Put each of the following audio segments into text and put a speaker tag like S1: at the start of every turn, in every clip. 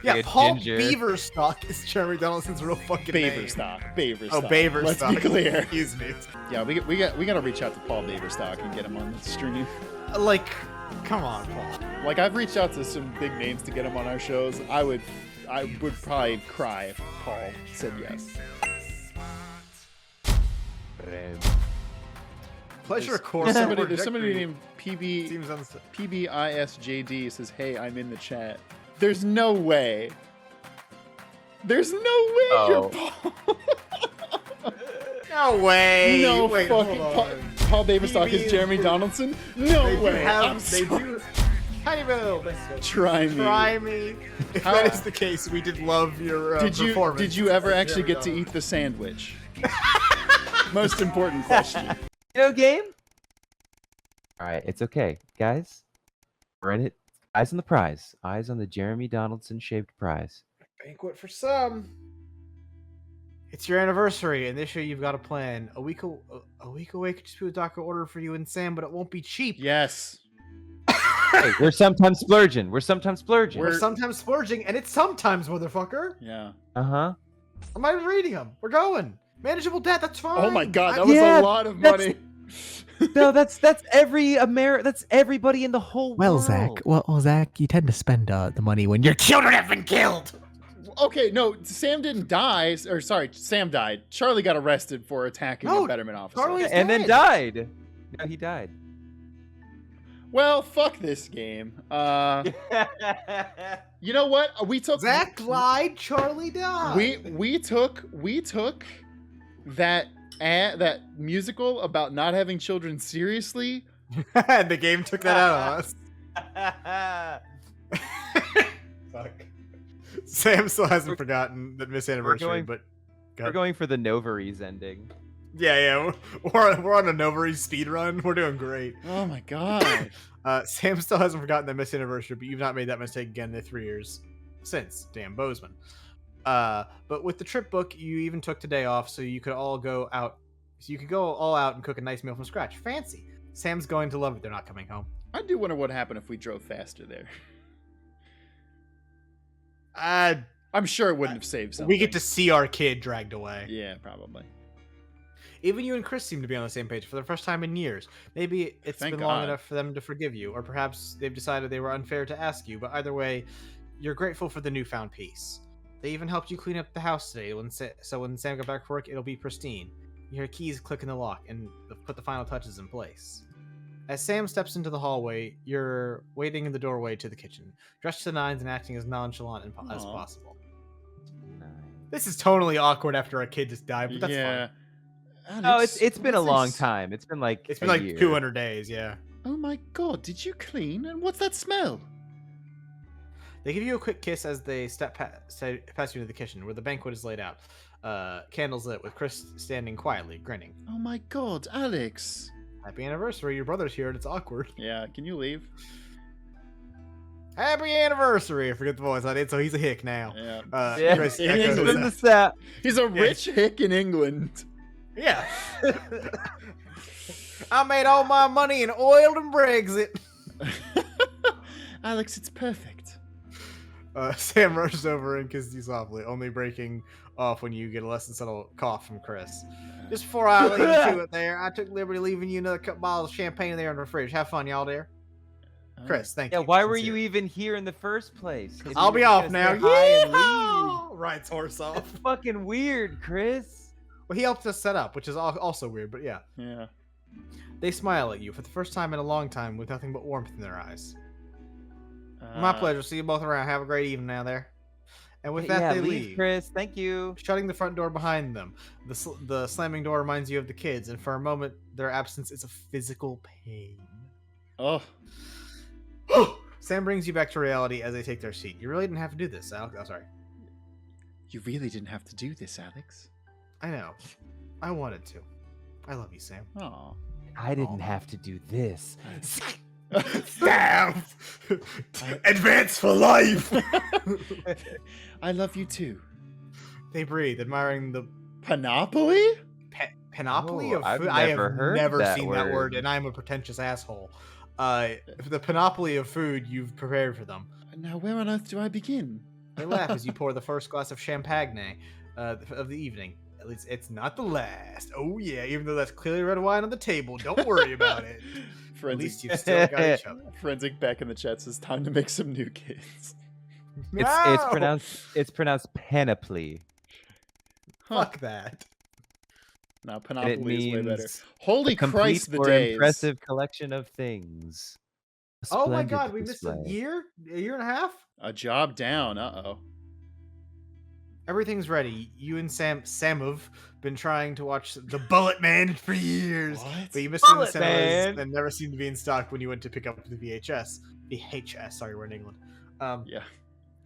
S1: Yeah,
S2: a
S1: Paul
S2: ginger.
S1: Beaverstock is Jeremy Donaldson's real fucking name.
S3: Baverstock.
S1: Oh, Baverstock.
S3: Let's be clear.
S1: Excuse me.
S3: Yeah, we gotta reach out to Paul Baverstock and get him on the stream.
S1: Like, come on, Paul.
S3: Like, I've reached out to some big names to get him on our shows. I would probably cry if Paul said yes.
S1: Pleasure course.
S3: There's somebody named
S1: Seems
S3: PBISJD says, "Hey, I'm in the chat." There's no way. There's no way you're Paul.
S1: No way.
S3: No
S1: Wait,
S3: fucking
S1: hold on.
S3: Paul Baverstock is Jeremy Donaldson? No way.
S1: They do. Tiny Bill.
S3: Try me.
S1: Try me. If that is the case, we did love your performance.
S3: Did you ever actually get to eat the sandwich? Most important question.
S2: Game? Alright, it's okay. Guys, we're in it. Eyes on the prize. Eyes on the Jeremy Donaldson shaped prize.
S1: Banquet for some. It's your anniversary, and this year you've got a plan. A week away could just be a doctor order for you and Sam, but it won't be cheap.
S3: Yes.
S2: Hey, we're sometimes splurging. We're sometimes splurging.
S1: We're sometimes splurging, and it's sometimes, motherfucker.
S3: Yeah.
S2: Uh-huh.
S1: I'm not even reading them. We're going. Manageable debt, that's fine.
S3: Oh my god, that was a lot of money.
S2: No, that's everybody in the whole world.
S4: Zach, you tend to spend the money when your children have been killed.
S3: Okay, no, Sam didn't die. Or sorry, Sam died. Charlie got arrested for attacking a Betterment officer.
S1: Charlie's
S2: and then died. No, he died.
S3: Well, fuck this game. You know what? We took
S1: Zach lied. Charlie died.
S3: We took that musical about not having children seriously.
S1: And the game took that out of us. Fuck. Sam still hasn't forgotten that Miss Anniversary, but
S2: we're going for the Novaries ending.
S1: Yeah, we're on a Novaries speed run. We're doing great.
S3: Oh my god.
S1: Sam still hasn't forgotten that Miss Anniversary, but you've not made that mistake again in the 3 years since. Damn Bozeman. But with the trip book, you even took today off so you could all go out. So you could go all out and cook a nice meal from scratch. Fancy. Sam's going to love it. They're not coming home.
S3: I do wonder what happened if we drove faster there. I'm sure it wouldn't have saved something.
S1: We get to see our kid dragged away.
S3: Yeah, probably.
S1: Even you and Chris seem to be on the same page for the first time in years. Maybe it's been long enough for them to forgive you, or perhaps they've decided they were unfair to ask you, but either way, you're grateful for the newfound peace. They even helped you clean up the house today, so when Sam got back from work, it'll be pristine. You hear keys click in the lock and put the final touches in place. As Sam steps into the hallway, you're waiting in the doorway to the kitchen, dressed to the nines and acting as nonchalant as possible. This is totally awkward after a kid just died, but that's fine.
S2: Oh, it's been a long time. It's been like
S1: 200 days, yeah.
S3: Oh my god, did you clean? And what's that smell?
S1: They give you a quick kiss as they step past you to the kitchen, where the banquet is laid out. Candles lit, with Chris standing quietly, grinning.
S3: Oh my god, Alex.
S1: Happy anniversary, your brother's here and it's awkward.
S3: Yeah, can you leave?
S1: Happy anniversary! I forget the voice I did, so he's a hick now.
S3: Yeah.
S1: Chris
S3: In
S1: echoes
S3: England. He's a rich hick in England.
S1: Yeah. I made all my money in oil and Brexit.
S3: Alex, it's perfect.
S1: Sam rushes over and kisses you softly, only breaking off when you get a less than subtle cough from Chris. Just before I leave you to it there, I took liberty leaving you another bottle of champagne in there in the fridge. Have fun, y'all there. Chris, thank you.
S2: Yeah, why were you even here in the first place?
S1: I'll be off now. Yeah. Rides horse off.
S2: That's fucking weird, Chris.
S1: Well, he helped us set up, which is also weird, but yeah.
S3: Yeah.
S1: They smile at you for the first time in a long time with nothing but warmth in their eyes. My pleasure. See you both around. Have a great evening now there. And with that, they leave.
S2: Chris, thank you.
S1: Shutting the front door behind them. The slamming door reminds you of the kids, and for a moment, their absence is a physical pain.
S3: Oh.
S1: Sam brings you back to reality as they take their seat. You really didn't have to do this, Alex. Oh, sorry.
S3: You really didn't have to do this, Alex.
S1: I know. I wanted to. I love you, Sam.
S3: Aw.
S2: I didn't have to do this.
S1: Sam! Advance for life!
S3: I love you too.
S1: They breathe, admiring the
S3: Panoply?
S1: panoply of
S2: I've
S1: food. I have
S2: heard
S1: never
S2: that
S1: seen that word, and I'm a pretentious asshole. The panoply of food you've prepared for them.
S3: Now, where on earth do I begin?
S1: They laugh as you pour the first glass of champagne of the evening. At least it's not the last. Oh yeah, even though that's clearly red wine on the table, don't worry about it. At least you've still got each other.
S3: Forensic back in the chat says time to make some new kids.
S2: It's pronounced panoply.
S1: Fuck that.
S3: No,
S2: And it
S3: Panoply is way better.
S2: means
S3: Holy
S2: a complete
S3: Christ, the
S2: or
S3: days.
S2: impressive collection of things. A
S1: Oh my
S2: splendid
S1: god, we missed a
S2: display.
S1: year and a half?
S3: A job down. Uh-oh.
S1: Everything's ready. You and Samov been trying to watch The Bullet Man for years.
S3: What?
S1: But you missed it in the
S2: Bullet
S1: cinemas
S2: Man?
S1: and never seemed to be in stock when you went to pick up the VHS. VHS, sorry, we're in England.
S3: Yeah.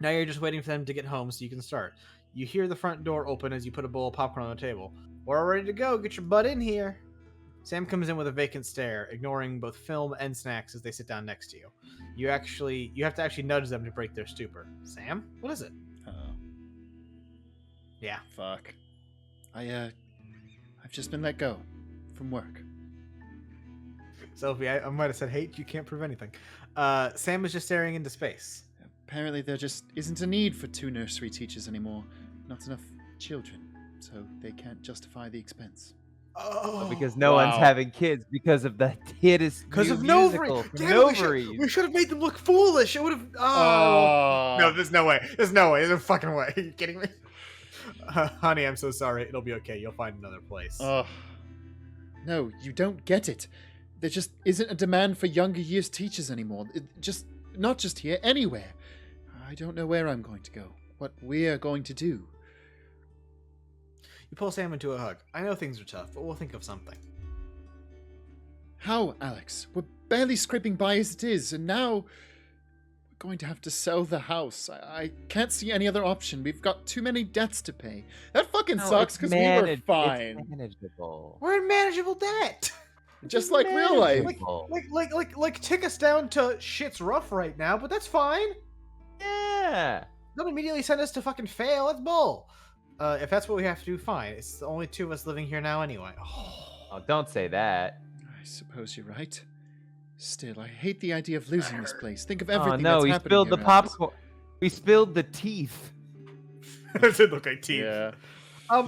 S1: Now you're just waiting for them to get home so you can start. You hear the front door open as you put a bowl of popcorn on the table. We're all ready to go. Get your butt in here. Sam comes in with a vacant stare, ignoring both film and snacks as they sit down next to you. You have to actually nudge them to break their stupor. Sam, what is it?
S3: Uh-oh.
S1: Yeah.
S3: Fuck. I've just been let go from work.
S1: Sophie, I might have said hate. You can't prove anything. Sam is just staring into space.
S3: Apparently there just isn't a need for 2 nursery teachers anymore. Not enough children, so they can't justify the expense.
S1: Oh,
S2: Because no one's
S3: Wow.
S2: having kids because of the hideous
S1: because
S2: new
S1: of
S2: musical
S1: Novaries.
S2: from
S1: Damn it,
S2: Novaries.
S1: we should have made them look foolish. It would have. Oh. No, there's no way. There's no way. There's no fucking way. Are you kidding me? Honey, I'm so sorry. It'll be okay. You'll find another place.
S3: No, you don't get it. There just isn't a demand for younger years teachers anymore. Not just here, anywhere. I don't know where I'm going to go. What we're going to do.
S1: You pull Sam into a hug. I know things are tough, but we'll think of something.
S3: How, Alex? We're barely scraping by as it is, and now we're going to have to sell the house. I can't see any other option. We've got too many debts to pay. That fucking sucks because we were fine.
S2: It's manageable.
S1: We're in manageable debt.
S3: Just like real life.
S1: Like tick us down to shit's rough right now, but that's fine.
S2: Yeah.
S1: Don't immediately send us to fucking fail. That's bull. If that's what we have to do, fine. It's the only 2 of us living here now anyway.
S2: Oh, don't say that.
S3: I suppose you're right. Still, I hate the idea of losing this place. Think of
S2: Oh
S3: everything
S2: no,
S3: that's
S2: we
S3: happening
S2: spilled the
S3: here, Alex.
S2: popcorn. We spilled the teeth.
S1: Does it look like teeth?
S3: Yeah.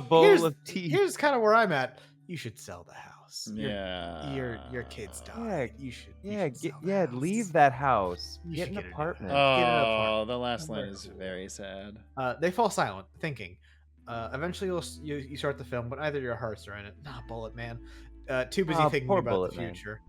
S2: Bowl of teeth.
S1: Here's kind of where I'm at. You should sell the house.
S3: Yeah.
S1: Your kids died.
S2: Yeah,
S1: You should.
S2: Yeah,
S1: sell the house.
S2: leave that house.
S1: You
S2: Get
S1: should
S2: an
S1: get a new
S2: apartment.
S1: house. Get an
S3: Oh,
S1: apartment.
S3: the last line
S1: Very
S3: is
S1: cool.
S3: very sad.
S1: They fall silent, thinking. Eventually, you start the film, but neither of your hearts are in it. Nah, Bullet Man. Too busy
S2: Oh,
S1: thinking
S2: poor
S1: about
S2: Bullet
S1: the
S2: Man.
S1: future.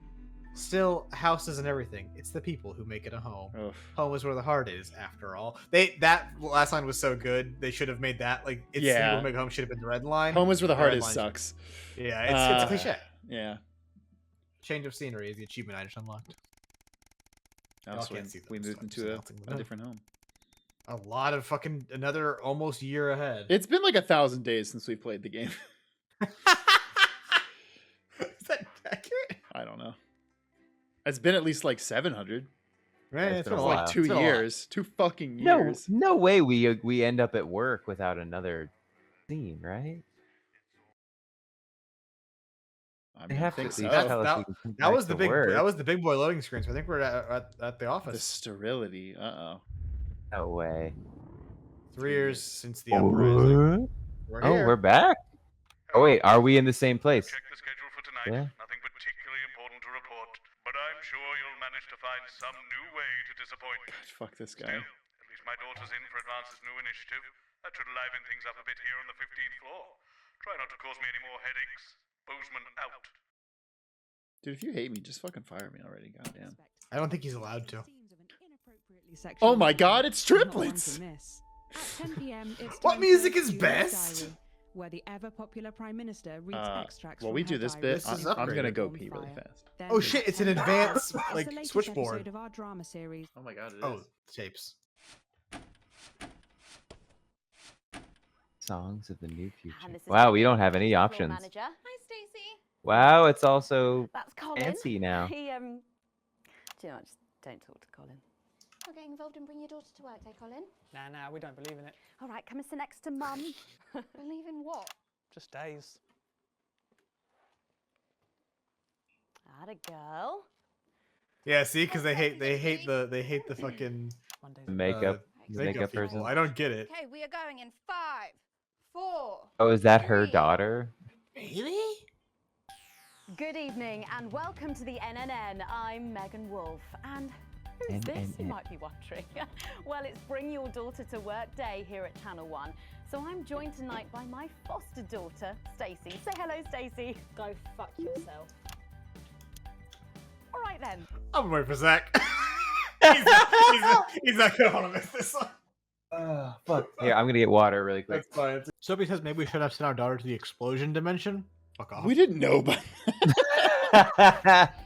S1: Still, house isn't everything. It's the people who make it a home.
S3: Oof.
S1: Home is where the heart is, after all. That last line was so good. They should have made that like it's the
S3: Yeah.
S1: people who make home should have been the red line.
S3: Home is where the heart
S1: red
S3: is
S1: line
S3: sucks.
S1: Yeah, it's a cliche.
S3: Yeah.
S1: Change of scenery is the achievement I just unlocked. Y'all
S3: Also,
S1: can't see that,
S3: we
S1: so
S3: moved
S1: I'm just
S3: into
S1: announcing the
S3: a
S1: move.
S3: different home.
S1: A lot of fucking another almost year ahead.
S3: It's been like 1,000 days since we played the game.
S1: Is that accurate?
S3: I don't know. It's been at least like 700.
S1: Right,
S2: It's
S1: it's
S2: been
S1: been
S2: a
S1: a
S3: Like
S2: while.
S1: lot.
S3: 2
S1: It's been a lot.
S3: years. 2 fucking
S2: No,
S3: years.
S2: no way we end up at work without another scene, right?
S3: I
S2: They
S3: mean, I
S2: have to
S3: think
S2: at
S3: so.
S2: least
S1: That's-
S2: tell us
S1: that-
S2: we can come
S1: That was
S2: back
S1: the
S2: to work.
S1: that was the big boy loading screen. So I think we're at the
S3: The
S1: office.
S3: sterility. Uh-oh.
S2: No way.
S1: 3 years since the uprising. We're
S2: Oh,
S1: here.
S2: we're back. Oh wait, are we in the same place?
S5: Check the schedule for tonight.
S2: Yeah.
S5: Nothing particularly important to report, but I'm sure you'll manage to find some new way to disappoint me.
S3: God, fuck this
S5: Still,
S3: guy.
S5: at least my daughter's in for Advance's new initiative. That should liven things up a bit here on the 15th floor. Try not to cause me any more headaches. Bozeman out.
S3: Dude, if you hate me, just fucking fire me already. Goddamn.
S1: I don't think he's allowed to.
S3: Oh my god, it's triplets!
S1: What music is best?
S6: Where the ever popular Prime Minister reads extracts
S3: While
S6: from
S3: we
S6: her
S3: do this
S6: diary.
S3: bit,
S1: This is
S3: I'm gonna
S1: upgraded.
S3: go pee really fast.
S6: Then
S1: Oh shit, it's an advanced
S6: It's
S1: like
S6: the latest
S1: switchboard.
S6: episode of our drama series.
S3: Oh my god, it is.
S1: Oh, tapes.
S2: Songs of the new future.
S7: And this is
S2: Wow, we don't have
S7: Colin,
S2: any
S7: floor
S2: options.
S7: Manager. Hi, Stacey.
S2: Wow, it's also
S7: That's Colin.
S2: fancy now.
S7: He do you know what, just don't talk to Colin. Not getting involved and bring your daughter to work, eh, Colin?
S8: Nah, we don't believe in it.
S7: All right, come and sit next to Mum. Believe in what?
S8: Just days.
S7: Atta girl.
S1: Yeah, see, because they hate the fucking
S2: Makeup. Makeup person.
S1: I don't get it.
S7: Okay, we are going in 5, 4.
S2: Oh, is that her
S7: 3.
S2: daughter?
S1: Really?
S7: Good evening and welcome to the NNN. I'm Megan Wolf. And who's this, you might be wondering? Well, it's Bring Your Daughter to Work Day here at Channel 1. So I'm joined tonight by my foster daughter, Stacey. Say hello, Stacey. Go fuck yourself. All right then.
S1: I'm waiting for Zach. he's not gonna want to miss this one.
S2: Fuck. Here, I'm gonna get water really quick.
S1: That's fine. Somebody says maybe we should have sent our daughter to the explosion dimension. Fuck off.
S3: We didn't know about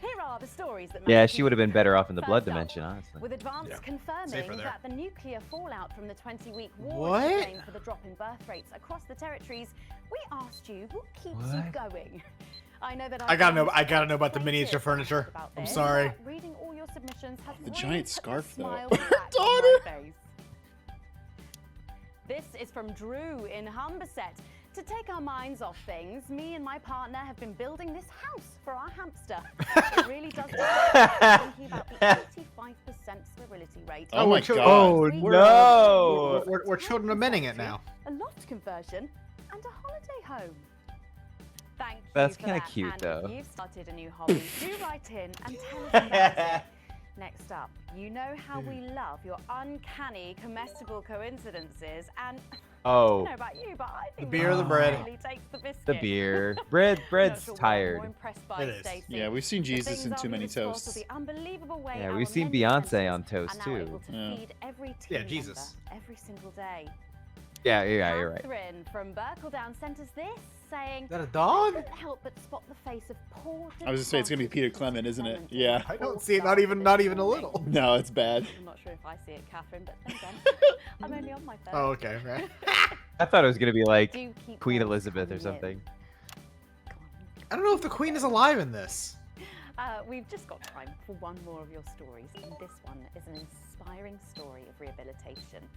S7: Here are the stories that
S2: Yeah, she would have been better off in the blood
S7: First up,
S2: dimension, honestly.
S7: With advance
S1: Safer
S7: confirming
S1: there.
S7: that the nuclear fallout from the 20-week war
S1: What?
S7: is blamed for the drop in birth rates across the territories, we asked you what keeps you going. I know that
S1: I gotta know about the miniature furniture.
S7: about
S1: I'm
S7: this,
S1: sorry.
S7: but reading all your submissions has
S3: The
S7: really
S3: giant
S7: put a
S3: scarf, though.
S7: smile back on
S3: Daughter!
S7: my face. This is from Drew in Humberset. To take our minds off things, me and my partner have been building this house for our hamster. It really does thinking about the 85% sterility rate.
S3: Oh my god.
S2: Oh no!
S1: We're children of menning it now.
S7: A loft conversion and a holiday home. Thank you.
S2: That's
S7: for
S2: kinda
S7: that.
S2: cute,
S7: And
S2: though.
S7: if you've started a new hobby, do write in and tell us about it. Next up, you know how we love your uncanny comestible coincidences, and I
S2: Oh,
S7: don't know about you, but I think
S1: The beer or the bread?
S7: really takes the biscuit.
S2: the beer.
S7: I'm
S2: Bread's
S7: not sure what I'm more
S2: tired.
S7: impressed by,
S1: It is.
S7: Stacey.
S3: Yeah, we've seen
S7: The
S3: Jesus
S7: things
S3: in
S7: I'll
S3: too many
S7: need to spot
S3: toasts.
S7: are the unbelievable way
S2: Yeah,
S7: our
S2: we've seen
S7: many
S2: Beyonce
S7: senses
S2: on toast,
S7: are now
S2: too.
S7: able to
S3: Yeah.
S7: feed every
S1: Yeah,
S7: team
S1: Jesus.
S7: member every single day.
S2: Yeah, you're right.
S7: Catherine from Berkeldown sent us this, saying,
S1: Is that a
S7: I
S1: dog?
S7: couldn't help but spot the face of poor
S3: I was gonna say it's gonna be Peter Clement, isn't it? Yeah.
S1: I don't see it. Not even a little.
S3: No, it's bad.
S7: I'm not sure if I see it, Catherine, but then again, I'm only on my phone.
S1: Oh, okay. Right.
S2: I thought it was gonna be like
S7: Do keep
S2: Queen
S7: those
S2: Elizabeth or
S7: coming in.
S2: something.
S7: Come on.
S1: I don't know if the queen is alive in this.
S7: We've just got time for one more of your stories, and this one is an inspiring story of rehabilitation.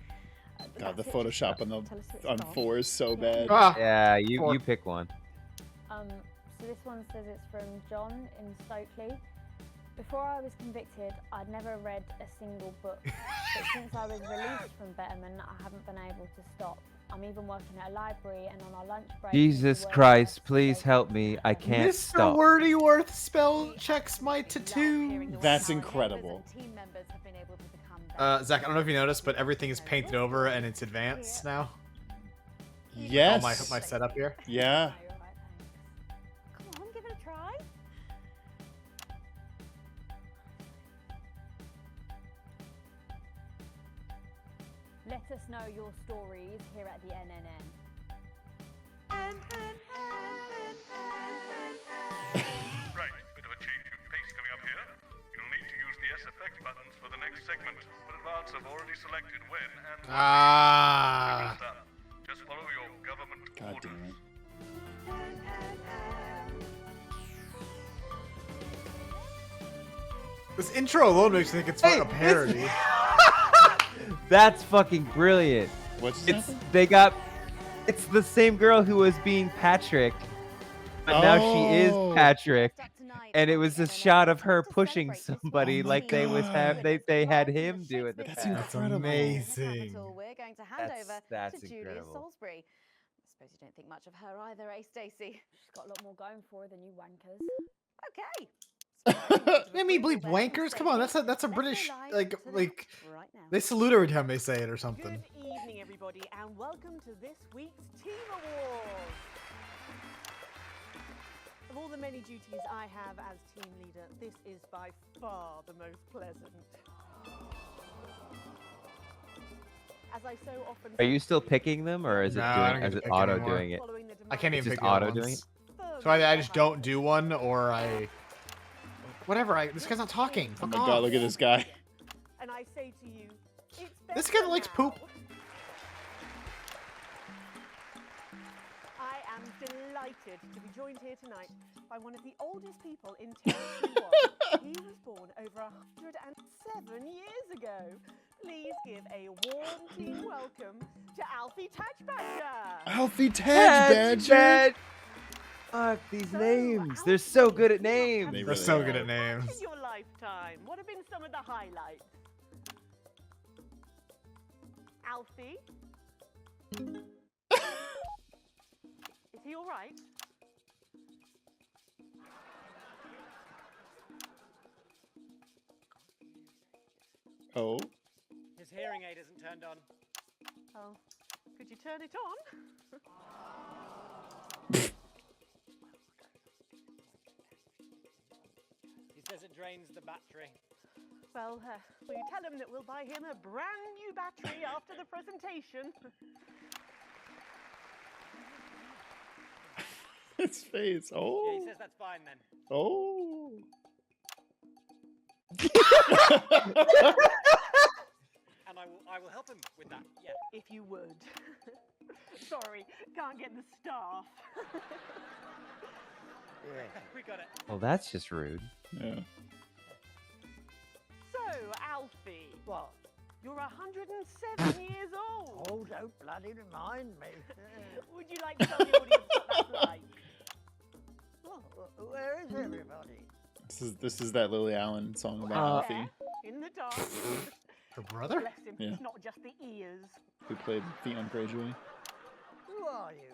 S3: God, the
S7: That's it.
S3: Photoshop
S7: Tell
S3: on
S7: us who it's
S3: on
S7: from.
S3: 4 is so bad.
S1: Ah,
S2: Yeah,
S1: Four.
S2: you pick one.
S9: So this one says it's from John in Stokely. Before I was convicted, I'd never read a single book, but since I was released from Betterman, I haven't been able to stop. I'm even working at a library, and on our lunch break...
S2: Jesus Christ, please help me. I can't
S1: Mr.
S2: stop.
S1: Wordyworth spell checks my tattoo.
S3: That's incredible.
S1: Zach, I don't know if you noticed, but everything is painted over and it's advanced now.
S3: Yes.
S1: All my setup here.
S3: Yeah.
S7: Come on, give it a try.
S9: Let us know your stories here at the NNN.
S5: Right, bit of a change of pace coming up here. You'll need to use the S effect buttons for the next segment, but Advance have already selected when and what
S1: Ah.
S5: it's done. Just follow your government
S3: God
S5: orders.
S3: damn it.
S1: This intro alone makes me think it's a parody.
S2: That's fucking brilliant.
S3: What's
S2: It's it's the same girl who was being Patrick, but now she is
S3: Oh.
S2: Patrick, and it was a shot of her pushing somebody
S3: Oh my
S2: like they was
S3: God.
S2: they had him do it.
S3: That's
S1: That's
S3: incredible.
S1: amazing.
S7: We're going to hand over
S2: That's
S7: to Julia
S2: incredible.
S7: Salisbury. I suppose you don't think much of her either, eh, Stacey?
S9: She's got a lot more going for her than you wankers.
S7: Okay.
S1: Let me bleep wankers. Come on, that's a British like they salute every time they say it or something.
S10: Good evening, everybody, and welcome to this week's Team Awards. Of all the many duties I have as team leader, this is by far the most pleasant. As I so often
S2: Are you still picking them, or is it
S1: No, I don't
S2: doing
S1: get
S2: is
S1: to
S2: it
S1: pick
S2: auto
S1: anymore.
S2: doing it?
S10: following the
S1: I can't
S2: It's
S1: even
S2: just
S1: pick the
S2: auto
S1: other
S2: doing
S1: ones.
S10: demands
S1: So I just don't do one, or I whatever. This guy's not talking.
S3: Oh
S1: Fuck
S3: my
S1: off.
S3: god, look at this guy.
S10: And I say to you, it's
S1: This
S10: better
S1: guy likes
S10: now.
S1: poop.
S10: I am delighted to be joined here tonight by one of the oldest people in Territory 1. He was born over 107 years ago. Please give a warm team welcome to Alfie Tadge-Badger.
S3: Alfie Tadge Badger.
S2: Fuck these names. They're so good at names.
S3: They
S1: They're
S3: really
S1: so
S3: are.
S1: good at names.
S10: In your lifetime, what have been some of the highlights? Alfie? Is he all right?
S3: Oh.
S8: His hearing aid isn't turned on.
S10: Oh, could you turn it on?
S8: He says it drains the battery.
S10: Well, will you tell him that we'll buy him a brand new battery after the presentation?
S3: His face.
S8: Yeah,
S3: Oh.
S8: he says that's fine then.
S3: Oh.
S8: And I will help him with that. Yeah.
S10: If you would. Sorry, can't get the staff.
S8: We got it.
S2: Well, that's just rude.
S3: Yeah.
S10: So, Alfie. What? You're 107 years old.
S11: Oh, don't bloody remind me.
S10: Would you like to tell the audience what that's like?
S11: Oh, where is everybody?
S3: This is that Lily Allen song about Alfie,
S10: In the dark.
S1: Her brother?
S10: Bless him.
S3: Yeah.
S10: It's not just the ears.
S3: who played the ungraduate.
S11: Who are you?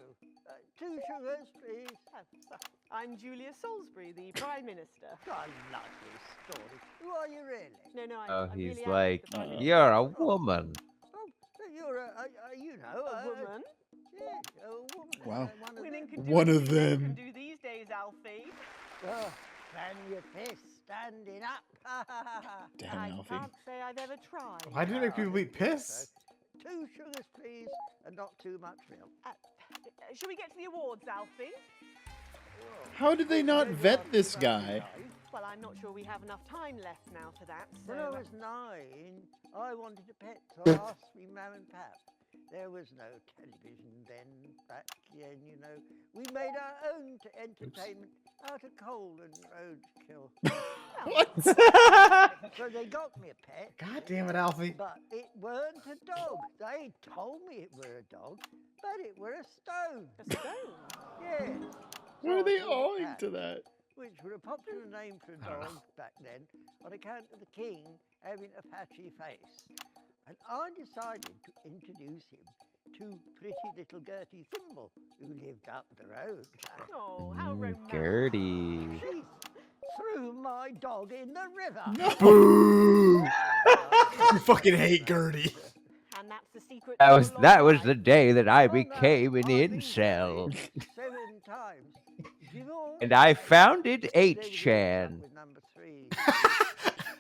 S11: 2 sugars, please.
S10: I'm Julia Salisbury, the Prime Minister.
S11: I like this story. Who are you really?
S10: No,
S2: Oh,
S10: I
S2: he's
S10: really am
S2: like,
S10: the Prime Minister.
S2: you're a woman.
S11: Oh, you're
S10: A woman?
S11: Yeah, a woman.
S3: Wow.
S10: Women can do
S3: One of
S10: anything men
S3: them.
S10: can do these days, Alfie.
S11: Oh, can you piss standing up?
S3: Damn,
S10: I
S3: Alfie.
S10: can't say I've ever tried.
S1: Why did it make people eat piss?
S11: 2 sugars, please, and not too much milk.
S10: Shall we get to the awards, Alfie?
S3: How did they not vet this guy?
S10: Well, I'm not sure we have enough time left now for that, so...
S11: When I was 9, I wanted a pet, so I asked me mum and pap. There was no television then, back then, you know. We made our own entertainment out of coal and roadkill.
S3: What?
S11: So they got me a pet.
S1: God damn it, Alfie.
S11: But it weren't a dog. They told me it were a dog, but it were a stone.
S10: A stone?
S11: Yeah.
S3: What are they owing to that?
S11: Which were a popular name for a dog back then, on account of the king having a patchy face. And I decided to introduce him to pretty little Gertie Thimble, who lived up the road.
S10: Oh, how romantic.
S2: Gertie.
S11: She threw my dog in the river.
S1: Boo! You fucking hate Gertie.
S10: And that's the secret.
S2: That was the day that I became an incel.
S11: 7 times. Divorced.
S2: And I founded 8chan.
S11: With number 3.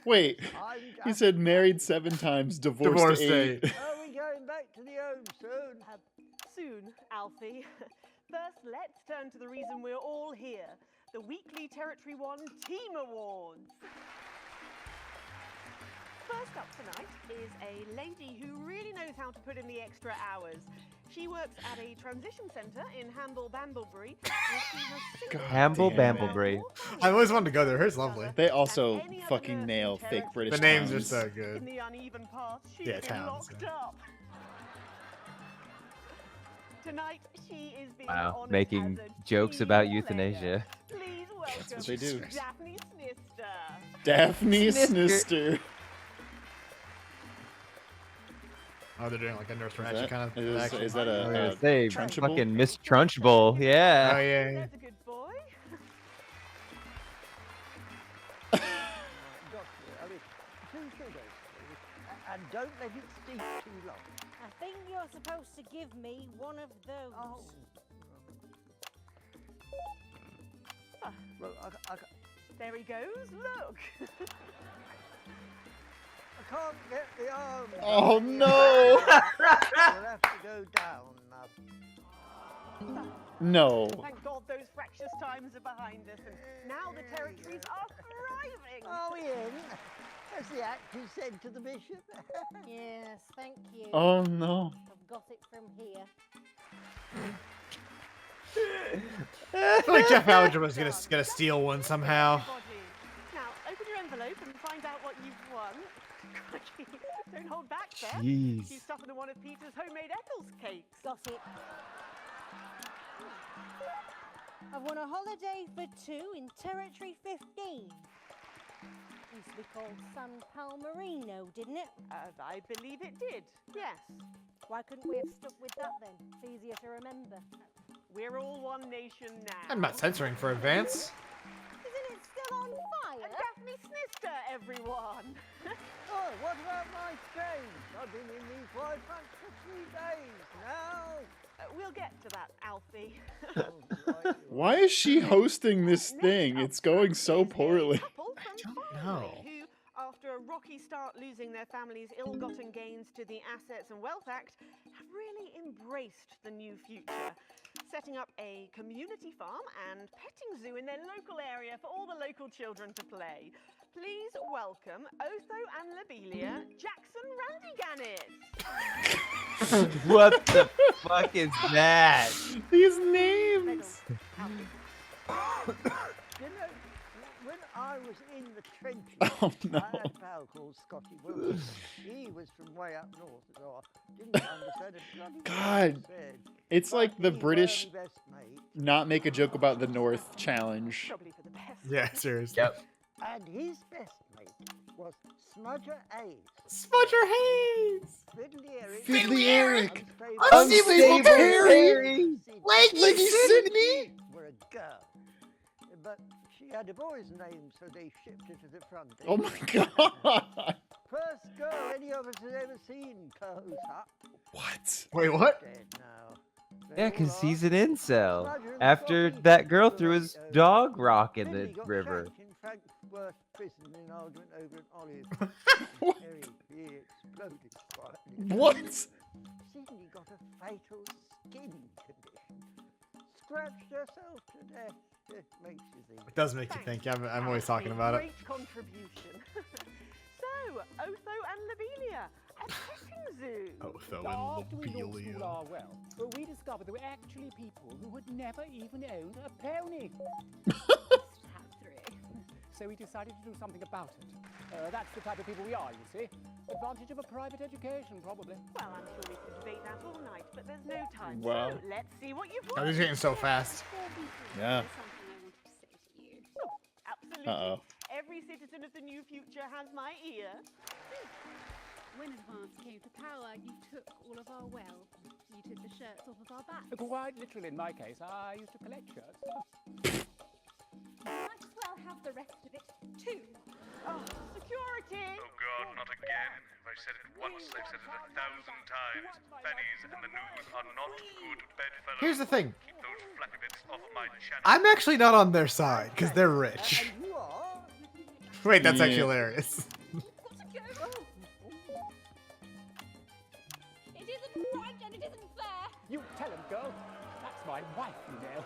S3: Wait, he said married 7 times, divorced 8.
S11: Are we going back to the home soon?
S10: Soon, Alfie. First, let's turn to the reason we're all here. The weekly Territory 1 Team Awards. First up tonight is a lady who really knows how to put in the extra hours. She works at a transition centre in Hamble-Bamblebury.
S2: Hamble-Bamblebury.
S1: I always wanted to go there. It's lovely.
S3: They also fucking nail fake British
S1: The names
S3: towns.
S1: are so good.
S10: In the uneven path, she's
S1: Yeah,
S10: been
S1: towns,
S10: locked up. Tonight, she is being
S2: Wow,
S10: honoured
S2: making
S10: as a
S2: jokes
S10: team
S2: about
S10: player.
S2: euthanasia.
S10: Please welcome
S3: That's what they do.
S10: Daphne Snister.
S3: Daphne
S2: Snister.
S3: Snister.
S1: Oh, they're doing like a Nurse Ratched kind of action.
S3: Is that
S2: I was
S3: a
S2: gonna say,
S3: Trunchbull?
S2: fucking Miss Trunchbull,
S1: Oh,
S2: yeah.
S1: yeah, yeah.
S10: There's a good boy.
S11: Doctor, 2 sugars, please. And don't let it steep too long.
S12: I think you're supposed to give me one of those.
S11: Oh. Well,
S10: There he goes. Look.
S11: I can't get the arm.
S3: Oh no!
S11: We'll have to go down now.
S3: No.
S10: Thank God those fractious times are behind us, and now the territories are thriving.
S11: Are we in? As the actors said to the bishop.
S12: Yes, thank you.
S3: Oh no.
S12: I've got it from here.
S1: I feel like Jeff Alger was gonna steal one somehow.
S10: Now, open your envelope and find out what you've won. Crikey, don't hold back, Beth.
S2: Jeez.
S10: She's stuffing in one of Peter's homemade Eccles cakes.
S12: Got it. I've won a holiday for 2 in Territory 15. Used to be called San Palmerino, didn't it?
S10: I believe it did, yes.
S12: Why couldn't we have stuck with that then? It's easier to remember.
S10: We're all one nation now.
S1: I'm not censoring for advance.
S12: Isn't it still on fire?
S10: And Daphne Snister, everyone.
S11: Oh, what about my change? I've been in these white pants for 3 days now.
S10: We'll get to that, Alfie.
S3: Why is she hosting this thing? It's going so poorly.
S10: I
S1: don't know.
S10: Who, after a rocky start losing their family's ill-gotten gains to the Assets and Wealth Act, have really embraced the new future, setting up a community farm and petting zoo in their local area for all the local children to play. Please welcome Otho and Lobelia, Jackson Randy Gannis.
S2: What the fuck is that?
S3: These names.
S11: You know, when I was in the trenches,
S3: Oh, no.
S11: I had a pal called Scotty Wilson. He was from way up north, so I didn't understand a bloody word
S3: God.
S11: he said.
S3: It's like the
S11: But he
S3: British
S11: were my best mate.
S3: not make a joke about the North challenge.
S10: Probably for the best.
S1: Yeah, seriously.
S2: Yep.
S11: And his best mate was Smudger Hayes.
S1: Smudger Hayes!
S11: Fiddly Eric.
S3: Fiddly Eric.
S11: Unstable
S3: Harry.
S11: Leggy
S3: Sydney.
S11: Were a girl. But she had a boy's name, so they shipped her to the front.
S3: Oh my god.
S11: First girl any of us had ever seen, close up.
S3: What?
S1: Wait, what?
S11: Dead now.
S2: Yeah, because he's an incel. After that girl threw his dog rock in the
S11: Fiddly got
S2: river.
S11: shanked in Frankfurt prison in an argument over an olive.
S3: What?
S11: Harry, he exploded quietly.
S3: What?
S11: Sydney got a fatal skin condition. Scratched herself to death. It makes you think.
S1: It does make you think. I'm always talking about it.
S10: Great contribution. So, Otho and Lobelia, a petting zoo.
S1: Otho
S13: After
S1: and
S13: we looked
S1: Lobelia.
S13: through our well, we discovered there were actually people who had never even owned a pony. So we decided to do something about it. That's the type of people we are, you see. Advantage of a private education, probably.
S10: Well, I'm sure we could debate that all night, but there's no time.
S3: Wow.
S10: So, let's see what you've
S1: Oh,
S10: won.
S1: he's getting so fast.
S3: Yeah.
S10: Absolutely.
S3: Uh-oh.
S10: Every citizen of the new future has my ear.
S14: When Advance came to power, you took all of our wealth. You took the shirts off of our backs.
S13: Quite literally, in my case, I used to collect shirts.
S14: Might as well have the rest of it, too.
S10: Oh, security!
S5: Oh God, not again. If I said it once, I've said it 1,000 times. Fannies and the news are not good bedfellows.
S1: Here's the thing.
S5: Keep those flappy bits off my channel.
S1: I'm actually not on their side, because they're rich.
S11: And you are?
S1: Wait, that's
S3: Yeah.
S1: actually hilarious.
S14: It isn't right and it isn't fair.
S13: You tell him, girl. That's my wife, you know.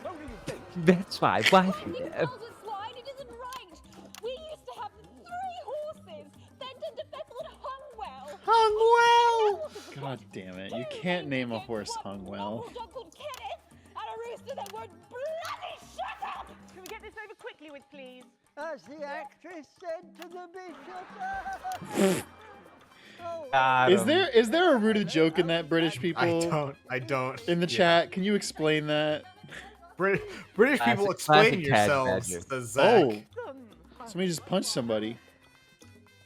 S13: Only you think.
S2: That's my wife, you
S14: He
S2: know.
S14: calls us swine, it isn't right. We used to have 3 horses. Then turned to Bethel and Hungwell.
S1: Hungwell!
S3: God damn it. You can't name a horse hung well.
S14: A dog called Kenneth and a rooster that would bloody shut up.
S10: Can we get this over quickly with, please?
S11: As the actress said to the bishop.
S2: Got
S3: Is
S2: him.
S3: there a rooted joke in that, British people?
S1: I don't.
S3: In the chat, can you explain that?
S1: British
S2: Classic-
S1: people, explain
S2: classic Tad
S1: yourselves,
S2: Badger.
S1: says Zach.
S3: Oh, somebody just punched somebody.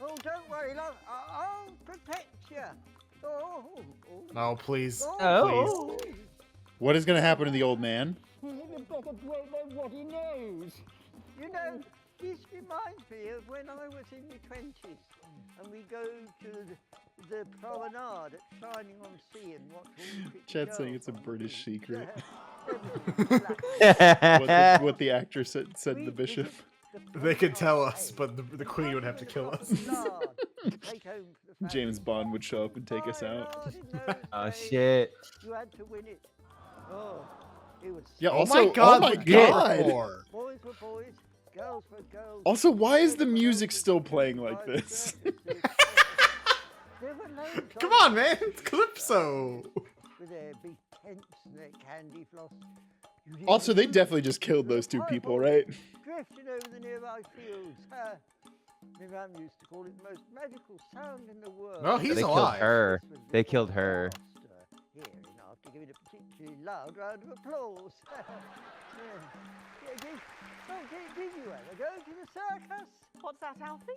S11: Oh, don't worry, love. I'll protect you. Oh,
S1: Oh, please.
S2: Oh.
S1: Please.
S3: What is going to happen to the old man?
S13: He better don't know what he knows.
S11: You know, this reminds me of when I was in the 20s and we go to the promenade at Shining on Sea and watch all the pretty
S3: Chat's saying
S11: girls
S3: it's a
S11: on
S3: British
S11: the
S3: secret.
S11: black-
S3: what the actor said to the bishop.
S1: They could tell us, but the queen would have to kill us.
S11: Take home for the
S3: James Bond would show up and take us out.
S2: Oh shit.
S11: You had to win it. Oh, it was.
S3: Yeah,
S1: Oh
S3: also,
S1: my God,
S3: oh my
S1: the
S3: God.
S1: Gore.
S11: Boys were boys, girls were girls.
S3: Also, why is the music still playing like this?
S11: There were loads
S1: Come
S11: of
S1: on, man. It's Calypso.
S11: with their big tents and their candy floss. You didn't
S3: Also, they
S11: know
S3: definitely just killed those two people, right?
S11: drifting over the nearby fields. My mum used to call it the most magical sound in the world.
S1: Well, he's
S2: They
S1: alive.
S2: killed her. They killed her.
S11: Here, enough to give it a particularly loud round of applause. Did you ever go to the circus?
S10: What's that, Alfie?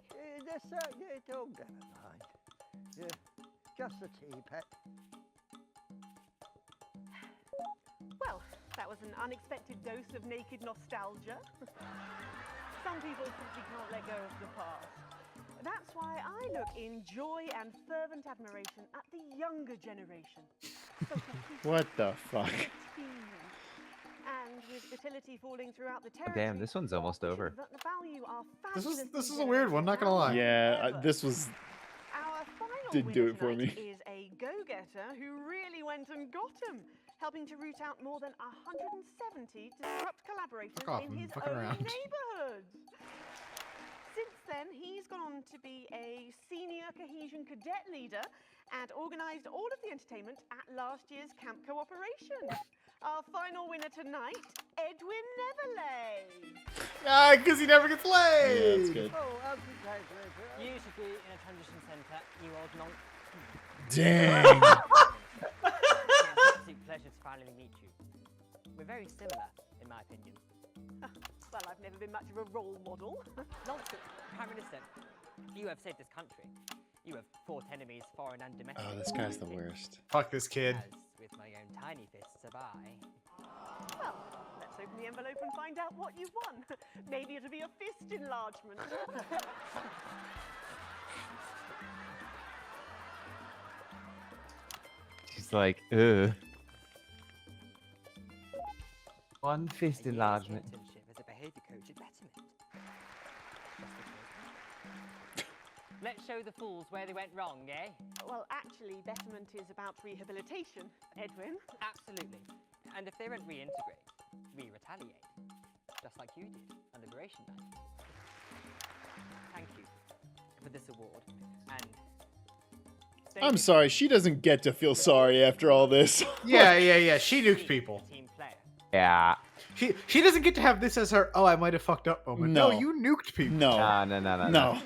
S11: The circus, oh, never mind. just the tea, pet.
S10: Well, that was an unexpected dose of naked nostalgia. Some people simply can't let go of the past. That's why I look in joy and fervent admiration at the younger generation.
S3: What the fuck?
S10: And with fertility falling throughout the territory,
S2: Damn, this one's almost over.
S10: that value our
S1: This is a weird one, not gonna lie.
S3: Yeah, this was
S10: Our final
S3: didn't do it for
S10: winner
S3: me.
S10: tonight is a go-getter who really went and got him, helping to root out more than 170 disrupt collaborators
S1: Fuck off,
S10: in
S1: I'm
S10: his
S1: fucking
S10: own
S1: around.
S10: neighborhood. Since then, he's gone on to be a senior cohesion cadet leader and organised all of the entertainment at last year's camp cooperation. Our final winner tonight, Edwin Neverlay.
S1: Ah, because he never gets laid.
S3: Yeah, that's good.
S11: Oh, I'll congratulate her.
S8: You should be in a transition centre, you old non.
S3: Dang.
S8: It's an absolute pleasure to finally meet you. We're very similar, in my opinion.
S10: Well, I've never been much of a role model.
S8: Nonsense, Prime Minister. You have saved this country. You have fought enemies, foreign and domestic.
S3: Oh, this guy's the worst.
S1: Fuck this kid.
S8: As with my own tiny fists have I.
S10: Well, let's open the envelope and find out what you've won. Maybe it'll be a fist enlargement.
S2: She's like, ugh. One fist enlargement.
S8: Internship as a behaviour coach at Betterment. Let's show the fools where they went wrong, eh?
S10: Well, actually, Betterment is about rehabilitation, Edwin.
S8: Absolutely. And if they don't reintegrate, we retaliate. Just like you did on Liberation Night. Thank you for this award. And
S3: I'm sorry, she doesn't get to feel sorry after all this.
S1: Yeah. She nuked people.
S8: team player.
S2: Yeah.
S1: She doesn't get to have this as her, oh, I might have fucked up moment. No,
S3: No.
S1: you nuked people.
S3: No.
S2: No.
S3: No.
S10: Tonight's awards.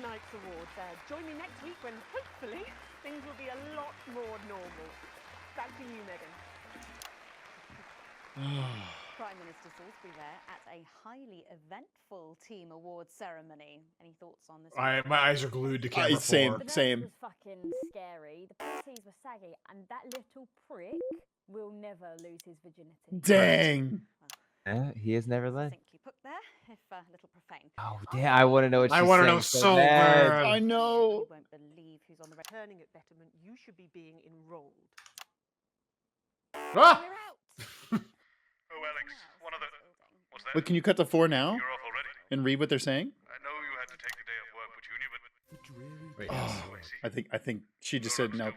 S10: Join me next week when, hopefully, things will be a lot more normal. Back to you, Megan.
S7: Prime Minister Salisbury there at a highly eventful team awards ceremony. Any thoughts on this?
S1: My eyes are glued to camera.
S3: Same.
S1: 4.
S9: The nurse
S3: Same.
S9: was fucking scary. The PTs were saggy, and that little prick will never lose his virginity.
S3: Dang.
S2: He has never led.
S7: Succinctly put there, if a little profane.
S2: Oh, damn. I want to know what she's
S1: I
S2: saying.
S1: want to know so bad.
S3: I know.
S7: You won't believe who's on the
S10: Returning at Betterment, you should be being enrolled.
S1: Ah!
S7: We're out.
S5: Oh, Alex, one of the... What's that?
S3: Wait, can you cut to 4 now
S5: You're off already?
S3: and read what they're saying?
S5: I know you had to take the day off work, Petunia, but...
S1: Wait,
S3: Oh,
S5: I see.
S3: I think she just said no.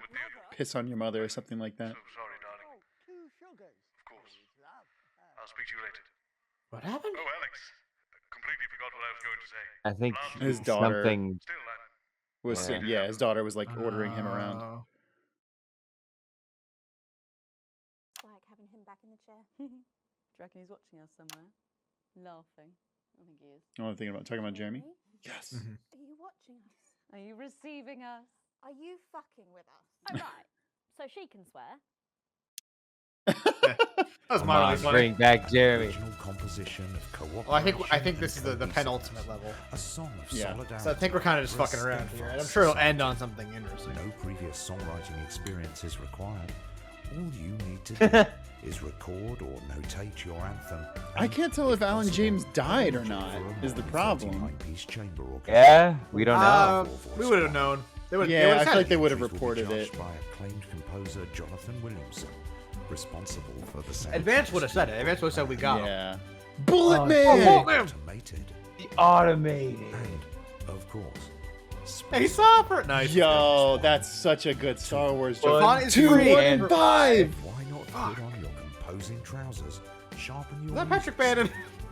S3: Piss on your mother or something like that.
S5: So sorry, darling.
S11: Oh, 2 sugars.
S5: Of course.
S11: Please, love.
S5: I'll speak to you later.
S1: What happened?
S5: Oh, Alex. Completely forgot what I was going to say.
S2: I think
S3: His daughter
S2: something.
S5: Still,
S3: was
S2: Yeah.
S3: his daughter was like ordering him around.
S1: Oh.
S7: Like having him back in the chair. Do you reckon he's watching us somewhere? Laughing. I think he is.
S3: Oh, I'm thinking about talking about Jeremy. Yes.
S1: Mhm.
S9: Are you watching us?
S7: Are you receiving us?
S9: Are you fucking with us? Oh, right. So she can swear.
S1: That was
S2: Come
S1: mildly
S2: on,
S1: funny.
S2: bring back Jeremy.
S15: Original composition of cooperation.
S1: Well, I think this is
S15: and
S1: the
S15: cohesiveness.
S1: penultimate level.
S15: A song of
S3: Yeah.
S15: solidarity.
S1: So I think we're kind of just
S15: for a
S1: fucking around here. And I'm
S15: steadfast
S1: sure it'll
S15: society.
S1: end on something interesting.
S15: No previous songwriting experience is required. All you need to do is record or notate your anthem.
S3: I can't tell if Alan James died or not, is the problem.
S15: 39-piece chamber orchestra.
S2: Yeah, we don't know.
S1: We would have known. They would.
S3: Yeah, I
S1: said
S3: feel like
S1: it.
S3: they would have
S15: Will be
S3: reported it.
S15: judged by acclaimed composer Jonathan Williamson, responsible for the sound.
S1: Advance would have said it. Advance would have said we got him.
S3: Yeah. Bullet
S1: Oh,
S3: Man!
S1: Bullet Man!
S15: Automated.
S2: The automated.
S15: And, of course,
S1: Hey, stop it! Nice.
S3: Yo, that's such a good Star Wars joke.
S1: Font is
S3: 2,
S1: free
S3: 1,
S1: and
S3: 5!
S15: why not put on your composing trousers, sharpen your
S1: Is that Patrick Bannon?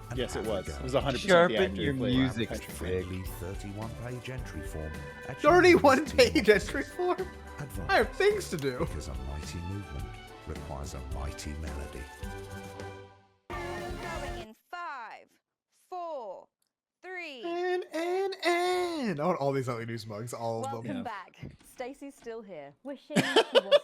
S15: and
S3: Yes, it was.
S15: have
S3: It was
S15: a
S3: 100% the
S2: Sharpen
S3: actor
S2: your
S3: who played
S2: music
S3: Patrick
S2: stick.
S15: friendly 31-page entry form. at
S1: 31-page
S15: your
S1: entry form?
S15: Advice,
S1: I have things to do.
S15: because a mighty movement requires a mighty melody.
S7: Going in 5, 4, 3.
S1: And I want all these other news mugs, all of them.
S7: Welcome
S3: Yeah.
S7: back. Stacey's still here.
S9: Wishing she wasn't.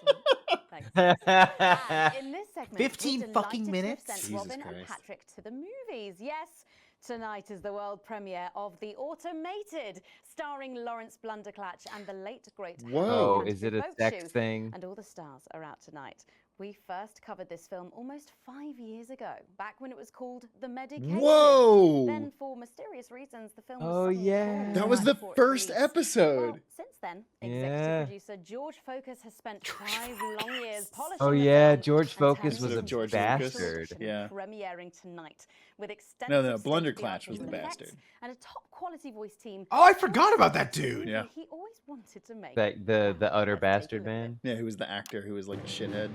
S7: Thanks. And in this segment,
S1: 15
S7: we're
S1: fucking
S7: delighted to have
S1: minutes?
S7: sent
S3: Jesus
S7: Robin and
S3: Christ.
S7: Patrick to the movies. Yes, Tonight is the world premiere of The Automated, starring Lawrence Blunderclatch and the late great
S2: Whoa,
S7: Harry
S2: is it a
S7: Boat
S2: sex
S7: Shoe.
S2: thing?
S7: And all the stars are out tonight. We first covered this film almost 5 years ago, back when it was called The Medication.
S3: Whoa!
S7: Then, for mysterious reasons, the film was
S2: Oh,
S7: suddenly
S2: yeah.
S7: pulled
S3: That was
S7: right
S3: the
S7: before its
S3: first
S7: release.
S3: episode.
S7: Well, since then, executive
S2: Yeah.
S7: producer George Focus has spent 5 long years polishing
S2: Oh
S7: the
S2: yeah,
S7: film
S2: George
S7: and
S2: Focus
S7: turning
S2: was
S7: it
S2: a
S7: into
S3: George
S2: bastard.
S3: Lucas. Yeah.
S7: premiering tonight with extensive
S3: No, Blunderclatch
S7: state-of-the-art
S3: was the
S7: visual effects
S3: bastard.
S7: and a top quality voice team.
S1: Oh, I forgot about that dude.
S3: Yeah.
S7: He always wanted to make.
S2: That the utter bastard man.
S3: Yeah, who was the actor who was like a shithead?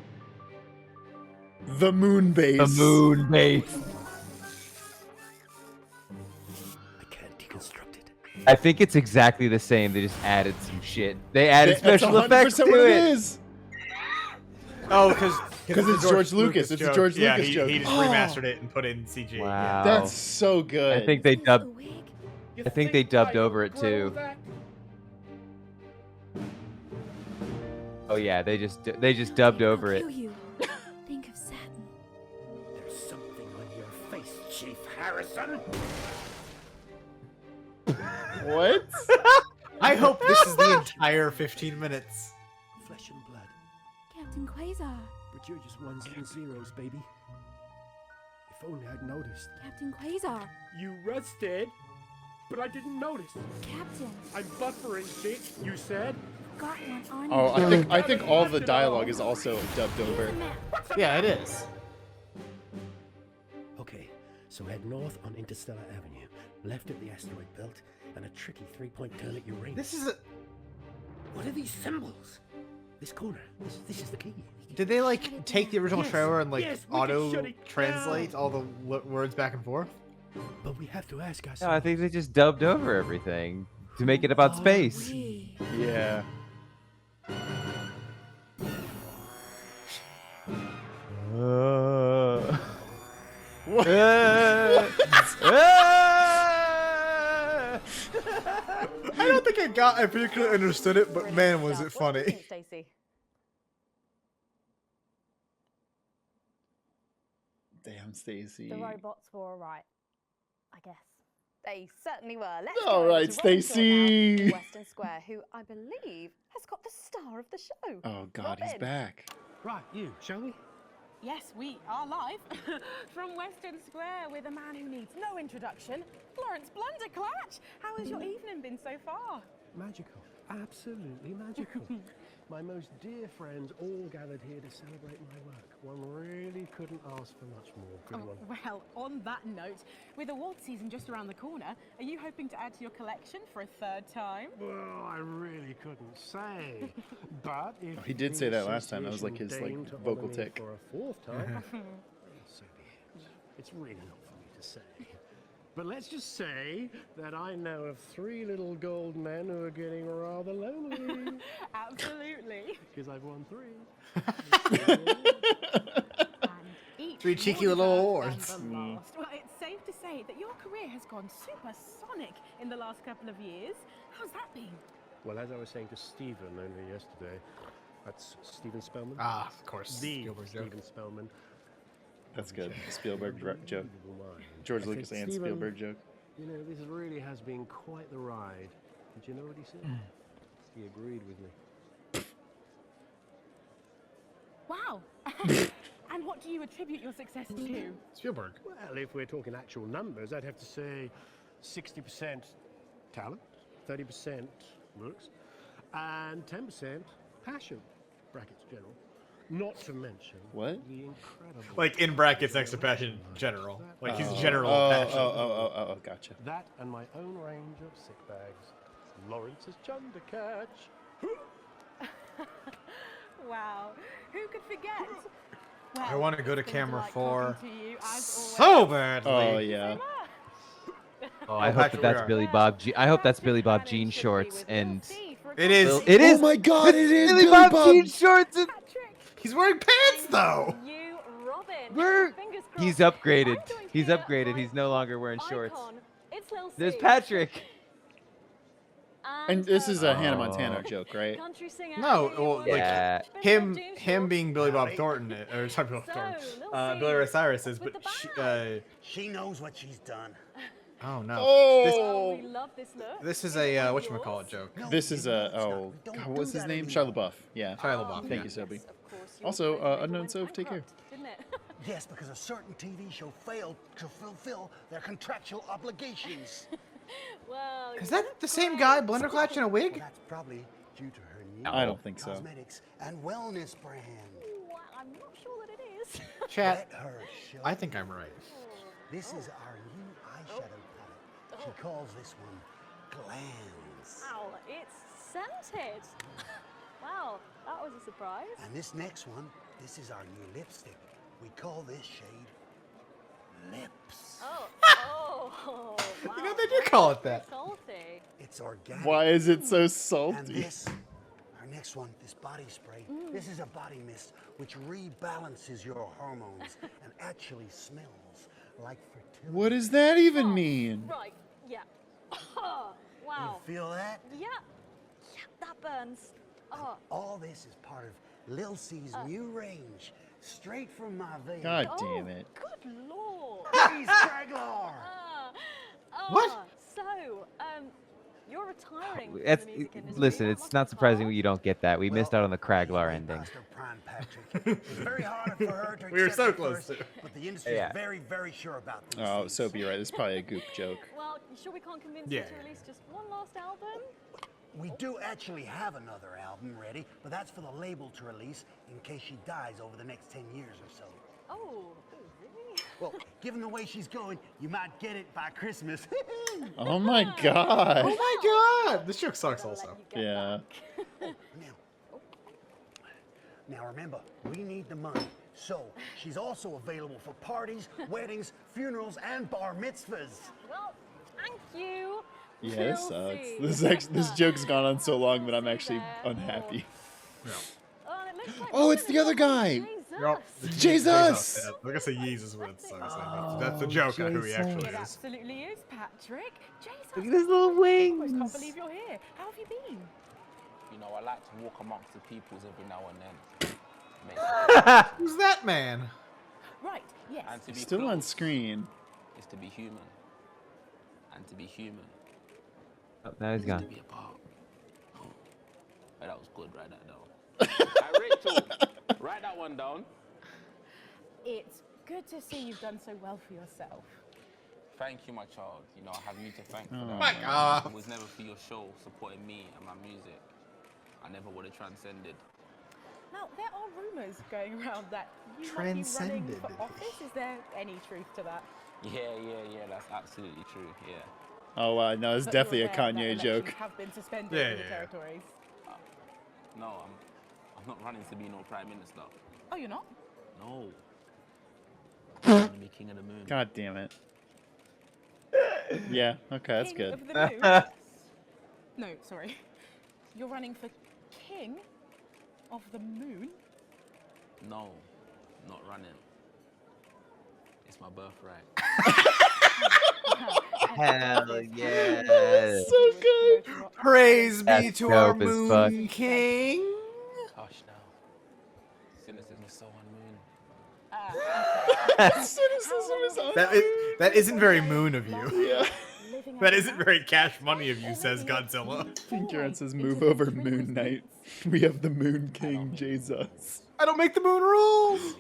S3: The moon base.
S2: The moon base.
S16: I can't deconstruct it.
S2: I think it's exactly the same. They just added some shit. They added
S3: That's
S2: special effects
S3: 100%
S2: to
S3: what
S2: it.
S3: it is.
S1: Oh, because
S3: it's George Lucas. It's a
S1: joke.
S3: George
S1: Yeah,
S3: Lucas joke.
S1: He just remastered it and put it in CG.
S2: Wow.
S3: That's so good.
S2: I think they dubbed. I think they dubbed over it too. Oh yeah, they just dubbed over it.
S14: Think of Saturn.
S16: There's something on your face, Chief Harrison.
S3: What?
S1: I hope this is the entire 15 minutes.
S16: Flesh and blood.
S14: Captain Quasar.
S16: But you're just ones and zeros, baby. If only I'd noticed.
S14: Captain Quasar.
S16: You rusted, but I didn't notice.
S14: Captain.
S16: I'm buffering, bitch, you said.
S14: Got one on
S3: Oh,
S14: you.
S3: I think all the dialogue is also dubbed over.
S1: Yeah, it is.
S16: Okay, so head north on Interstellar Avenue, left at the asteroid belt, and a tricky three-point turn at Uranus.
S1: This is a...
S16: What are these symbols? This corner. This is the key.
S1: Did they like take the original trailer and like
S16: yes, we can shut
S1: auto
S16: it
S1: translate
S16: down.
S1: all the words back and forth?
S16: But we have to ask ourselves.
S2: No, I think they just dubbed over everything to make it about space.
S3: Yeah.
S2: What?
S1: I don't think I particularly understood it, but man, was it funny.
S7: Stacey?
S3: Damn, Stacey.
S9: The robots were alright, I guess.
S7: They certainly were. Let's
S3: All
S7: go
S3: right,
S7: to Robin Thorpe now in
S3: Stacey.
S7: Western Square, who I believe has got the star of the show.
S3: Oh God, he's
S7: Robin.
S3: back.
S16: Right, you, shall we?
S10: Yes, we are live from Western Square with a man who needs no introduction, Lawrence Blunderclatch. How has your evening been so far?
S16: Magical. Absolutely magical. My most dear friends all gathered here to celebrate my work. One really couldn't ask for much more. Good one.
S10: Well, on that note, with award season just around the corner, are you hoping to add to your collection for a third time?
S16: Well, I really couldn't say. But if
S3: Oh, he did
S16: the
S3: say that last time. That was like his
S16: association deigned to
S3: vocal
S16: honour me
S3: tick.
S16: For a fourth time, well, so be it. It's really not for me to say. But let's just say that I know of 3 little gold men who are getting rather lonely.
S10: Absolutely.
S16: Because I've won 3.
S10: Each
S1: 3 cheeky
S10: more
S1: little
S10: deserved
S1: awards.
S10: than the last. Well, it's safe to say that your career has gone supersonic in the last couple of years. How's that been?
S16: Well, as I was saying to Stephen only yesterday, that's Stephen Spellman.
S1: Ah, of course.
S16: The
S1: Spielberg joke.
S16: Stephen Spellman.
S3: That's good. Spielberg joke. George
S16: I think
S3: Lucas and
S16: Stephen,
S3: Spielberg joke.
S16: You know, this really has been quite the ride. Did you know what he said? He agreed with me.
S10: Wow. And what do you attribute your success to?
S1: Spielberg.
S16: Well, if we're talking actual numbers, I'd have to say 60% talent, 30% looks, and 10% passion, brackets general. Not to mention
S3: What?
S16: the incredible...
S1: Like in brackets next to passion general. Like he's general passion.
S3: Oh, gotcha.
S16: That and my own range of sick bags. Lawrence's Chundercatch.
S10: Wow. Who could forget? Well,
S1: I want to go to
S10: it's been a
S1: camera
S10: delight
S1: 4
S10: talking to you, as
S1: so
S10: always.
S1: badly.
S3: Oh yeah.
S2: Oh, I hope that's Billy Bob. I hope that's Billy Bob jean shorts and.
S1: It is.
S2: It is.
S3: Oh my God! It is
S2: Billy Bob jean shorts and.
S1: He's wearing pants though.
S7: You, Robin.
S2: We're.
S7: Fingers crossed.
S2: He's upgraded.
S7: I'm doing
S2: He's
S7: here
S2: upgraded. He's no longer wearing
S7: icon.
S2: shorts.
S7: It's Lil
S2: There's
S7: C.
S2: Patrick.
S3: And this is a Hannah
S2: Oh.
S3: Montana joke, right?
S7: Country singer
S1: No, well,
S2: Yeah.
S1: like him being Billy Bob Thornton, or sorry, Billy Bob Thornton, Billy Ray Cyrus is, but
S11: She knows what she's done.
S1: Oh no.
S3: Oh,
S7: we love this look.
S1: This is a whatchamacallit joke.
S3: this is a God, what's his name? Shia LaBeouf. Yeah.
S1: Shia LaBeouf.
S3: Thank
S1: yeah.
S3: you, Sophie.
S7: Of course, your
S3: Also,
S7: proposal
S3: Unknown
S7: went
S3: Soph, take care.
S7: bankrupt, didn't it?
S17: Yes, because a certain TV show failed to fulfill their contractual obligations.
S7: Well,
S1: Is that the same guy, Blenderclatch in a wig?
S17: That's probably due to her new
S3: I don't think so.
S17: cosmetics and wellness brand.
S7: Ooh, I'm not sure that it is.
S1: Chat.
S17: Let her show
S1: I think I'm right.
S17: This is our new eyeshadow palette. She calls this one Glands.
S7: Wow, it's scented. Wow, that was a surprise.
S17: And this next one, this is our new lipstick. We call this shade Lips.
S7: Oh, wow.
S1: You know, they do call it that.
S7: Salty.
S17: It's organic.
S3: Why is it so
S17: And
S3: salty?
S17: this, our next one, this body spray. This is a body mist which rebalances your hormones and actually smells like fertility.
S3: What does that even mean?
S7: Right, yeah. Oh, wow.
S17: You feel that?
S7: Yeah. Yeah, that burns. Oh.
S17: All this is part of Lil C's new range, straight from my vein.
S3: God damn it.
S7: Good lord.
S17: Please, Craglar.
S1: What?
S7: So, you're retiring. From
S2: It's,
S7: the music industry.
S2: listen,
S7: That
S2: it's
S7: must
S2: not
S7: be
S2: surprising
S7: hard.
S2: you don't get that. We missed out on the Kraglar ending.
S17: Bastard Prime Patrick. It's very hard for her to
S1: We were
S17: accept
S1: so
S17: at
S1: close
S17: first,
S1: to.
S17: but the industry
S2: Yeah.
S17: is very, very sure about these
S3: Oh,
S17: things.
S3: Sophie, you're right. This is probably a goop joke.
S7: Well, you sure we can't convince
S1: Yeah.
S7: you to release just one last album?
S17: We do actually have another album ready, but that's for the label to release in case she dies over the next 10 years or so.
S7: Oh, really?
S17: Well, given the way she's going, you might get it by Christmas.
S3: Oh my god.
S1: Oh my god! This joke sucks also.
S3: Yeah.
S17: Now remember, we need the money. So, she's also available for parties, weddings, funerals, and bar mitzvahs.
S7: Well, thank you.
S3: Yeah, this
S7: We'll
S3: sucks.
S7: see.
S3: This joke's gone on so long that I'm actually unhappy.
S7: Oh, and it looks like
S3: Oh, it's the other guy.
S1: Yep.
S3: Jesus!
S1: Yeah, like I say, Jesus what it's saying. That's the joke on who he actually
S7: It
S1: is.
S7: absolutely is, Patrick. Jesus.
S2: Look at his little
S7: I can't
S2: wings.
S7: believe you're here. How have you been?
S18: You know, I like to walk amongst the peoples every now and then. Make
S1: Who's that man?
S7: Right, yes.
S18: And to be
S3: Still on
S18: close
S3: screen.
S18: is to be human. And to be human
S2: Oh, now he's
S18: is
S2: gone.
S18: to be apart. Oh, that was good. Write that down. Hey, Rachel, write that one down.
S7: It's good to see you've done so well for yourself.
S18: Thank you, my child. You know, I have you to thank for
S3: Oh
S18: that.
S1: my God.
S18: If it was never for your show supporting me and my music, I never would have transcended.
S7: Now, there are rumours going around that you might be
S1: Transcended.
S7: running for office. Is there any truth to that?
S18: Yeah, that's absolutely true, yeah.
S3: Oh, no, it's
S7: But
S3: definitely
S7: you're
S3: a
S7: aware that
S3: Kanye
S7: elections
S3: joke.
S7: have been suspended
S1: Yeah,
S7: in the
S1: yeah.
S7: territories.
S18: No, I'm not running to be no prime minister.
S7: Oh, you're not?
S18: No. I'm going to be king of the moon.
S3: God damn it. Yeah, okay, that's
S7: King
S3: good.
S7: of the moon? No, sorry. You're running for king of the moon?
S18: No, not running. It's my birthright.
S2: Hell yes.
S3: So good.
S1: Praise be
S2: That's
S1: to our
S2: dope as fuck.
S1: moon king.
S18: Hush now. Cynicism is so unmoon.
S3: Cynicism is on.
S1: That isn't very moon of you.
S3: Yeah.
S1: That isn't very cash money of you, says Godzilla.
S3: Karen says, move over Moon Knight. We have the Moon King, Jesus.
S1: I don't make the moon rules.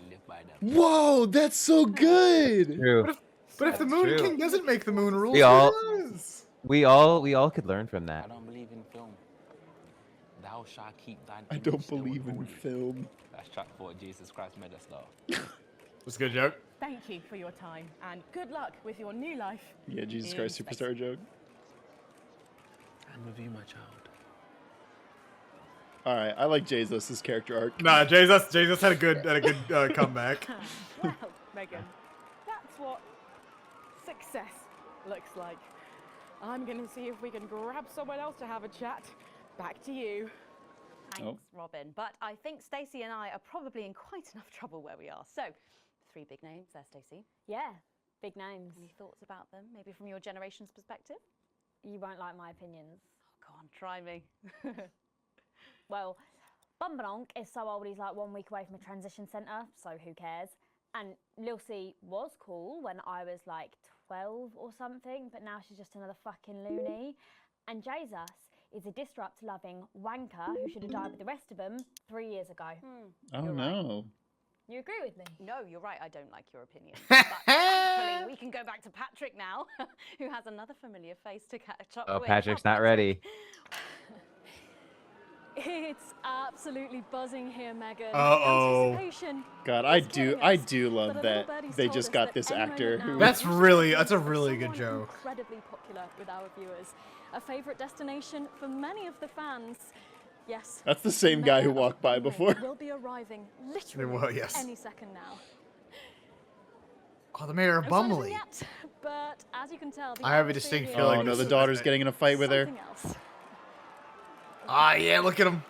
S3: Whoa, that's so good.
S2: True.
S1: But if the moon
S2: true.
S1: king doesn't make the moon rules,
S2: We all,
S1: who does?
S2: we all could learn from
S18: I
S2: that.
S18: don't believe in film. Thou shalt keep thine
S3: I
S18: image
S3: don't
S18: still
S3: believe in
S18: unholy.
S3: film.
S18: That's track 4, Jesus Christ Megastar.
S1: That's a good joke.
S7: Thank you for your time, and good luck with your new life.
S3: Yeah, Jesus
S7: in
S3: Christ
S7: space.
S3: Superstar joke.
S18: And with you, my child.
S3: All right, I like Jesus' character arc.
S1: Nah, Jesus had a good comeback.
S7: Well, Megan, that's what success looks like. I'm going to see if we can grab someone else to have a chat. Back to you. Thanks, Robin. But I think Stacey and I are probably in quite enough trouble where we are. So, 3 big names there, Stacey.
S9: Yeah, big names.
S7: Any thoughts about them, maybe from your generation's perspective?
S9: You won't like my opinions.
S7: Oh, go on, try me.
S9: Well, Bumbanonk is so old he's like 1 week away from a transition centre, so who cares? And Lil C was cool when I was like 12 or something, but now she's just another fucking loony. And Jesus is a disrupt-loving wanker who should have died with the rest of them 3 years ago.
S3: Oh no.
S9: You agree with me?
S7: No, you're right. I don't like your opinion. But thankfully, we can go back to Patrick now, who has another familiar face to catch up
S2: Oh,
S7: with.
S2: Patrick's not ready.
S19: It's absolutely buzzing here, Megan.
S1: Uh-oh.
S19: Anticipation
S3: God, I do love that they just got this actor. Who...
S1: That's a really good joke.
S19: Incredibly popular with our viewers. A favorite destination for many of the fans. Yes.
S3: That's the same guy who walked by before.
S19: Will be arriving literally any second now.
S1: Oh, the mayor of Bumley.
S19: Yet, but as you can tell,
S1: I have a distinct feeling.
S3: Oh no, the daughter's getting in a fight with her.
S1: Ah, yeah, look at him.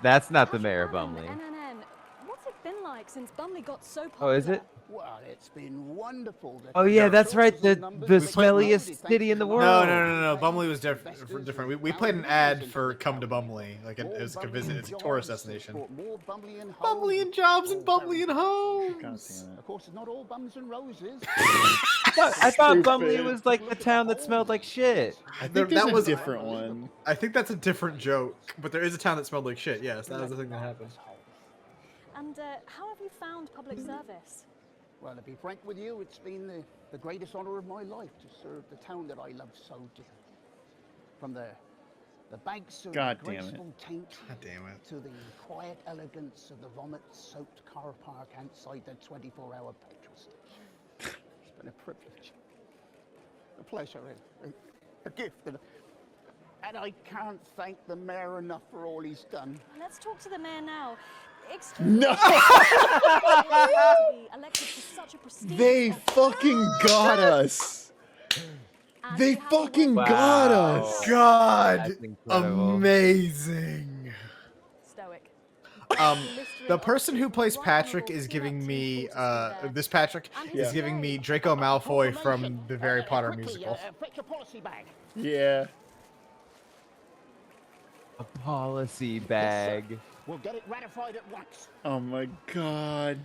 S2: That's not the mayor of Bumley.
S19: NNN, what's it been like since Bumley got so popular?
S2: Oh, is it?
S11: Well, it's been wonderful.
S2: Oh yeah, that's right. The smelliest city in the world.
S1: No. Bumley was different. We played an ad for Come to Bumley, like it was a visit. It's a tourist destination. Bumley and jobs and Bumley and homes.
S11: Of course, it's not all bums and roses.
S2: I thought Bumley was like the town that smelled like shit.
S3: I think that was a different one.
S1: I think that's a different joke, but there is a town that smelled like shit. Yes, that was the thing that happened.
S19: And how have you found public service?
S11: Well, to be frank with you, it's been the greatest honor of my life to serve the town that I love so dearly. From the banks of the graceful taint to the quiet elegance of the vomit-soaked car park outside the 24-hour petrol station. It's been a privilege, a pleasure, a gift, and I can't thank the mayor enough for all he's done.
S19: Let's talk to the mayor now.
S3: No! They fucking got us. They fucking got us.
S1: God, amazing.
S19: Stoic.
S1: The person who plays Patrick is giving me this Patrick is giving me Draco Malfoy from the Harry Potter musical.
S3: Yeah.
S2: A policy bag.
S11: We'll get it ratified at once.
S3: Oh my god.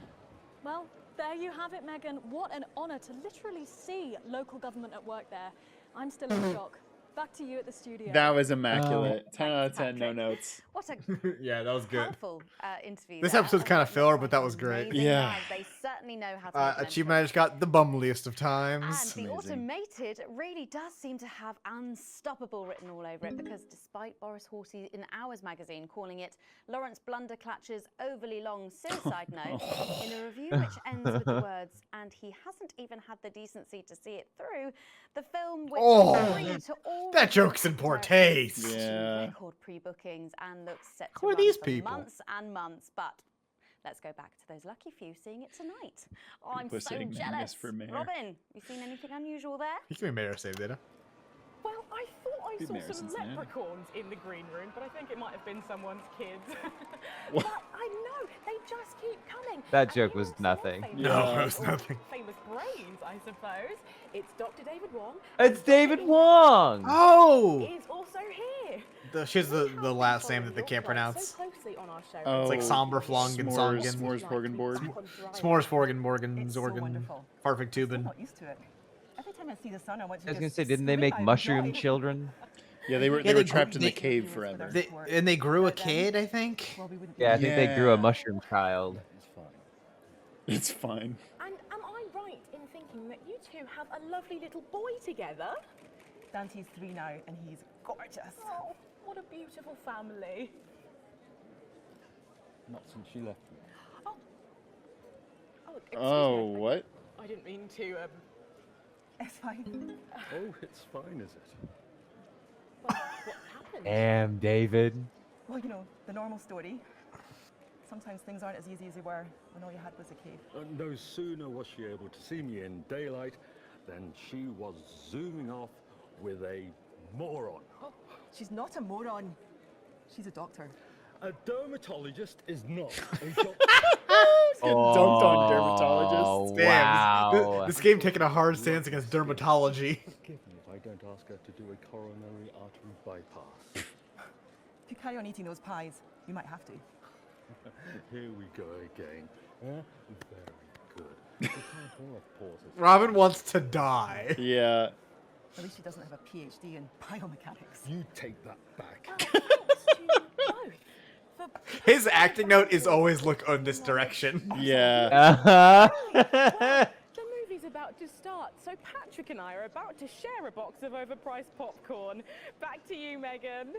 S19: Well, there you have it, Megan. What an honor to literally see local government at work there. I'm still in shock. Back to you at the studio.
S3: That was immaculate. 10 out of 10, no notes.
S7: What a
S1: yeah, that was good.
S7: powerful interview.
S1: This
S7: there.
S1: episode's kind of filler, but that was great.
S3: Yeah.
S7: They certainly know how to.
S1: Achievement I just got the bumliest of times.
S7: And the automated really does seem to have unstoppable written all over it, because despite Boris Horsey in Hours magazine calling it Lawrence Blunderclatch's overly long suicide note, in a review which ends with the words, and he hasn't even had the decency to see it through, the film, which is free to all
S1: that joke's in poor taste.
S3: Yeah.
S7: Record pre-bookings and looks set to
S1: Who are
S7: run
S1: these
S7: for
S1: people?
S7: months and months, but let's go back to those lucky few seeing it tonight. Oh, I'm
S3: People
S7: so
S3: saying Magnus
S7: jealous.
S3: for mayor.
S7: Robin, you seen anything unusual there?
S1: You can be mayor of save data.
S20: Well, I thought I
S3: Been
S20: saw
S3: there
S20: some
S3: since then.
S20: leprechauns in the green room, but I think it might have been someone's kids.
S3: What?
S20: But I know, they just keep coming.
S2: That joke was nothing.
S1: No, it was nothing.
S20: Famous brains, I suppose. It's Dr. David Wong.
S2: It's David Wong.
S1: Oh!
S20: Is also here.
S1: She's the last name that they can't pronounce.
S20: So closely on our show.
S3: Oh,
S1: It's like Somber Flongen Songen.
S3: S'mores Forgenborg.
S1: S'mores Forgen Morgan
S20: It's so
S1: Zorgen.
S20: wonderful.
S1: Farfig Tubin.
S20: I'm not used to it. Every time I see the sun, I want to
S2: I was gonna
S20: just
S2: say, didn't they make
S20: split
S2: mushroom
S20: overjoyed.
S2: children?
S3: Yeah, they were trapped in the cave forever.
S1: And they grew a kid, I think.
S2: Yeah, I think they grew a mushroom child.
S3: It's fine.
S20: And am I right in thinking that you two have a lovely little boy together? Dante's 3 now, and he's gorgeous. Oh, what a beautiful family.
S21: Not since she left me.
S20: Oh, excuse
S3: Oh,
S20: me.
S3: what?
S20: I didn't mean to, It's fine.
S21: Oh, it's fine, is it?
S20: Well, what happened?
S2: Damn, David.
S20: Well, you know, the normal story. Sometimes things aren't as easy as they were when all you had was a cave.
S21: No sooner was she able to see me in daylight than she was zooming off with a moron.
S20: Oh, she's not a moron. She's a doctor.
S21: A dermatologist is not a doctor.
S3: Dunked on dermatologists.
S1: Damn,
S2: Wow.
S1: this game taking a hard stance against dermatology.
S21: Forgive me if I don't ask her to do a coronary artery bypass.
S20: If you carry on eating those pies, you might have to.
S21: Here we go again. Very good. We can't all have pauses.
S1: Robin wants to die.
S3: Yeah.
S20: At least she doesn't have a PhD in biomechanics.
S21: You take that back.
S1: His acting note is always look on this direction.
S3: Yeah.
S20: The movie's about to start, so Patrick and I are about to share a box of overpriced popcorn. Back to you, Megan.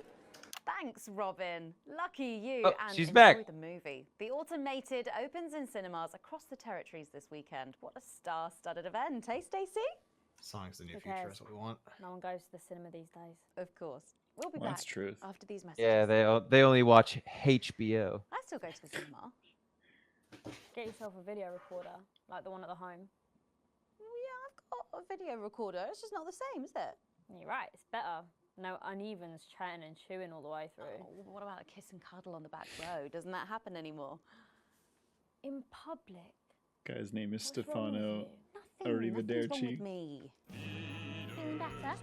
S7: Thanks, Robin. Lucky you.
S2: Oh,
S7: and
S2: she's
S7: enjoy
S2: back.
S7: the movie. The Automated opens in cinemas across the territories this weekend. What a star-studded event, hey, Stacey?
S1: Song's the new
S9: Who
S1: future,
S9: cares?
S1: that's what we want.
S9: No one goes to the cinema these days.
S7: Of course. We'll be
S3: That's
S7: back
S3: truth.
S7: after these messages.
S2: Yeah, they only watch HBO.
S7: I still go to the cinema.
S9: Get yourself a video recorder, like the one at the home.
S7: Yeah, I've got a video recorder. It's just not the same, is it?
S9: You're right, it's better. No unevens chatting and chewing all the way through.
S7: Oh, what about a kiss and cuddle on the back row? Doesn't that happen anymore?
S9: In public.
S3: Guy's name is
S9: What's wrong with
S3: Stefano
S7: Nothing's wrong
S3: Arrivederci.
S7: with me.
S9: Feeling better?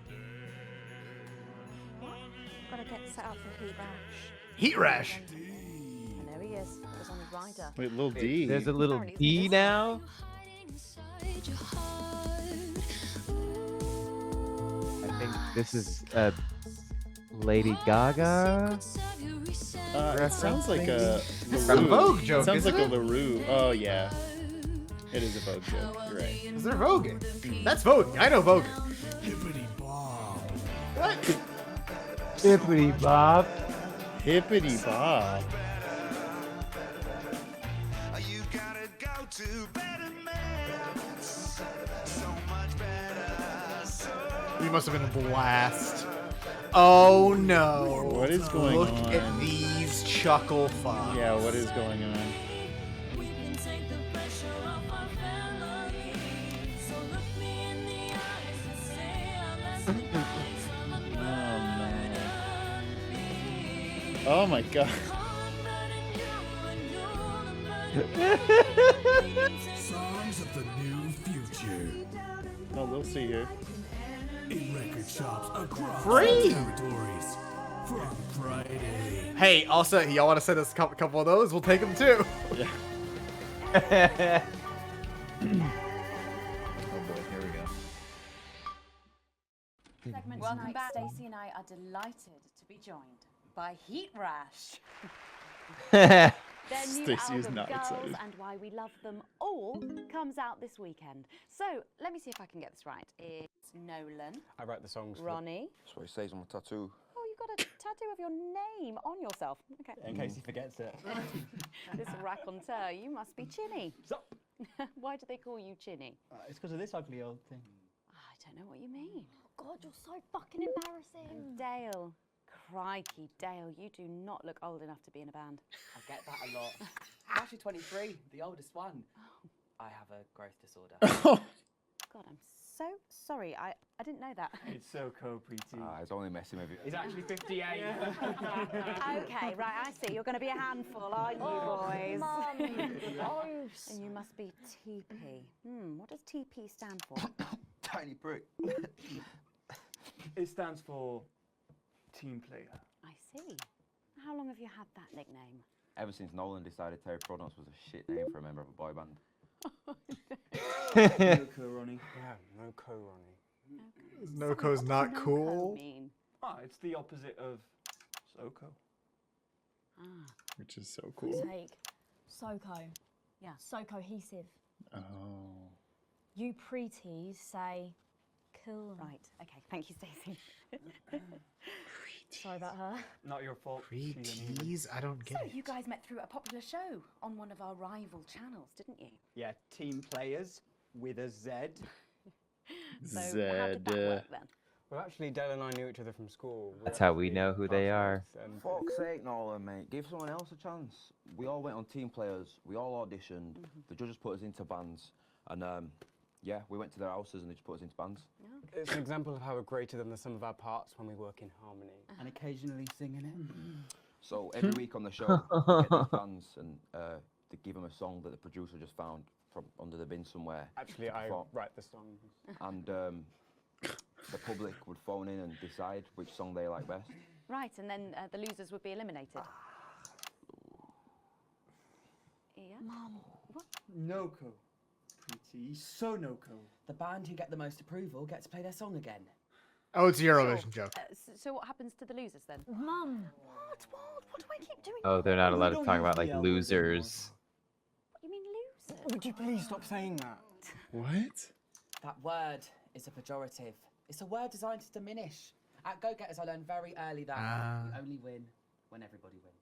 S7: Gotta get set up for heat rash.
S1: Heat rash.
S7: And there he is. Was on his rider.
S3: Wait, little D.
S2: There's a little
S7: Apparently
S2: D
S7: it's
S2: now. I think this is Lady Gaga.
S3: It sounds like a
S1: It's a Vogue joke,
S3: It sounds
S1: isn't
S3: like a
S1: it?
S3: LaRue. Oh yeah, it is a Vogue joke. You're right.
S1: Is there voguing? That's voguing. I know voguing.
S15: Hippity Bob.
S1: What?
S2: Hippity Bob.
S3: Hippity Bob.
S15: You gotta go to better men. So much better. So
S1: He must have been a blast. Oh no.
S3: What is going
S1: Look
S3: on?
S1: at these chuckle fucks.
S3: Yeah, what is going on? Oh my god.
S15: songs of the new future.
S3: Oh, we'll see here.
S15: In record shops across
S1: Free.
S15: the territories. From Friday.
S1: Hey, also, y'all want to send us a couple of those? We'll take them too.
S3: Yeah. Oh boy, here we go.
S7: Segment Welcome back. Stacey and I are delighted to be joined by Heat Rash. Their new
S3: Stacey is
S7: album,
S3: not
S7: Girls
S3: excited.
S7: and Why We Love Them All, comes out this weekend. So let me see if I can get this right. It's Nolan,
S8: I write the songs.
S7: Ronnie.
S4: That's what it says on my tattoo.
S7: Oh, you've got a tattoo of your name on yourself. Okay.
S8: In case he forgets it.
S7: This raconteur, you must be Chinny.
S8: Stop.
S7: Why do they call you Chinny?
S8: It's because of this ugly old thing.
S7: I don't know what you mean.
S9: God, you're so fucking embarrassing.
S7: Dale. Crikey, Dale, you do not look old enough to be in a band.
S8: I get that a lot. I'm actually 23, the oldest one. I have a growth disorder.
S7: God, I'm so sorry. I didn't know that.
S8: It's so co-preteen.
S4: He's only messing with you.
S8: He's actually 58.
S7: Okay, right, I see. You're going to be a handful, aren't you, boys?
S9: Mum.
S7: And you must be TP. What does TP stand for?
S4: Tiny prick.
S8: It stands for team player.
S7: I see. How long have you had that nickname?
S4: Ever since Nolan decided Terry Pronouns was a shit name for a member of a boy band.
S8: No co-Ronnie. Yeah, no co-Ronnie.
S1: Noco's not cool.
S8: Ah, it's the opposite of Soko.
S3: Which is so cool.
S9: Take SoCo.
S7: Yeah.
S9: So cohesive.
S3: Oh.
S9: You pretees say cool.
S7: Right, okay. Thank you, Stacey.
S9: Sorry about her.
S8: Not your fault.
S1: Pretees? I don't get
S7: So
S1: it.
S7: you guys met through a popular show on one of our rival channels, didn't you?
S8: Yeah, team players with a Z.
S7: So how did that work then?
S8: Well, actually, Dale and I knew each other from school.
S2: That's how we know who they are.
S4: Fuck's sake, Nolan, mate. Give someone else a chance. We all went on team players. We all auditioned. The judges put us into bands. And, yeah, we went to their houses and they just put us into bands.
S8: It's an example of how we're greater than the sum of our parts when we work in harmony. And occasionally singing it.
S4: So every week on the show, we get these bands and they give them a song that the producer just found from under the bin somewhere.
S8: Actually, I write the songs.
S4: And the public would phone in and decide which song they like best.
S7: Right, and then the losers would be eliminated. here.
S6: Mum.
S7: What?
S6: Noko. Pretty. So Noko.
S22: The band who get the most approval get to play their song again.
S1: Oh, it's a Eurovision joke.
S7: So what happens to the losers then?
S9: Mum.
S7: What do I keep doing?
S2: Oh, they're not allowed to talk about like losers.
S7: What do you mean losers?
S6: Would you please stop saying that?
S3: What?
S22: That word is a pejorative. It's a word designed to diminish. At Go-Getters, I learned very early that you only win when everybody wins.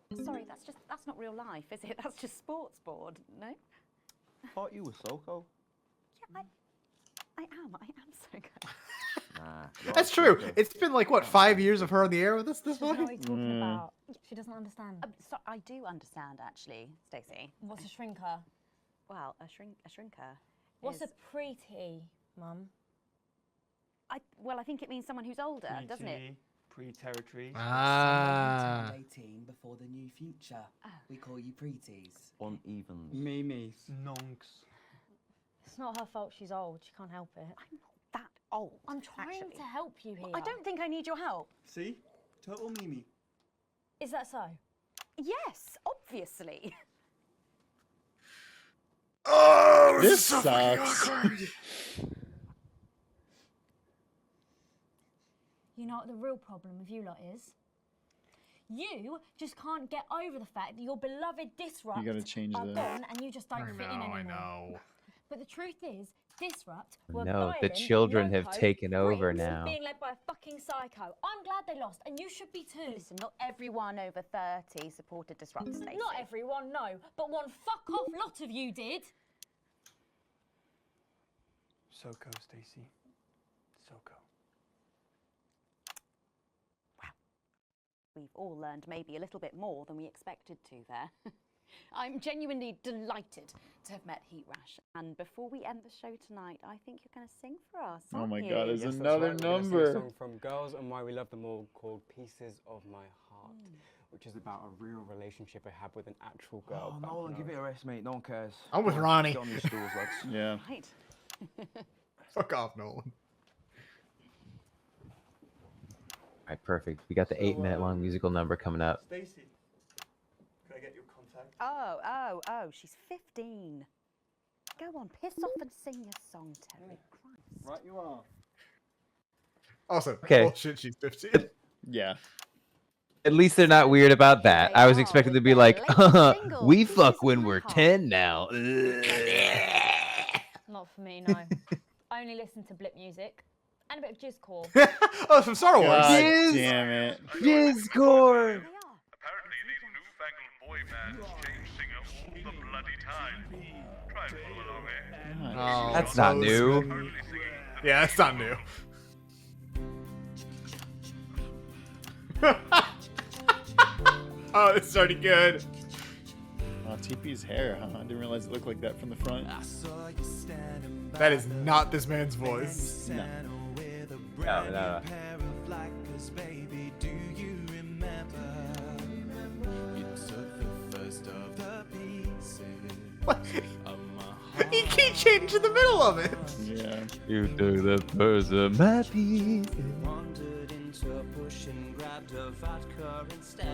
S7: But sorry, that's not real life, is it? That's just sports board, no?
S4: Thought you were Soko.
S7: Yeah, I am Soko.
S4: Nah.
S1: That's true. It's been like, what, 5 years of her on the air with us this
S9: What are
S1: morning?
S9: you talking about? She doesn't understand.
S7: So I do understand, actually, Stacey.
S9: What's a shrinker?
S7: Well, a shrinker.
S9: What's
S7: is...
S9: a pretty, Mum?
S7: I think it means someone who's older, doesn't it?
S6: Pre-territory.
S22: Someone who turned 18 before the new future. We call you preties.
S4: Unevens.
S6: Mimis. Nonks.
S9: It's not her fault she's old. She can't help it.
S7: I'm not that old.
S9: I'm trying to help you here.
S7: Well, I don't think I need your help.
S6: See? Total Mimi.
S9: Is that so?
S7: Yes, obviously.
S1: Oh,
S3: this sucks.
S9: You know what the real problem with you lot is? You just can't get over the fact that your beloved Disrupt
S3: You gotta change
S9: are
S3: that.
S9: gone and you just don't fit in anymore.
S1: I know.
S9: But the truth is, Disrupt were
S2: No,
S9: violent,
S2: the children have
S9: loco,
S2: taken over
S9: pricks,
S2: now.
S9: being led by a fucking psycho. I'm glad they lost, and you should be too.
S7: Listen, not everyone over 30 supported Disrupt, Stacey.
S9: Not everyone, no, but one fuck-off lot of you did.
S6: Soko, Stacey. Soko.
S7: We've all learned maybe a little bit more than we expected to there. I'm genuinely delighted to have met Heat Rash. And before we end the show tonight, I think you're going to sing for us.
S3: Oh my
S7: aren't
S3: God,
S7: you?
S3: there's another number.
S6: A song from Girls and Why We Love Them All called Pieces of My Heart, which is about a real relationship I had with an actual girl.
S4: Oh, Nolan, give it a rest, mate. No one cares.
S1: I'm with Ronnie.
S4: Get on these stools, lads.
S3: Yeah.
S7: Right.
S1: Fuck off, Nolan.
S2: All right, perfect. We got the 8-minute long musical number coming up.
S6: Stacey, can I get your contact?
S7: Oh, she's 15. Go on, piss off and sing your song, Terry. Christ.
S6: Right, you are.
S1: Also,
S2: Okay.
S1: bullshit, she's 15.
S3: Yeah.
S2: At least they're not weird about that. I was expecting to be like, we fuck when we're 10 now.
S9: Not for me, no. I only listen to blip music and a bit of jizzcore.
S1: Oh, from Star Wars.
S3: God damn it.
S2: Jizzcore.
S5: Apparently, these newfangled boy bands change singer all the bloody time. Try and follow along, eh?
S1: Oh,
S2: That's not new.
S1: Yeah, that's not new. Oh, this is already good.
S3: Oh, TP's hair, huh? I didn't realize it looked like that from the front.
S1: That is not this man's voice.
S3: No.
S2: No.
S1: What? He keep changing in the middle of it.
S3: Yeah.
S2: You took the first of my piece.
S23: Wandered into a bush and grabbed a vodka instead.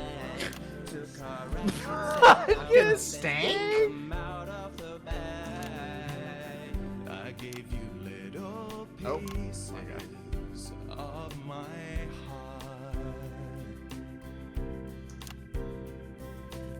S23: Took
S1: Vodka stand?
S23: out of the bag. I gave you little pieces of my heart.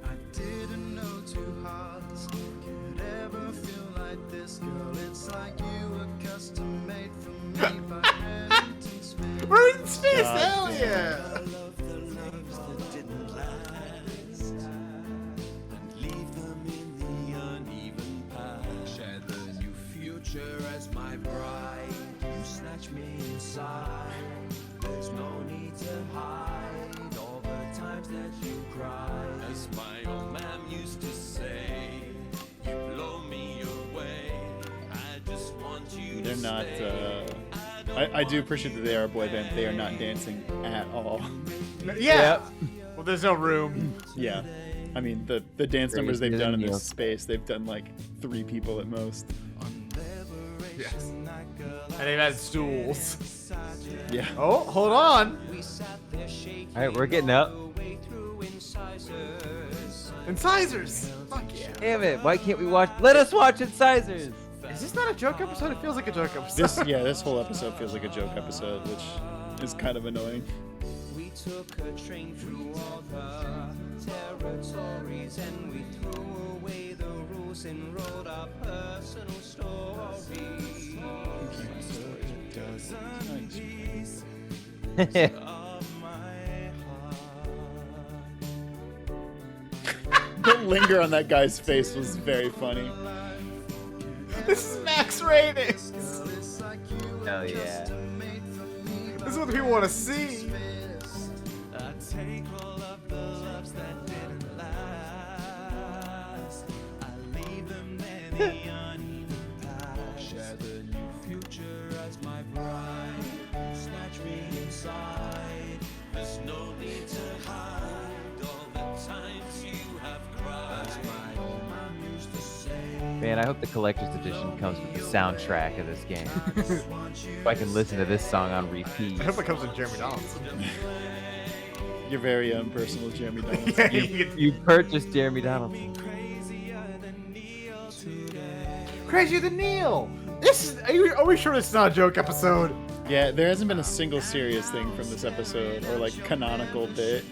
S23: I didn't know two hearts could ever feel like this, girl. It's like you were custom made for me by Remington Smith.
S1: Remington Smith, hell yeah!
S23: I love the loves that didn't last and leave them in the uneven past. Share the new future as my bride. You snatch me inside. There's no need to hide all the times that you cried. As my old man used to say, you blow me away. I just want you
S3: They're
S23: to
S3: not,
S23: stay.
S3: I do appreciate that they are a boy band. They are not dancing at all.
S1: Yeah. Well, there's no room.
S3: Yeah. I mean, the dance numbers they've
S2: Crazy
S3: done in
S2: than
S3: this
S2: you.
S3: space, they've done like 3 people at most.
S1: Yes. And they've had stools.
S3: Yeah.
S1: Oh, hold on.
S2: All right, we're getting up.
S1: Incisors! Fuck yeah.
S2: Damn it! Why can't we watch? Let us watch Incisors.
S1: Is this not a joke episode? It feels like a joke episode.
S3: This whole episode feels like a joke episode, which is kind of annoying.
S23: We took a train through all the territories and we threw away the rules and wrote our personal stories.
S3: The linger on that guy's face was very funny.
S1: This is max rating.
S2: Hell yeah.
S1: This is what people want to see.
S23: I take all of the loves that didn't last. I leave them there, the uneven path. Share the new future as my bride. Snatch me inside. There's no need to hide all the times you have cried. As my old man used to say.
S2: Man, I hope the collector's edition comes with the soundtrack of this game. If I can listen to this song on repeat.
S1: I hope it comes with Jeremy Donaldson.
S3: Your very own personal Jeremy Donaldson.
S2: You purchased Jeremy Donaldson.
S1: Crazier than Neil. This is. Are we sure this is not a joke episode?
S3: Yeah, there hasn't been a single serious thing from this episode or like canonical bit.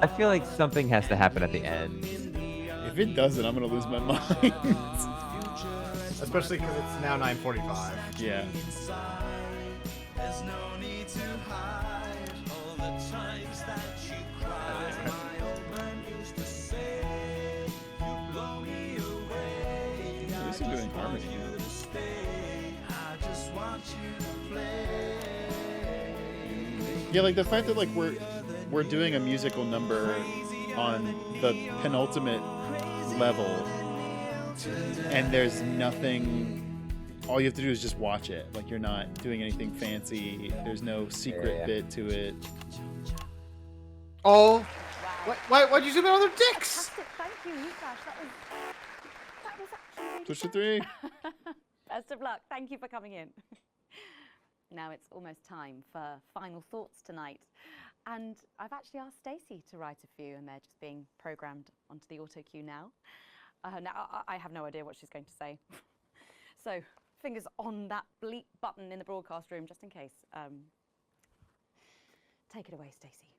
S2: I feel like something has to happen at the end.
S3: If it doesn't, I'm gonna lose my mind.
S1: Especially because it's now 9:45.
S3: Yeah.
S23: There's no need to hide all the times that you cried. My old man used to say, you blow me away.
S3: At least you're doing harmony.
S23: I just want you to play.
S3: Yeah, like the fact that like we're doing a musical number on the penultimate level, and there's nothing. All you have to do is just watch it. Like you're not doing anything fancy. There's no secret bit to it.
S1: Oh, why'd you zoom in on their dicks?
S9: Thank you, Newsflash. That was actually.
S3: Push to 3.
S7: Best of luck. Thank you for coming in. Now it's almost time for final thoughts tonight. And I've actually asked Stacey to write a few, and they're just being programmed onto the auto cue now. Now, I have no idea what she's going to say. So, fingers on that bleep button in the broadcast room, just in case. Take it away, Stacey.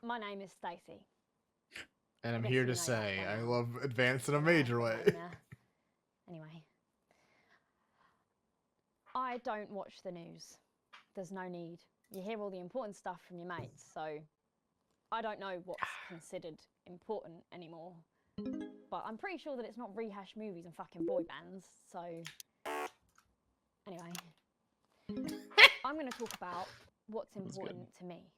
S9: My name is Stacey.
S1: And I'm here to say, I love Advance in a major way.
S9: Anyway. I don't watch the news. There's no need. You hear all the important stuff from your mates, so I don't know what's considered important anymore. But I'm pretty sure that it's not rehashed movies and fucking boy bands, so... Anyway. I'm going to talk about what's important to me.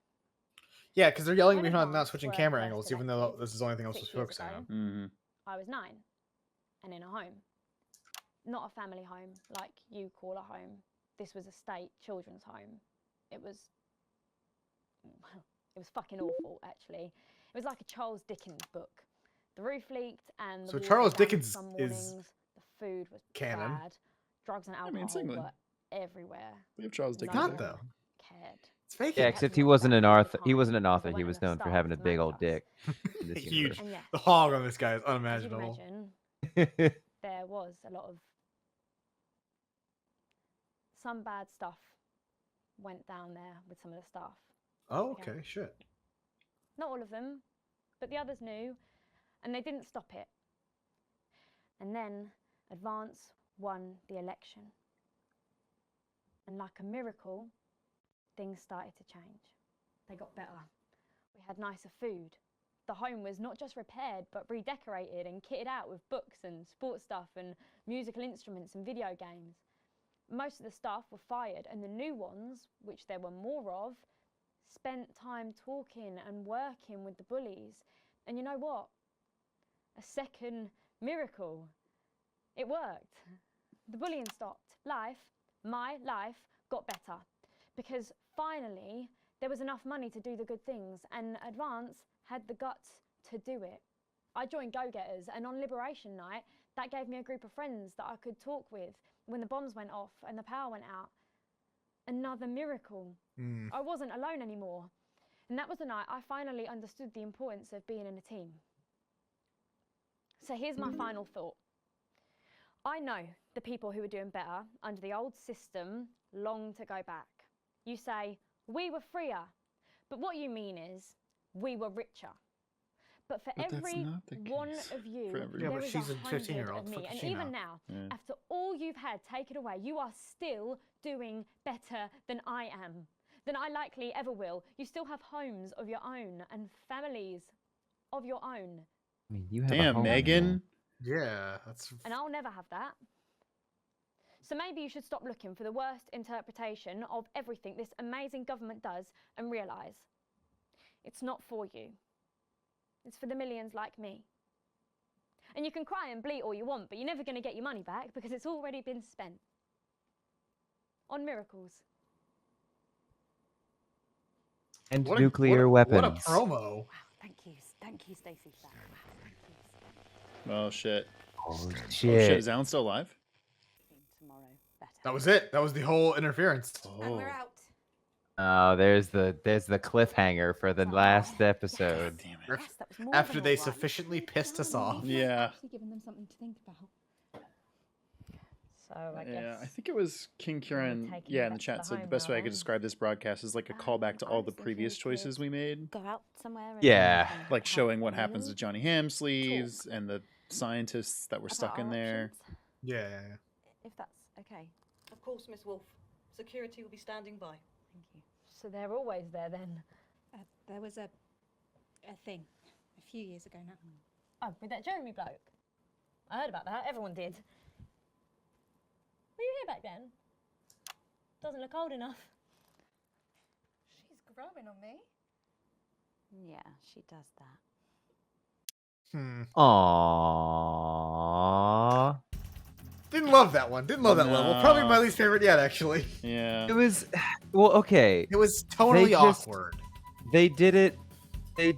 S1: Yeah, because they're yelling at me for not switching camera angles, even though this is the only thing I was focusing on.
S3: Mm-hmm.
S9: I was 9 and in a home. Not a family home like you call a home. This was a state children's home. It was fucking awful, actually. It was like a Charles Dickens book. The roof leaked and the
S1: So
S9: walls
S1: Charles
S9: were damp
S1: Dickens
S9: some
S1: is
S9: mornings. The food was
S1: canon.
S9: bad. Drugs and alcohol were everywhere.
S3: We have Charles Dickens.
S1: Not though.
S9: Cared.
S1: It's fake.
S2: Yeah, except he wasn't an author. He wasn't an author. He was known for having a big old dick. in this
S1: Huge.
S2: universe.
S1: The hog on this guy is
S9: As you'd
S1: unimaginable.
S9: imagine, there was a lot of some bad stuff went down there with some of the staff.
S1: Oh, okay, shit.
S9: Not all of them, but the others knew, and they didn't stop it. And then Advance won the election. And like a miracle, things started to change. They got better. We had nicer food. The home was not just repaired, but redecorated and kitted out with books and sports stuff and musical instruments and video games. Most of the staff were fired, and the new ones, which there were more of, spent time talking and working with the bullies. And you know what? A second miracle. It worked. The bullying stopped. My life, got better. Because finally, there was enough money to do the good things, and Advance had the guts to do it. I joined Go-Getters, and on Liberation Night, That gave me a group of friends that I could talk with when the bombs went off and the power went out. Another miracle. I wasn't alone anymore. And that was the night I finally understood the importance of being in a team. So here's my final thought. I know the people who were doing better under the old system long to go back. You say, we were freer, but what you mean is, we were richer. But for every one of you, there is 100 of me. And even now, after all you've had taken away, you are still doing better than I am, than I likely ever will. You still have homes of your own and families of your own.
S2: I mean, you have a
S3: Damn,
S2: home,
S3: Megan.
S1: Yeah, that's...
S9: And I'll never have that. So maybe you should stop looking for the worst interpretation of everything this amazing government does and realise it's not for you. It's for the millions like me. And you can cry and bleat all you want, but you're never going to get your money back because it's already been spent on miracles.
S2: And nuclear weapons.
S1: What a promo.
S7: Wow, thank you, Stacey. Wow, thank you.
S3: Oh shit.
S2: Oh
S3: shit. Oh shit, is Alan still alive?
S7: Tomorrow, better.
S1: That was it. That was the whole interference.
S7: And we're out.
S2: Oh, there's the cliffhanger for the last episode.
S3: Damn
S1: it. After they sufficiently pissed us off.
S3: Yeah.
S7: Actually giving them something to think about. So I guess.
S3: Yeah, I think it was King Kieran.
S7: taking
S3: Yeah,
S7: it
S3: in the
S7: back to
S3: chat
S7: the
S3: said the
S7: home
S3: best way I
S7: now,
S3: could describe this broadcast is like a callback to all the previous choices we made.
S7: Go out somewhere. And
S2: Yeah.
S3: Like showing what happens to Johnny Hamsleeves and the scientists that were stuck in there.
S1: Yeah.
S7: If that's okay.
S12: Of course, Miss Wolf. Security will be standing by.
S7: Thank you.
S9: So they're always there then.
S13: There was a thing a few years ago now.
S9: Oh, with that Jeremy bloke. I heard about that. Everyone did. Were you here back then? Doesn't look old enough.
S13: She's growing on me.
S7: Yeah, she does that.
S2: Aww.
S1: Didn't love that one. Didn't love that level. Probably my least favorite yet, actually.
S3: Yeah.
S2: It was, well, okay.
S1: It was totally awkward.
S2: They did it. They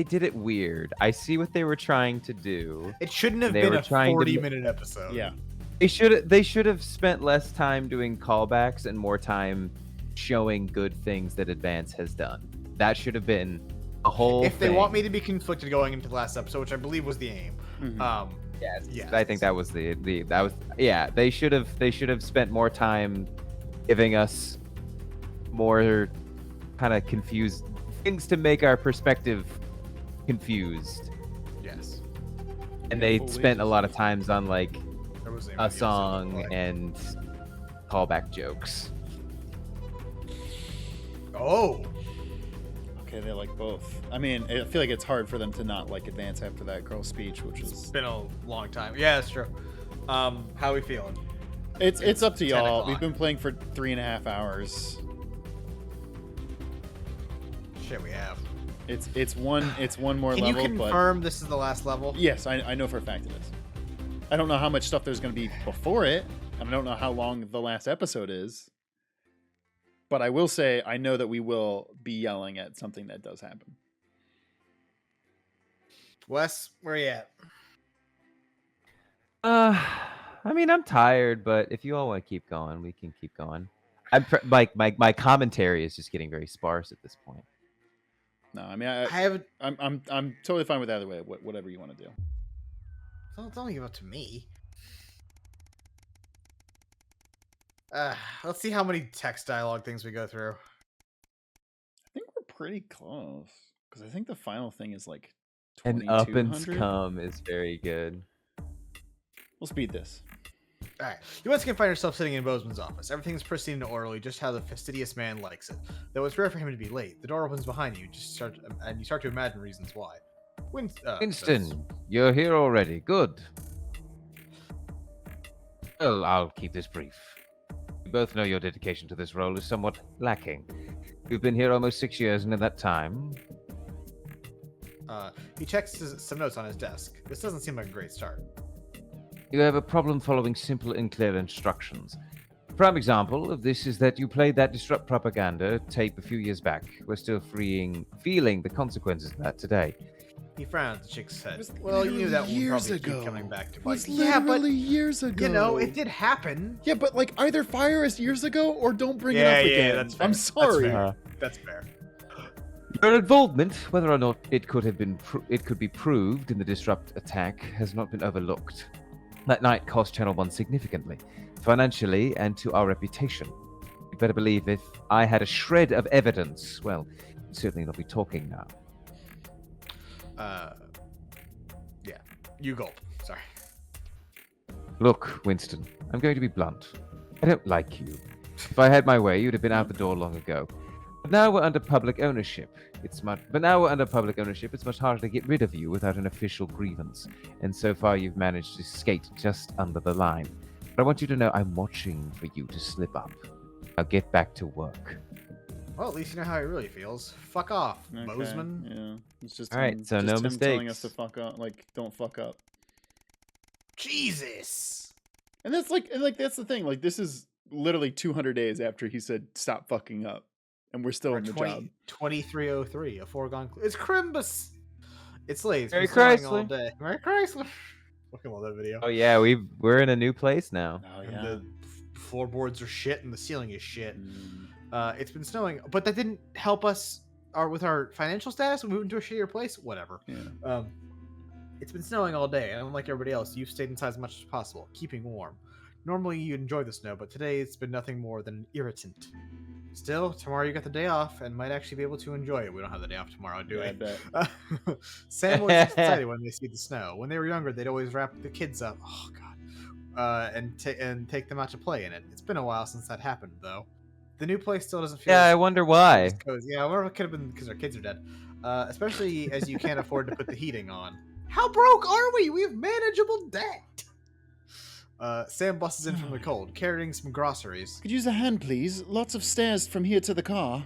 S2: did it weird. I see what they were trying to do.
S1: It shouldn't have
S2: They
S1: been
S2: were
S1: a
S2: trying to
S1: 40-minute episode.
S3: Yeah.
S2: They should have spent less time doing callbacks and more time showing good things that Advance has done. That should have been a whole
S1: If they
S2: thing.
S1: want me to be conflicted going into the last episode, which I believe was the aim.
S2: Yes. I think that was they should have spent more time giving us more kind of confused things to make our perspective confused.
S1: Yes.
S2: And they spent a lot of times on like a song and callback jokes.
S1: Oh.
S3: Okay, they like both. I mean, I feel like it's hard for them to not like Advance after that girl speech, which was...
S1: It's been a long time. Yeah, that's true. How are we feeling?
S3: It's up to
S1: 10
S3: y'all.
S1: o'clock.
S3: We've been playing for 3.5 hours.
S1: Shit, we have.
S3: It's one more
S1: Can
S3: level.
S1: you confirm this is the last level?
S3: Yes, I know for a fact it is. I don't know how much stuff there's going to be before it, and I don't know how long the last episode is. But I will say, I know that we will be yelling at something that does happen.
S1: Wes, where you at?
S2: I mean, I'm tired, but if you all want to keep going, we can keep going. My commentary is just getting very sparse at this point.
S3: No, I mean, I'm totally fine with either way. Whatever you want to do.
S1: Don't leave it up to me. Let's see how many text dialogue things we go through.
S3: I think we're pretty close because I think the final thing is like
S2: And
S3: 2200.
S2: Uppance Come is very good.
S3: We'll speed this.
S1: All right. You once again find yourself sitting in Bozeman's office. Everything's pristine and orderly, just how the fastidious man likes it. Though it's rare for him to be late. The door opens behind you, and you start to imagine reasons why.
S2: Winston, you're here already. Good. Well, I'll keep this brief. We both know your dedication to this role is somewhat lacking. You've been here almost 6 years, and in that time...
S1: He checks some notes on his desk. This doesn't seem like a great start.
S2: You have a problem following simple and clear instructions. A prime example of this is that you played that disrupt propaganda tape a few years back. We're still feeling the consequences of that today.
S1: He frowned at the chick's head.
S3: was
S1: Well, you knew that one
S3: years
S1: probably
S3: ago.
S1: keep coming back to
S3: It
S1: bite.
S3: was
S1: Yeah, but
S3: literally years ago.
S1: you know, it did happen.
S3: Yeah, but like either fire us years ago or don't bring it
S1: Yeah,
S3: up
S1: yeah,
S3: again.
S1: that's fair.
S3: I'm sorry.
S1: That's fair.
S2: Your involvement, whether or not it could have been, it could be proved in the disrupt attack, has not been overlooked. That night cost Channel 1 significantly, financially and to our reputation. You better believe if I had a shred of evidence, well, you'd certainly not be talking now.
S1: Yeah. You gulp. Sorry.
S2: Look, Winston, I'm going to be blunt. I don't like you. If I had my way, you'd have been out the door long ago. But now we're under public ownership. It's much harder to get rid of you without an official grievance. And so far, you've managed to skate just under the line. But I want you to know I'm watching for you to slip up. Now get back to work.
S1: Well, at least you know how he really feels. Fuck off, Bozeman.
S3: Yeah, it's just
S2: All right,
S3: him,
S2: so
S3: just
S2: no
S3: him telling us
S2: mistakes.
S3: to fuck up. Like, don't fuck up.
S1: Jesus.
S3: And that's that's the thing. Like, this is literally 200 days after he said stop fucking up, and we're still in the job.
S1: 2303, a foregone. It's Crimbus. It's late. It's
S2: Merry
S1: been snowing all
S2: Chrysler.
S1: day. Merry Chrysler. Fucking love that video.
S2: Oh yeah, we're in a new place now.
S3: Oh
S1: And the floorboards are shit and the ceiling is shit. It's been snowing, but that didn't help us with our financial status. We moved into a shittier place. Whatever.
S3: Yeah.
S1: It's been snowing all day, and unlike everybody else, you've stayed inside as much as possible, keeping warm. Normally, you enjoy the snow, but today it's been nothing more than an irritant. Still, tomorrow you got the day off, and might actually be able to enjoy it. We don't have the day off tomorrow, do we?
S3: I bet.
S1: Sam always gets excited when they see the snow. When they were younger, they'd always wrap the kids up. Oh god. And take them out to play in it. It's been a while since that happened, though. The new place still doesn't feel.
S2: Yeah, I wonder why.
S1: Yeah, I wonder if it could have been because our kids are dead. Especially as you can't afford to put the heating on. How broke are we? We have manageable debt. Sam busts in from the cold, carrying some groceries.
S3: Could use a hand, please. Lots of stairs from here to the car.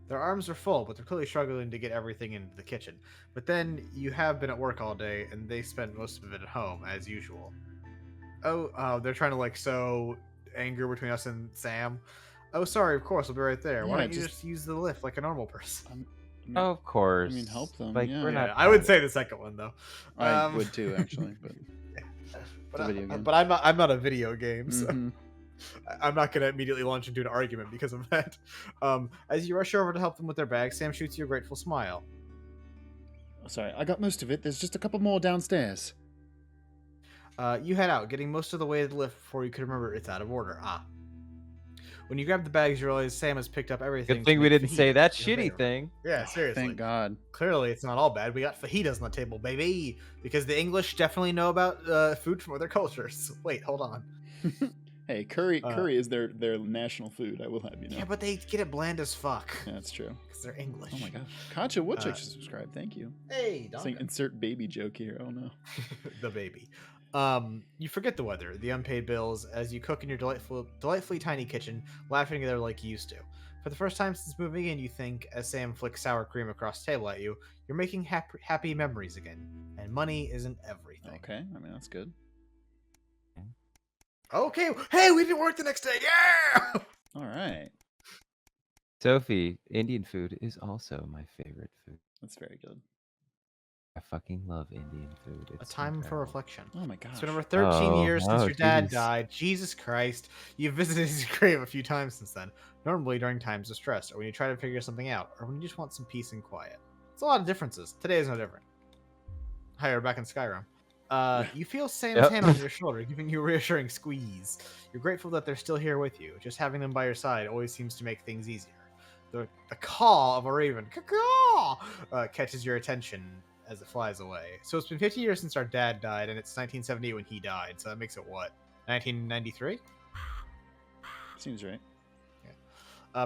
S1: Their arms are full, but they're clearly struggling to get everything into the kitchen. But then you have been at work all day, and they spent most of it at home, as usual. Oh, they're trying to sow anger between us and Sam. Oh, sorry, of course, I'll be right there. Why
S3: Yeah,
S1: don't you just use the lift like a normal person?
S2: Of course.
S3: I mean, help them.
S2: Like,
S3: yeah.
S2: we're not.
S1: I would say the second one though.
S3: I would too, actually. But
S1: But,
S3: video game.
S1: but I'm not a video game, so
S3: Mhm.
S1: I'm not going to immediately launch into an argument because of that. As you rush over to help them with their bags, Sam shoots you a grateful smile.
S3: Sorry, I got most of it. There's just a couple more downstairs.
S1: You head out, getting most of the way to the lift before you could remember it's out of order. When you grab the bags, you realize Sam has picked up everything.
S2: Good thing
S1: to
S2: we
S1: make
S2: didn't say
S1: fajitas
S2: that
S1: in your
S2: shitty
S1: favor.
S2: thing.
S1: Yeah, seriously.
S3: Thank God.
S1: Clearly, it's not all bad. We got fajitas on the table, baby, because the English definitely know about food from other cultures. Wait, hold on.
S3: Hey, curry is their national food. I will have you know.
S1: Yeah, but they get it bland as fuck.
S3: Yeah, that's true.
S1: Because they're English.
S3: Oh my God, Katja Woodchuck should subscribe. Thank you.
S1: Hey,
S3: It's like insert baby joke here. Oh no.
S1: The baby. You forget the weather, the unpaid bills, as you cook in your delightfully tiny kitchen, laughing together like you used to. For the first time since moving in, you think, as Sam flicks sour cream across the table at you, you're making happy memories again. And money isn't everything.
S3: Okay, I mean, that's good.
S1: Okay, hey, we didn't work the next day, yeah!
S3: All right.
S2: Sophie, Indian food is also my favorite food.
S3: That's very good.
S2: I fucking love Indian food.
S1: A
S2: It's
S1: time for
S2: incredible.
S1: reflection.
S3: Oh my gosh.
S1: It's been over 13 years since your dad
S2: geez.
S1: died. Jesus Christ. You've visited his grave a few times since then. Normally during times of stress, or when you try to figure something out, or when you just want some peace and quiet. It's a lot of differences. Today is no different. Hi, we're back in Skyrim. You feel Sam's hand on your shoulder, giving you a reassuring squeeze. You're grateful that they're still here with you. Just having them by your side always seems to make things easier. The caw of a raven caw catches your attention as it flies away. So it's been 50 years since our dad died, and it's 1978 when he died. So that makes it what? 1993?
S3: Seems right.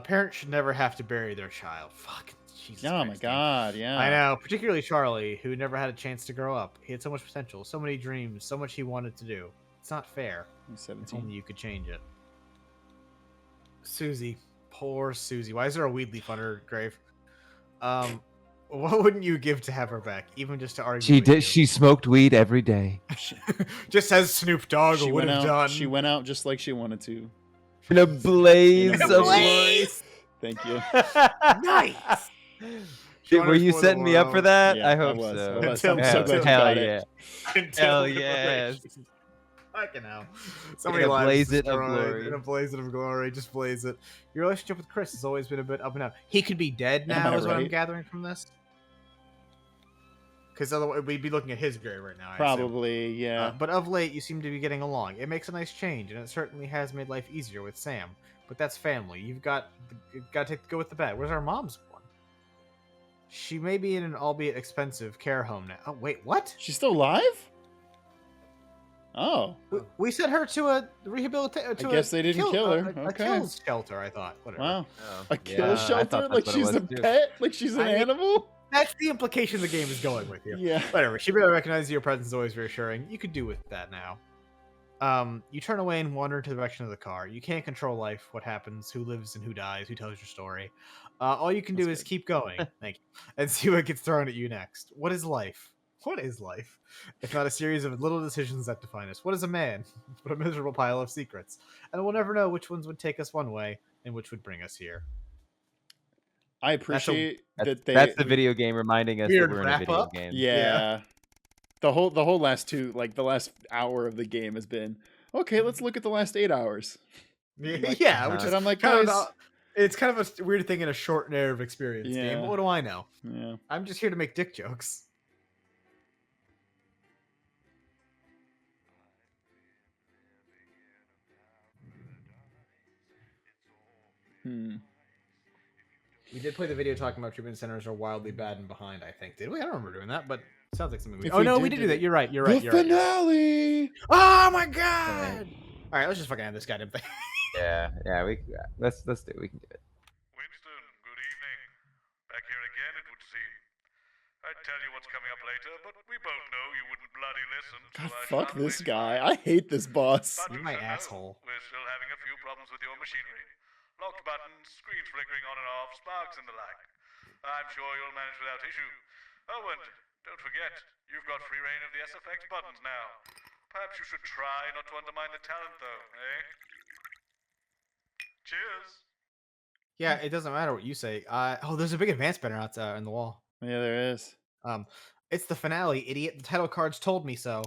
S1: Parents should never have to bury their child. Fuck. Jesus
S3: Oh my
S1: Christ,
S3: God, yeah.
S1: I know, particularly Charlie, who never had a chance to grow up. He had so much potential, so many dreams, so much he wanted to do. It's not fair.
S3: He's
S1: If
S3: 17.
S1: only you could change it. Susie. Poor Susie. Why is there a weed leaf on her grave? What wouldn't you give to have her back, even just to argue?
S2: She
S1: with
S2: did.
S1: you?
S2: She smoked weed every day.
S1: Just as Snoop Dogg
S3: She
S1: would
S3: went
S1: have
S3: out.
S1: done.
S3: She went out just like she wanted to.
S2: In a blaze
S3: In a
S2: of
S3: blaze! Thank you.
S1: Nice.
S2: Were you setting me up for that?
S3: Yeah,
S2: I hope
S3: I was.
S2: so.
S3: I'm so glad you
S2: Hell
S3: got
S2: yeah.
S3: it.
S2: Hell yes.
S1: Fucking hell. Somebody
S2: In a
S1: lives
S2: blaze it of
S1: destroyed.
S2: glory.
S1: In a blaze it of glory. Just blaze it. Your relationship with Chris has always been a bit up and down. He could be dead
S3: Am
S1: now,
S3: I
S1: is what I'm
S3: right?
S1: gathering from this. Because otherwise, we'd be looking at his grave right now. I assume.
S3: Probably, yeah.
S1: But of late, you seem to be getting along. It makes a nice change, and it certainly has made life easier with Sam. But that's family. You've got to go with the bad. Where's our mom's one? She may be in an albeit expensive care home now. Oh, wait, what?
S3: She's still alive? Oh.
S1: We sent her to a rehabilitation.
S3: I guess they didn't kill her.
S1: A
S3: Okay.
S1: kill shelter, I thought. Whatever.
S3: Wow.
S2: Oh,
S3: A kill
S2: I
S3: shelter?
S2: thought
S3: Like
S2: that's what it
S3: she's a
S2: was, too.
S3: pet? Like she's an animal?
S1: That's the implication the game is going with you.
S3: Yeah.
S1: Whatever. She barely recognizes your presence is always reassuring. You could do with that now. You turn away and wander into the direction of the car. You can't control life, what happens, who lives and who dies, who tells your story. All you can do is keep going. Thank you. And see what gets thrown at you next. What is life? What is life? If not a series of little decisions that define us? What is a man? But a miserable pile of secrets. And we'll never know which ones would take us one way and which would bring us here.
S3: I appreciate that they.
S2: That's the video game reminding us that
S1: Weird
S2: we're in a video
S1: wrap-up.
S2: game.
S3: Yeah. The whole last the last hour of the game has been, okay, let's look at the last 8 hours.
S1: Yeah, which is
S3: I'm like,
S1: kind
S3: guys,
S1: of it's kind of a weird thing in a short narrative experience game.
S3: Yeah.
S1: But what do I know?
S3: Yeah.
S1: I'm just here to make dick jokes. We did play the video talking about treatment centers are wildly bad and behind, I think. Did we? I don't remember doing that, but it sounds like something we...
S3: If
S1: Oh,
S3: we
S1: no,
S3: did
S1: we did
S3: do
S1: do that.
S3: it.
S1: You're right. You're right.
S3: The
S1: You're right.
S3: finale!
S1: Oh, my God! All right, let's just fucking end this goddamn thing.
S2: Yeah, let's do it. We can do it.
S5: Winston, good evening. Back here again, it would seem. I'd tell you what's coming up later, but we both know you wouldn't bloody listen.
S3: God,
S5: so I
S3: fuck
S5: shan't
S3: this
S5: waste
S3: guy. I hate this boss.
S1: You're my asshole.
S5: We're still having a few problems with your machinery. Locked buttons, screens flickering on and off, sparks and the like. I'm sure you'll manage without issue. Oh, and don't forget, you've got free reign of the SFX buttons now. Perhaps you should try not to undermine the talent, though, eh? Cheers.
S1: Yeah, it doesn't matter what you say. Oh, there's a big advance banner out in the wall.
S3: Yeah, there is.
S1: It's the finale, idiot. The title cards told me so.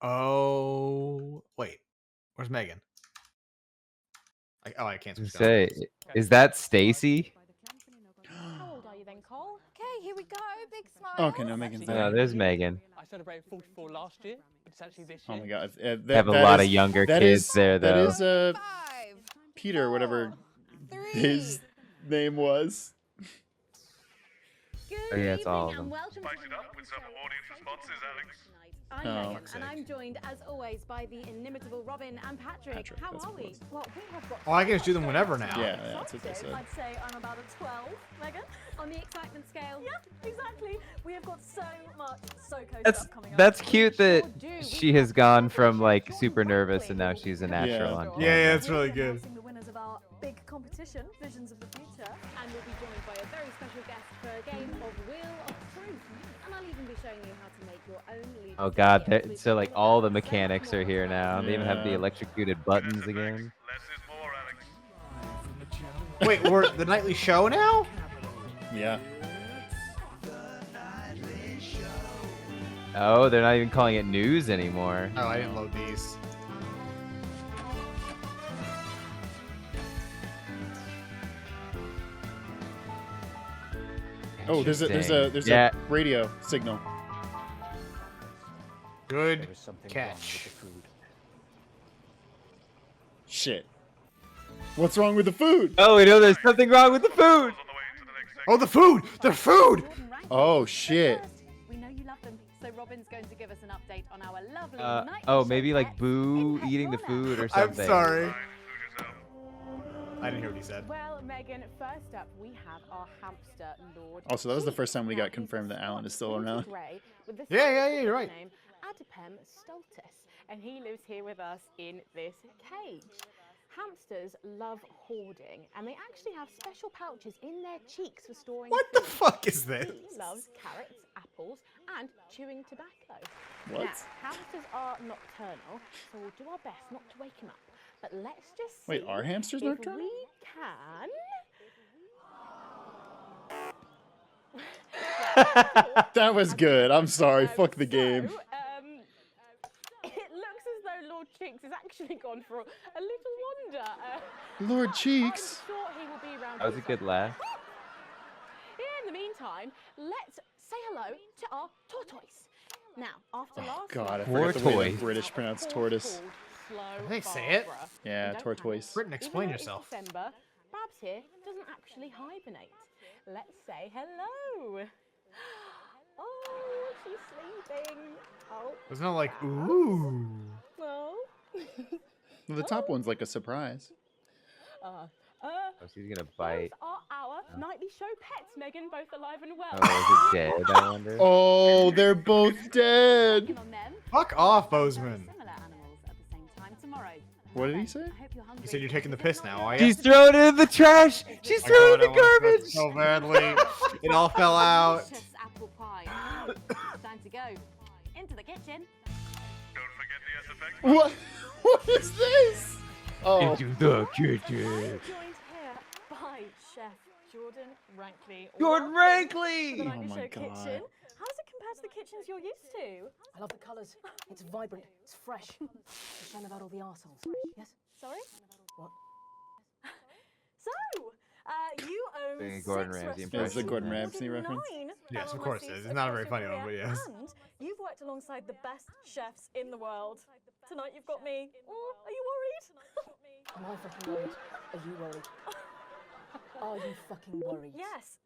S1: Oh, wait. Where's Megan? I can't switch
S2: Say, is that Stacy?
S7: How old are you then, Cole? Okay, here we go. Big smile.
S3: Okay, no, Megan's
S2: No,
S3: there.
S2: there's Megan.
S8: I celebrated 44 last year, but it's actually this
S3: Oh
S8: year.
S3: my god.
S2: They have a lot of younger kids there, though.
S3: That is Peter, whatever his name was.
S7: Good
S2: Oh, yeah, it's all of
S7: evening
S2: them.
S7: and welcome
S5: Spice
S7: to
S5: it up with some audience responses, Alex.
S7: I'm
S3: Oh,
S7: Megan, and I'm joined as always by the inimitable Robin and Patrick. How
S3: that's
S7: are
S3: what
S7: we?
S3: it was.
S7: Well, we have got
S1: Oh, I can just do them whenever now.
S3: Yeah, that's what they said.
S19: I'd say I'm about a 12, Megan.
S7: on the excitement scale.
S19: Yeah, exactly. We have got so much SoCo
S2: That's
S19: stuff coming up.
S2: that's cute that she has gone from like super nervous and now she's a natural on.
S1: Yeah, it's really good.
S19: Announcing the winners of our big competition, Visions of the Future.
S7: And we'll be joined by a very special guest for a game of Wheel of Truth. And I'll even be showing you how to make your own lead.
S2: Oh god, so like all the mechanics are here now. They even have the electrocuted buttons again.
S5: Less is more, Alex.
S1: Wait, we're the nightly show now?
S3: Yeah.
S2: Oh, they're not even calling it news anymore.
S1: Oh, I didn't load these.
S3: Oh, there's
S2: Interesting.
S3: a radio signal.
S1: Good catch.
S3: Shit. What's wrong with the food?
S2: Oh, we know there's something wrong with the food.
S1: Oh, the food! The food!
S3: Oh shit.
S7: We know you love them, so Robin's going to give us an update on our lovely night.
S2: Oh, maybe like Boo eating the food or something.
S1: I'm sorry. I didn't hear what he said.
S7: Well, Megan, first up we have our hamster lord.
S3: Also, that was the first time we got confirmed that Alan is still around.
S7: Grey with the
S1: Yeah, you're right.
S7: name Adipem stultus, and he lives here with us in this cage. Hamsters love hoarding, and they actually have special pouches in their cheeks for storing
S1: What the
S7: food.
S1: fuck is this?
S7: He loves carrots, apples, and chewing tobacco.
S3: What?
S7: Now, hamsters are nocturnal, so we'll do our best not to wake him up. But let's just see
S3: Wait, are hamsters
S7: if
S3: nocturnal?
S7: we can
S3: That was good. I'm sorry. Fuck the game.
S20: It looks as though Lord Cheeks has actually gone for a little wander.
S3: Lord Cheeks.
S20: I'm sure he will be around.
S2: That was a good laugh.
S20: In the meantime, let's say hello to our tortoise. Now, after last
S3: God, I
S20: night,
S3: forgot the way the British pronounce tortoise.
S1: They say it.
S3: Yeah, tortoise.
S1: Britain, explain
S20: Even though
S1: yourself.
S20: It's December, Babs here doesn't actually hibernate. Let's say hello. Oh, she's sleeping. Oh.
S1: There's no like, ooh.
S20: Well.
S3: Well, the top one's like a surprise.
S2: Oh, she's gonna bite.
S20: Are our nightly show pets, Megan, both alive and well.
S2: Oh, is it dead? I wonder.
S3: Oh, they're both dead.
S1: Fuck off, Bozeman.
S3: What did he say?
S1: You said you're taking the piss now, are you?
S2: She's throwing it in the trash. She's throwing it in the garbage.
S1: So badly. It all fell out.
S7: Apple pie. Time to go into the kitchen.
S5: Don't forget the SFX.
S3: What? What is this? Oh.
S2: Into the kitchen.
S20: Joined here by Chef Jordan Rankley.
S2: Jordan Rankley!
S20: The Nightly
S3: Oh my
S20: Show
S3: God.
S20: kitchen. How does it compare to the kitchens you're used to?
S10: I love the colours. It's vibrant. It's fresh. It's a shame about all the arseholes. Yes?
S20: Sorry?
S10: What?
S20: So, you own
S2: Doing a Gordon
S20: six
S2: Ramsay
S20: restaurants
S2: impression.
S3: It's a Gordon Ramsay
S20: and
S3: reference.
S20: 9
S1: Yes, of
S20: fellow
S1: course it
S20: hosts
S1: is. It's not a very
S20: across
S1: funny
S20: your
S1: one, but
S20: career,
S1: yes.
S20: And you've worked alongside the best chefs in the world. Tonight you've got me. Oh, are you worried?
S10: Am I fucking worried? Are you worried? Are you fucking worried?
S20: Yes.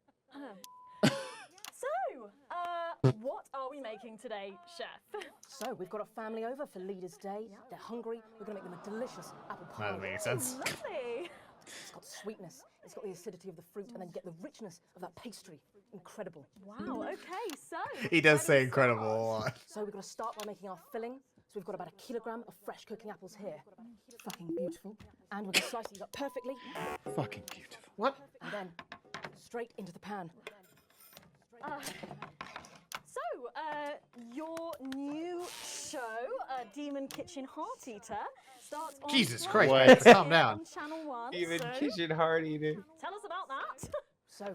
S20: So, what are we making today, Chef?
S10: So, we've got a family over for Leaders' Day. They're hungry. We're going to make them a delicious apple pie.
S1: That makes sense.
S20: Lovely.
S10: It's got sweetness. It's got the acidity of the fruit, and then you get the richness of that pastry. Incredible.
S20: Wow, okay, so...
S1: He does say incredible a lot.
S10: So we're going to start by making our filling. So we've got about 1 kilogram of fresh cooking apples here. Fucking beautiful. And we're going to slice these up perfectly.
S3: Fucking beautiful.
S1: What?
S10: And then straight into the pan.
S20: Your new show, Demon Kitchen Heart Eater, starts on
S1: Jesus
S20: Friday
S1: Christ, calm down.
S20: on Channel 1.
S2: Even
S20: so
S2: kitchen heart eater.
S20: Tell us about that.
S10: So,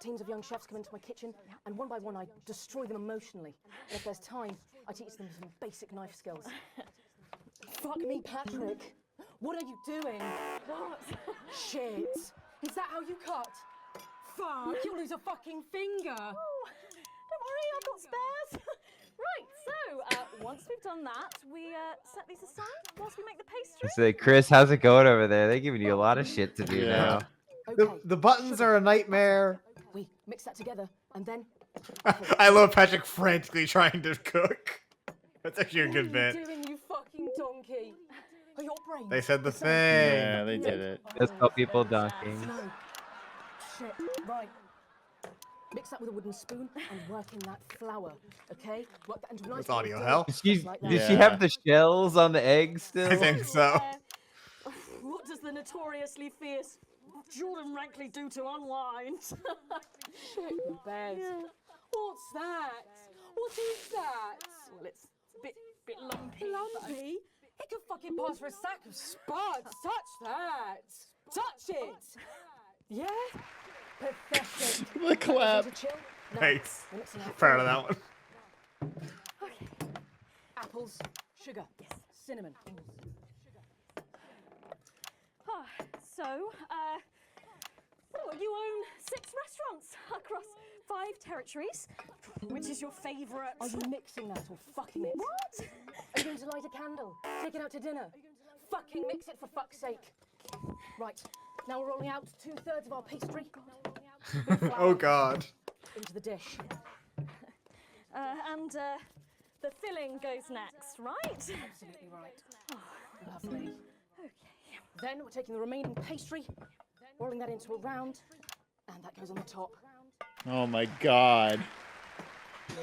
S10: teams of young chefs come into my kitchen, and one by one I destroy them emotionally. And if there's time, I teach them some basic knife skills. Fuck me, Patrick. What are you doing?
S20: What?
S10: Shit. Is that how you cut? Fuck, you'll lose a fucking finger.
S20: Oh, don't worry, I've got spares. Right, so once we've done that, we set these aside whilst we make the pastry.
S2: Say, Chris, how's it going over there? They're giving you a lot of shit to do now.
S10: Okay.
S1: The buttons are a nightmare.
S10: We mix that together, and then...
S1: I love Patrick frantically trying to cook. That's actually a good
S10: What are
S1: bit.
S10: you doing, you fucking donkey? Are your brains
S1: They said the
S10: same?
S1: thing.
S3: Yeah, they did it.
S2: Just call people donking.
S10: No. Shit. Right. Mix that with a wooden spoon and work in that flour, okay? Work that into a nice
S1: That's
S10: little
S1: audio
S10: dough,
S1: hell.
S10: just like that.
S2: Did she have the shells on the eggs still?
S1: I think so.
S20: What does the notoriously fierce Jordan Rankley do to unwind?
S10: Shit the bed. What's that? What is that?
S20: Well, it's a bit lumpy.
S10: Lumpy? It could fucking pass for a sack of spuds. Touch that. Touch it. Yeah? Pathetic.
S3: The clap.
S1: Thanks.
S10: We're mixing our
S1: Proud of
S10: flour.
S1: that one.
S10: Okay. Apples, sugar, cinnamon.
S20: So, you own 6 restaurants across 5 territories. Which is your favourite?
S10: Are you mixing that or fucking it?
S20: What?
S10: Are you going to light a candle? Take it out to dinner? Fucking mix it for fuck's sake. Right, now we're rolling out 2/3 of our pastry.
S1: Oh God.
S10: Into the dish.
S20: And the filling goes next, right?
S10: Absolutely right. Lovely. Okay. Then we're taking the remaining pastry, rolling that into a round, and that goes on the top.
S3: Oh my God.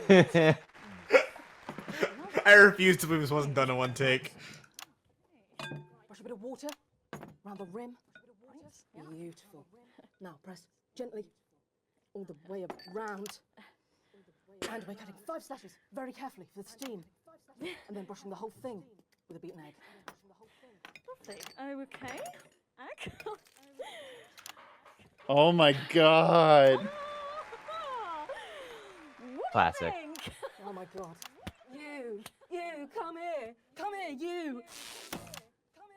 S1: I refuse to believe this wasn't done in one take.
S10: Brush a bit of water around the rim. Beautiful. Now press gently all the way around. And we're cutting 5 slashes very carefully for the steam. And then brushing the whole thing with a beaten egg.
S20: Lovely. Okay. Egg.
S3: Oh my God.
S2: Classic.
S10: Oh my god. You, come here, you.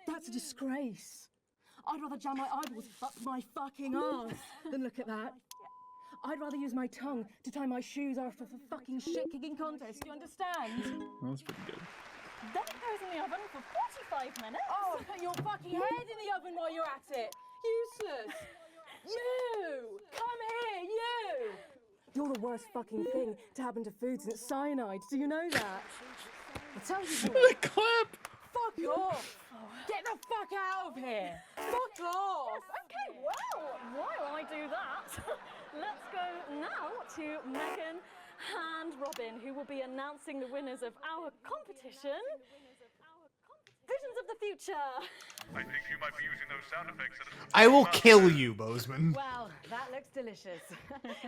S10: That's a disgrace. I'd rather jam my eyeballs up my fucking arse than look at that. I'd rather use my tongue to tie my shoes after a fucking shit-kicking contest, you understand?
S3: That's pretty good.
S19: That goes in the oven for 45 minutes.
S10: Oh, put your fucking head in the oven while you're at it. Useless. You! Come here, you! You're the worst fucking thing to happen to food since cyanide. Do you know that? I tell you what.
S3: Clap!
S10: Fuck off! Get the fuck out of here! Fuck off!
S19: Okay, well, while I do that, let's go now to Megan and Robin, who will be announcing the winners of our competition. Visions of the Future.
S5: I think you might be using those sound effects at a...
S1: I will kill you, Bozeman.
S7: Well, that looks delicious.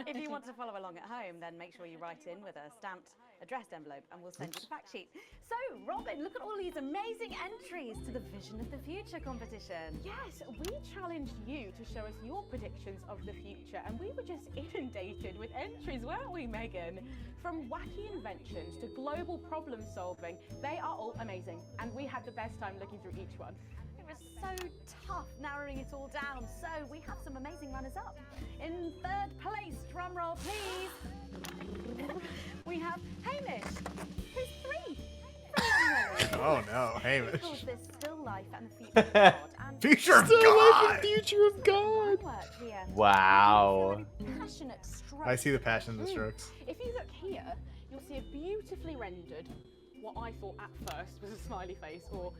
S7: If you want to follow along at home, then make sure you write in with a stamped addressed envelope and we'll send you the fact sheet. So, Robin, look at all these amazing entries to the Vision of the Future competition.
S20: Yes, we challenged you to show us your predictions of the future, and we were just inundated with entries, weren't we, Megan? From wacky inventions to global problem solving, they are all amazing, and we had the best time looking through each one.
S7: It was so tough narrowing it all down, so we have some amazing runners-up. In third place, drumroll please, we have Hamish, who's three.
S1: Oh no, Hamish.
S7: Because there's still life and the future of God. And
S1: Future of
S3: Still
S1: God!
S3: life and future of God!
S7: work here.
S2: Wow.
S7: Passionate stroke.
S1: I see the passion in the strokes.
S20: If you look here, you'll see a beautifully rendered, what I thought at first was a smiley face or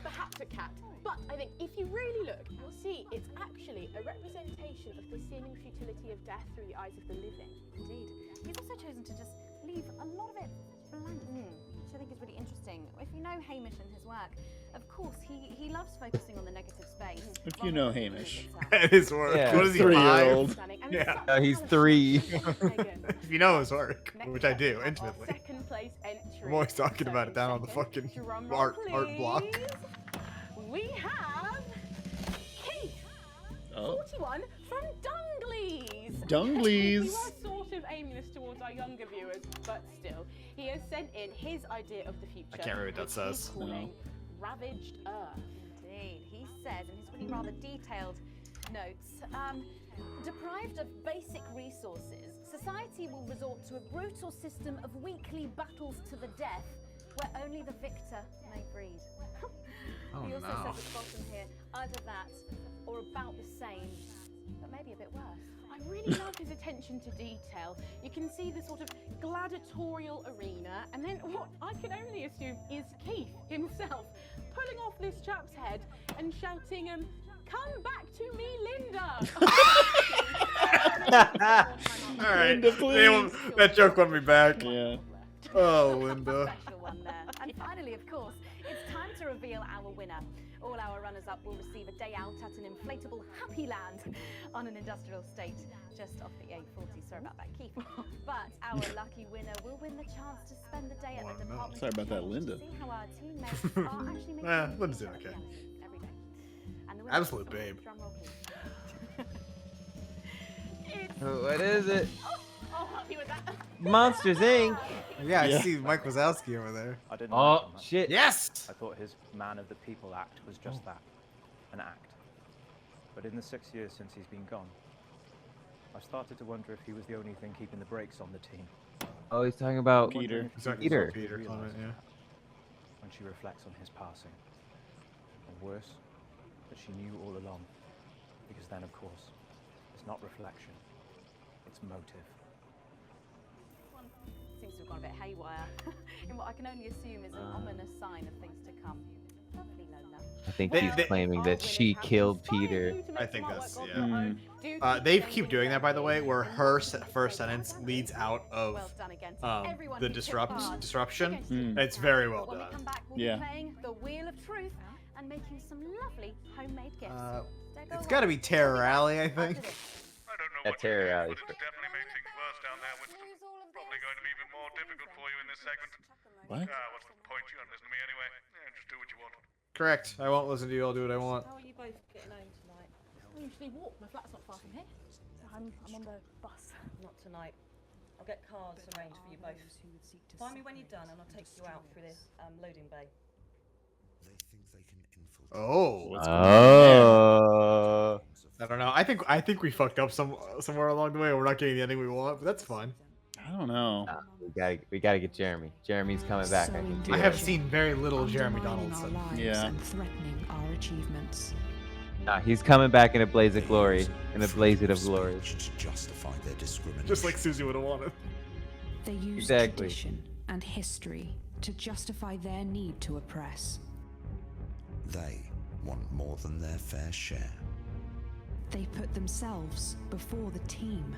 S20: perhaps a cat. But I think if you really look, you'll see it's actually a representation of the seeming futility of death through the eyes of the living.
S7: Indeed. He's also chosen to just leave a lot of it blank, which I think is really interesting. If you know Hamish and his work, of course, he loves focusing on the negative space.
S3: If you know Hamish.
S1: His work.
S2: Yeah.
S1: What is he,
S3: 3-year-old.
S1: 5? Yeah.
S2: He's 3.
S1: If you know his work, which I do intimately.
S20: Second place entry.
S1: I'm always talking about it down on the fucking art block.
S20: We have Keith, 41 from Dungley's.
S3: Dungley's.
S20: We were sort of aiming this towards our younger viewers, but still, he has sent in his idea of the future.
S1: I can't read what that
S20: which he's
S1: says.
S20: calling Ravaged Earth.
S7: Indeed. He says in his really rather detailed notes, deprived of basic resources, society will resort to a brutal system of weekly battles to the death, where only the victor may breed.
S1: Oh,
S7: He also
S1: no.
S7: says at the bottom here, either that or about the same, but maybe a bit worse.
S20: I really love his attention to detail. You can see the sort of gladiatorial arena, and then what I can only assume is Keith himself pulling off this chap's head and shouting, "Come back to me, Linda!"
S1: All right.
S3: Linda, please.
S1: That joke went me back.
S3: Yeah.
S1: Oh, Linda.
S7: Special one there. And finally, of course, it's time to reveal our winner. All our runners-up will receive a day out at an inflatable Happy Land on an industrial estate just off the A40. Sorry about that, Keith. But our lucky winner will win the chance to spend the day at the department.
S3: Sorry about that,
S7: of
S3: Linda.
S7: To see how our teammates are actually making
S1: Linda's doing okay.
S7: every day. And the winner
S1: Absolute babe.
S7: drum roll, please.
S2: What is it?
S20: Oh, happy with that.
S2: Monsters Inc.
S1: Yeah, I see Mike Wazowski over there.
S14: I didn't
S2: Oh,
S14: like him, man.
S2: shit.
S1: Yes!
S14: I thought his Man of the People act was just that, an act. But in the 6 years since he's been gone, I started to wonder if he was the only thing keeping the brakes on the team.
S2: Oh, he's talking about
S3: Peter.
S1: He's talking
S2: Peter.
S1: about Peter Clement, yeah.
S14: When she reflects on his passing. And worse, that she knew all along. Because then, of course, it's not reflection, it's motive.
S7: Seems to have gone a bit haywire in what I can only assume is an ominous sign of things to come. Lovely Lola.
S2: I think he's claiming that she killed Peter.
S1: I think that's, yeah. They keep doing that, by the way, where her first sentence leads out of the disruption. It's very well
S7: When we
S1: done.
S7: come back, we'll be playing the Wheel of Truth and making some lovely homemade gifts.
S1: It's got to be Terror Alley, I think.
S2: Yeah, Terror Alley.
S5: Definitely make things worse down there, Winston. Probably going to be even more difficult for you in this segment.
S3: What?
S5: What's the point? You don't listen to me anyway. Yeah, just do what you want.
S1: Correct. I won't listen to you. I'll do what I want.
S20: How are you both getting home tonight? I usually walk. My flat's not far from here.
S19: I'm on the bus.
S20: Not tonight.
S12: I'll get cards arranged for you both. Find me when you're done and I'll take you out through the loading bay.
S1: Oh.
S2: Oh.
S1: I don't know. I think we fucked up somewhere along the way. We're not getting the ending we want, but that's fine.
S3: I don't know.
S2: We gotta get Jeremy. Jeremy's coming back.
S1: I have seen very little Jeremy Donaldson.
S3: Yeah.
S16: And threatening our achievements.
S2: Nah, he's coming back in a blaze of glory. In a blaze of glory.
S15: To justify their discrimination.
S1: Just like Susie would have wanted.
S16: They use
S2: Exactly.
S16: tradition and history to justify their need to oppress.
S15: They want more than their fair share.
S16: They put themselves before the team.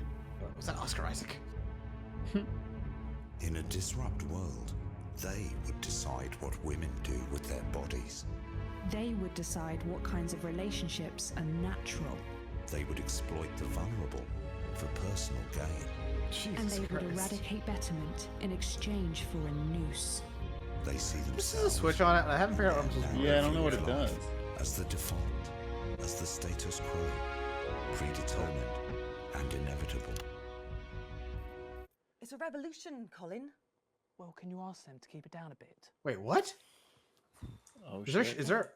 S1: Was that Oscar Isaac?
S15: In a disrupt world, they would decide what women do with their bodies.
S16: They would decide what kinds of relationships are natural.
S15: They would exploit the vulnerable for personal gain.
S16: And they would eradicate betterment in exchange for a noose.
S15: They see
S1: This is a
S15: themselves
S1: switch on it. I haven't figured out what I'm supposed to do.
S3: Yeah, I don't know what it does.
S15: as the default, as the status quo, predetermined and inevitable.
S12: It's a revolution, Colin.
S14: Well, can you ask them to keep it down a bit?
S1: Wait, what?
S3: Oh,
S1: Is there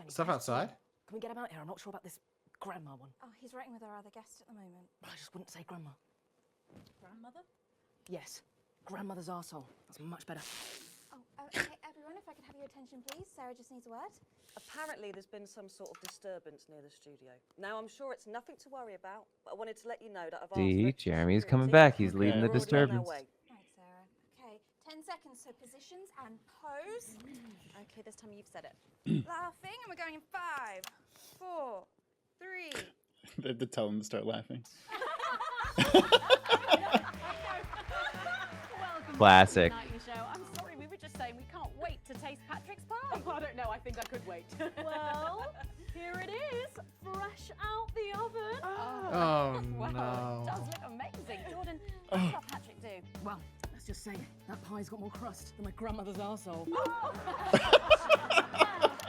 S1: stuff outside?
S10: Can we get him out here? I'm not sure about this grandma one.
S13: Oh, he's writing with our other guest at the moment.
S10: I just wouldn't say grandma.
S13: Grandmother?
S10: Yes, grandmother's arsehole. That's much better.
S13: Oh, hey, everyone, if I could have your attention, please. Sarah just needs a word.
S12: Apparently there's been some sort of disturbance near the studio. Now, I'm sure it's nothing to worry about, but I wanted to let you know that I've asked
S2: See,
S12: for
S2: Jeremy's
S12: security.
S2: coming back. He's
S3: Okay.
S2: leading the
S12: We're already on our
S2: disturbance.
S12: way.
S13: Right, Sarah. Okay, 10 seconds, so positions and pose. Okay, this time you've said it. Laughing, and we're going in 5, 4, 3.
S3: They have to tell them to start laughing.
S2: Classic.
S7: Show. I'm sorry, we were just saying we can't wait to taste Patrick's pie. Oh, I don't know, I think I could wait. Well, here it is, fresh out the oven.
S1: Oh,
S7: wow,
S1: no.
S7: It does look amazing. Jordan, what did Patrick do?
S10: Well, let's just say that pie's got more crust than my grandmother's arsehole.
S7: Well,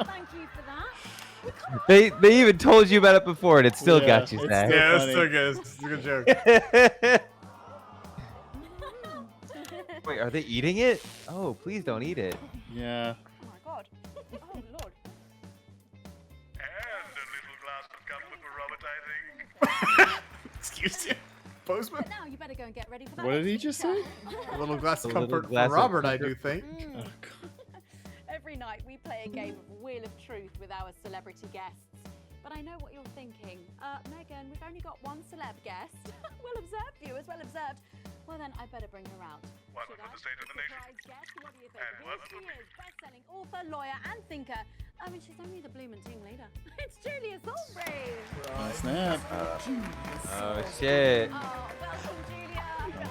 S7: thank you for that.
S2: They even told you about it before, and it still got you,
S3: it's
S2: Zach.
S3: still
S1: Yeah, that's
S3: funny.
S1: so good. It's a good joke.
S2: Wait, are they eating it? Oh, please don't eat it.
S3: Yeah.
S7: Oh my god. Oh lord.
S5: And a little glass of comfort for Robert, I think.
S1: Excuse you, Postman.
S7: But now you better go and get ready for that.
S3: What did he just say?
S1: A little glass of
S2: A little
S1: comfort
S2: glass
S1: for
S2: of
S1: Robert, I
S2: comfort.
S1: do think.
S3: Oh,
S7: Every night we play a game of Wheel of Truth with our celebrity guests. But I know what you're thinking. Megan, we've only got one celeb guest. Well observed, viewers, well observed. Well then, I better bring her out.
S5: One
S7: Should
S5: for
S7: I?
S5: the state of the nation.
S7: Surprise guest, what do you think?
S5: And one
S7: Here
S5: for
S7: she
S5: me.
S7: is, best-selling author, lawyer, and thinker. I mean, she's only the bloomin' team leader. It's Julia Salisbury.
S3: oh, snap.
S2: Oh shit.
S7: Oh, welcome, Julia.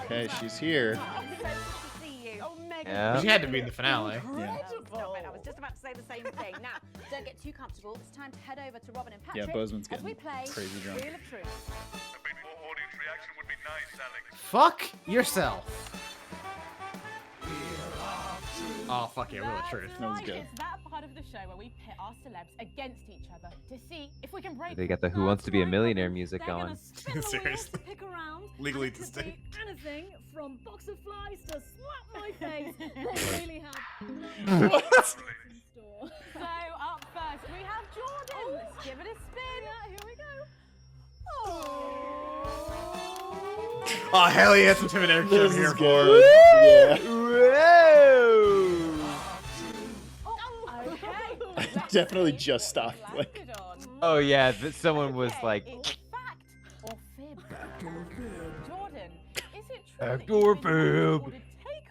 S3: Okay, she's here.
S7: Oh, so good to see you. Oh, Megan.
S2: Yeah.
S1: She had to be in the finale.
S3: Yeah.
S7: Stop it. I was just about to say the same thing. Now, don't get too comfortable. It's time to head over to Robin and
S3: Yeah,
S7: Patrick
S3: Bozeman's
S7: as we
S3: getting
S7: play
S3: crazy drunk.
S7: Wheel of Truth.
S5: A bit more audience reaction would be nice, Alex.
S1: Fuck yourself. Oh, fuck yeah, really truth.
S3: That was
S7: Right,
S3: good.
S7: it's that part of the show where we pit our celebs against each other to see if we can break.
S2: They got the Who Wants to Be a Millionaire music
S7: They're gonna
S2: going.
S7: spin the wheel to
S1: Seriously.
S7: pick around.
S1: Legally
S7: and it could be
S1: distinct.
S7: anything from box of flies to slap my face. They really have
S3: What?
S7: in store. So up first we have Jordan. Let's give it a spin. Here we go.
S1: Oh, hell yeah, that's what Tim and Eric
S3: This
S1: came here
S3: is
S1: for.
S3: good. Yeah.
S7: Okay.
S3: Definitely just stopped. Like,
S2: Oh yeah, someone was like,
S7: Is it fact or fib? Jordan, is it true
S2: Fact
S7: that you've
S2: or
S7: been
S2: fib?
S7: ordered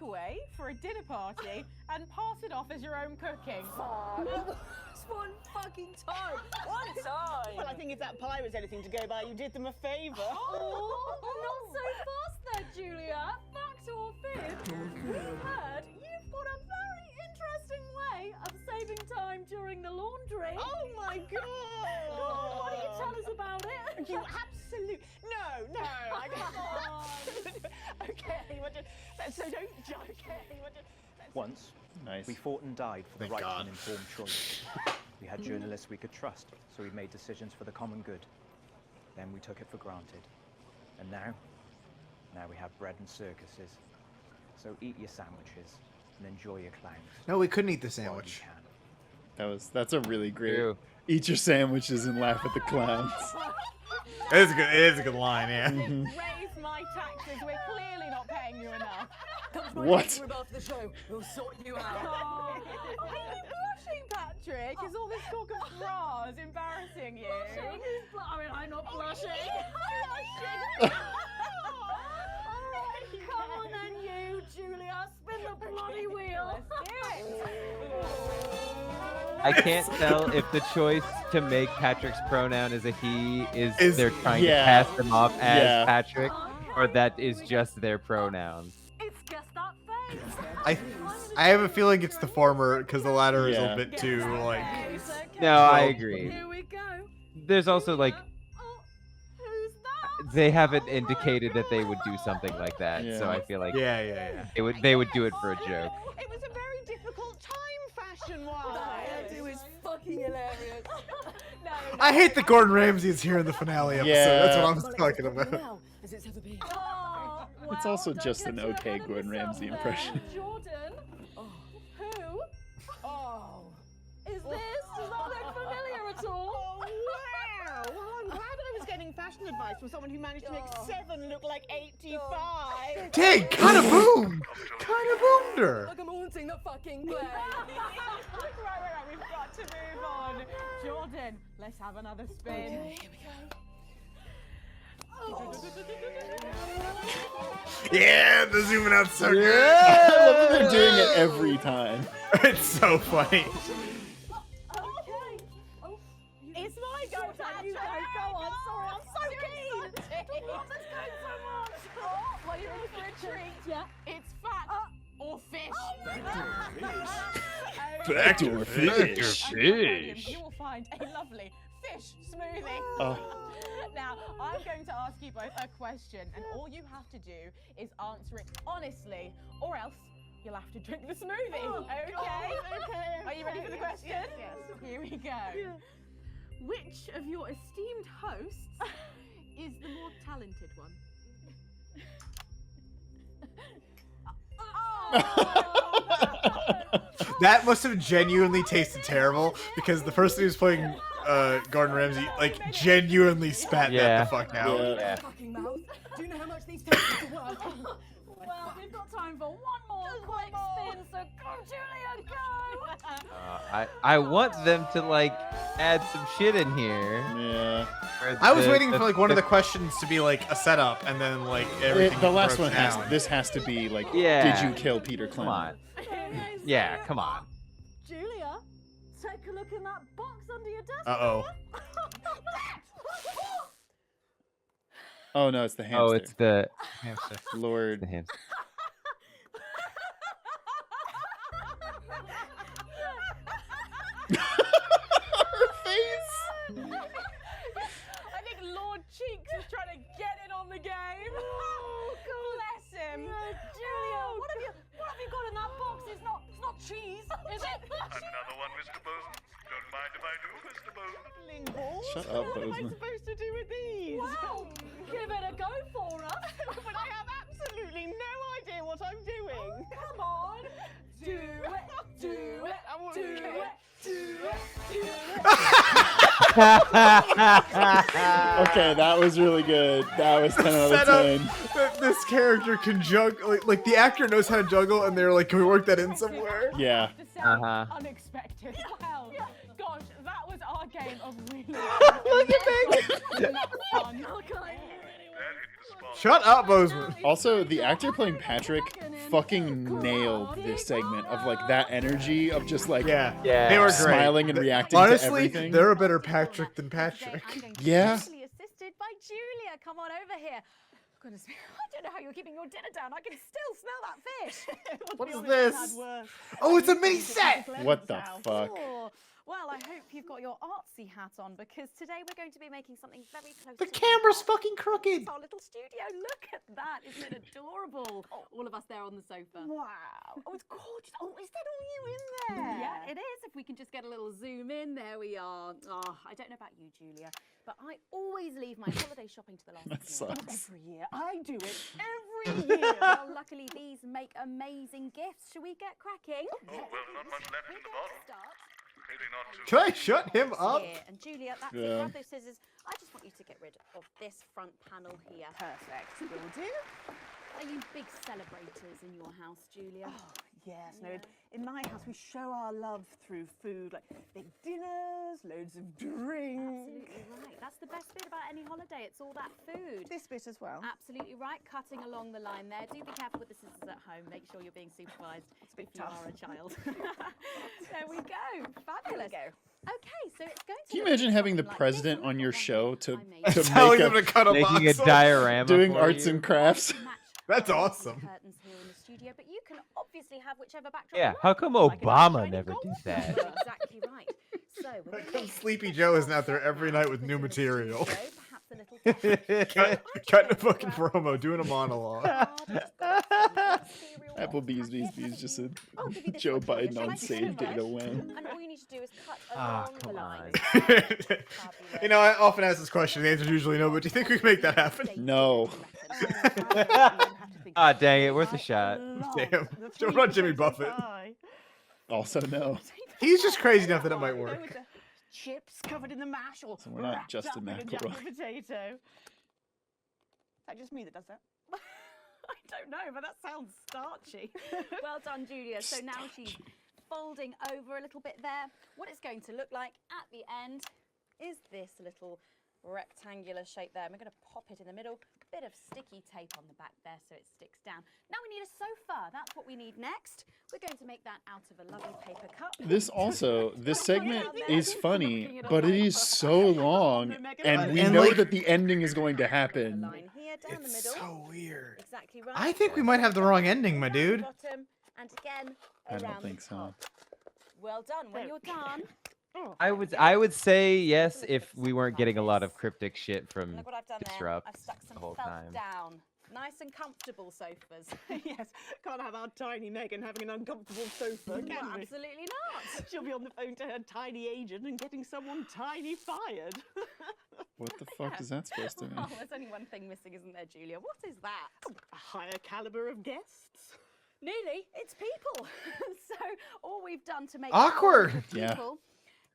S7: takeaway for a dinner party and pass it off as your own cooking?
S10: It's one fucking time. One time.
S8: Well, I think if that pie was anything to go by, you did them a favour.
S7: Oh, not so fast there, Julia. Fact or fib? We've heard you've got a very interesting way of saving time during the laundry.
S8: Oh my God!
S7: Go on, why don't you tell us about it?
S8: You absolute no, I can't. Okay, so don't joke. Okay,
S14: Once,
S3: nice.
S14: we fought and died for
S1: Thank
S14: the right
S1: God.
S14: to an informed choice. We had journalists we could trust, so we made decisions for the common good. Then we took it for granted. And now, Now we have bread and circuses. So eat your sandwiches and enjoy your clowns.
S1: No, we couldn't eat the sandwich.
S3: That's a really great. Eat your sandwiches and laugh at the clowns.
S1: It is a good line, yeah.
S19: Raise my taxes. We're clearly not paying you enough.
S3: What?
S10: After the show, we'll sort you out.
S19: Oh, are you blushing, Patrick? Is all this talk of bras embarrassing you? Blushing? I mean, I'm not blushing. Come on then, you, Julia. Spin the bloody wheel. Let's do it.
S2: I can't tell if the choice to make Patrick's pronoun as a he is they're trying to pass him off as Patrick, or that is just their pronouns.
S19: It's just that face.
S1: I have a feeling it's the former because the latter is a bit too like.
S2: No, I agree.
S19: Here we go.
S2: There's also like they haven't indicated that they would do something like that, so I feel like they would do it for a joke.
S19: It was a very difficult time fashion-wise.
S10: It was fucking hilarious.
S1: I hate that Gordon Ramsay is here in the finale episode. That's what I'm talking about.
S10: Now, as it's ever been.
S3: It's also just an okay Gordon Ramsay impression.
S19: Jordan? Who? Oh. Is this? Does not look familiar at all. Oh, wow. Well, I'm glad I was getting fashion advice from someone who managed to make 7 look like 85.
S1: Dang, kind of boomed her.
S10: Like I'm haunting the fucking play.
S19: right. We've got to move on. Jordan, let's have another spin.
S10: Okay, here we go.
S1: Yeah, the zooming out's so good.
S3: I love that they're doing it every time.
S1: It's so funny.
S19: It's my go, Dad. You go on. Sorry, I'm so keen. Let's go so much. Well, you're in for a treat. Yeah. It's fat or fish.
S3: Fact or fish.
S19: You will find a lovely fish smoothie.
S3: Oh.
S19: Now, I'm going to ask you both a question, and all you have to do is answer it honestly, or else you'll have to drink the smoothie. Okay?
S10: Okay.
S19: Are you ready for the question? Yes. Here we go.
S10: Yeah.
S20: Which of your esteemed hosts is the more talented one?
S1: That must have genuinely tasted terrible because the person who's playing Gordon Ramsay like genuinely spat that the fuck out.
S2: Yeah.
S10: Fucking mouth. Do you know how much these tables are worth?
S19: Well, we've got time for one more quick spin, so go, Julia, go!
S2: I want them to like add some shit in here.
S3: Yeah.
S1: I was waiting for like one of the questions to be like a setup, and then like everything.
S3: The last
S1: broke
S3: one has.
S1: down.
S3: This has to be like.
S2: Yeah.
S3: Did you kill Peter
S2: Come
S3: Clement?
S2: on. Yeah, come on.
S19: Julia, take a look in that box under your desk.
S1: Uh-oh.
S3: Oh no, it's the hamster.
S2: Oh, it's the
S1: hamster.
S3: Lord.
S2: The hamster.
S3: Her face.
S19: I think Lord Cheeks is trying to get in on the game. Oh, bless him. Julia, what have you got in that box? It's not cheese, is it?
S5: Another one, Mr. Bozeman. Don't mind if I do, Mr. Bozeman.
S19: Balls?
S3: Shut up,
S19: What am I
S3: Bozeman.
S19: supposed to do with these? Well, give it a go for us. But I have absolutely no idea what I'm doing. Come on. Do it. Do it. I want to do it.
S3: Okay, that was really good. That was 10 out of 10.
S1: That this character can juggle, like the actor knows how to juggle, and they're like, can we work that in somewhere?
S3: Yeah.
S19: Unexpected. Well, gosh, that was our game of really.
S1: Look at Megan.
S19: Fun.
S1: Shut up, Bozeman.
S3: Also, the actor playing Patrick fucking nailed this segment of like that energy of just like
S1: they were great.
S3: smiling and reacting
S1: Honestly,
S3: to everything.
S1: they're a better Patrick than Patrick.
S3: Yeah.
S7: Assisted by Julia. Come on over here. Goodness me, I don't know how you're keeping your dinner down. I can still smell that fish.
S1: What is this? Oh, it's a mini set.
S3: What the fuck?
S7: Oh, Well, I hope you've got your artsy hat on because today we're going to be making something very close
S1: The
S7: to
S1: camera's
S7: our heart.
S1: fucking crooked.
S7: It's our little studio. Look at that. Isn't it adorable? All of us there on the sofa.
S10: Wow. Oh, it's gorgeous. Oh, is that all you in there?
S7: Yeah, it is. If we can just get a little zoom in, there we are. Oh, I don't know about you, Julia, but I always leave my holiday shopping to the last minute.
S10: Sucks. Every year. I do it every year.
S7: Well, luckily these make amazing gifts. Shall we get cracking?
S5: Oh, well, not much left in the bottle. Maybe not too
S1: Can I shut him up?
S7: Here. And Julia, that's
S1: Yeah.
S7: it. Grab those scissors. I just want you to get rid of this front panel here.
S10: Perfect. Will do.
S7: Are you big celebrators in your house, Julia?
S10: Oh, yes. No, in my house we show our love through food, like big dinners, loads of drinks.
S7: Absolutely right. That's the best bit about any holiday. It's all that food.
S10: This bit as well.
S7: Absolutely right. Cutting along the line there. Do be careful with the scissors at home. Make sure you're being supervised if you are a child. There we go. Fabulous. Okay, so it's going to.
S3: Can you imagine having the president on your show to
S1: Telling
S3: make
S1: them to cut a
S2: Making
S1: box
S2: a
S1: off.
S2: diorama
S3: doing
S2: for
S3: arts
S2: you.
S3: and crafts?
S1: That's awesome.
S7: Curtains here in the studio, but you can obviously have whichever backdrop.
S2: Yeah,
S7: you
S2: how
S7: want.
S2: come
S7: Like an
S2: Obama
S7: shiny
S2: never
S7: gold
S2: did that?
S7: Well, exactly right. So we're
S1: How come Sleepy Joe isn't out there every night with new material?
S7: perhaps a little
S1: Cutting a fucking promo, doing a monologue.
S3: Applebee's, bees, just a Joe Biden on save data win.
S7: And all you need to do is cut
S1: Ah,
S7: along the
S1: come
S7: line.
S1: You know, I often ask this question. The answer is usually no, but do you think we can make that happen?
S3: No.
S2: Ah, dang it, worth a shot.
S1: Damn. Don't run Jimmy Buffett.
S3: Also no.
S1: He's just crazy enough that it might
S10: Go
S1: work.
S10: with the chips covered in the mash, or
S3: So we're not
S10: wrapped
S3: Justin
S10: up in a jacket
S3: McElroy.
S10: potato. Is that just me that does that?
S7: I don't know, but that sounds starchy. Well done, Julia. So now she's folding over a little bit there. What it's going to look like at the end is this little rectangular shape there. And we're going to pop it in the middle. Bit of sticky tape on the back there so it sticks down. Now we need a sofa. That's what we need next. We're going to make that out of a lovely paper cup.
S3: This segment is funny, but it is so long, and we know that the ending is going to happen.
S1: It's so weird.
S7: Exactly right.
S1: I think we might have the wrong ending, my dude.
S7: Bottom and again
S3: I
S7: around
S3: don't think
S7: the
S3: so.
S7: top. Well done. When you're done,
S2: I would say yes if we weren't getting a lot of cryptic shit from
S7: look what I've done there.
S2: Disrupt
S7: I've stuck some
S2: the whole
S7: felt
S2: time.
S7: down. Nice and comfortable sofas.
S10: Yes, can't have our tiny Megan having an uncomfortable sofa, can
S7: Well,
S10: we?
S7: absolutely not.
S10: She'll be on the phone to her tiny agent and getting someone tiny fired.
S3: What the fuck is that supposed to mean?
S7: Oh, there's only one thing missing, isn't there, Julia? What is that?
S10: A higher caliber of guests.
S7: Nearly. It's people. So all we've done to make
S1: Awkward.
S7: it for
S3: Yeah.
S7: people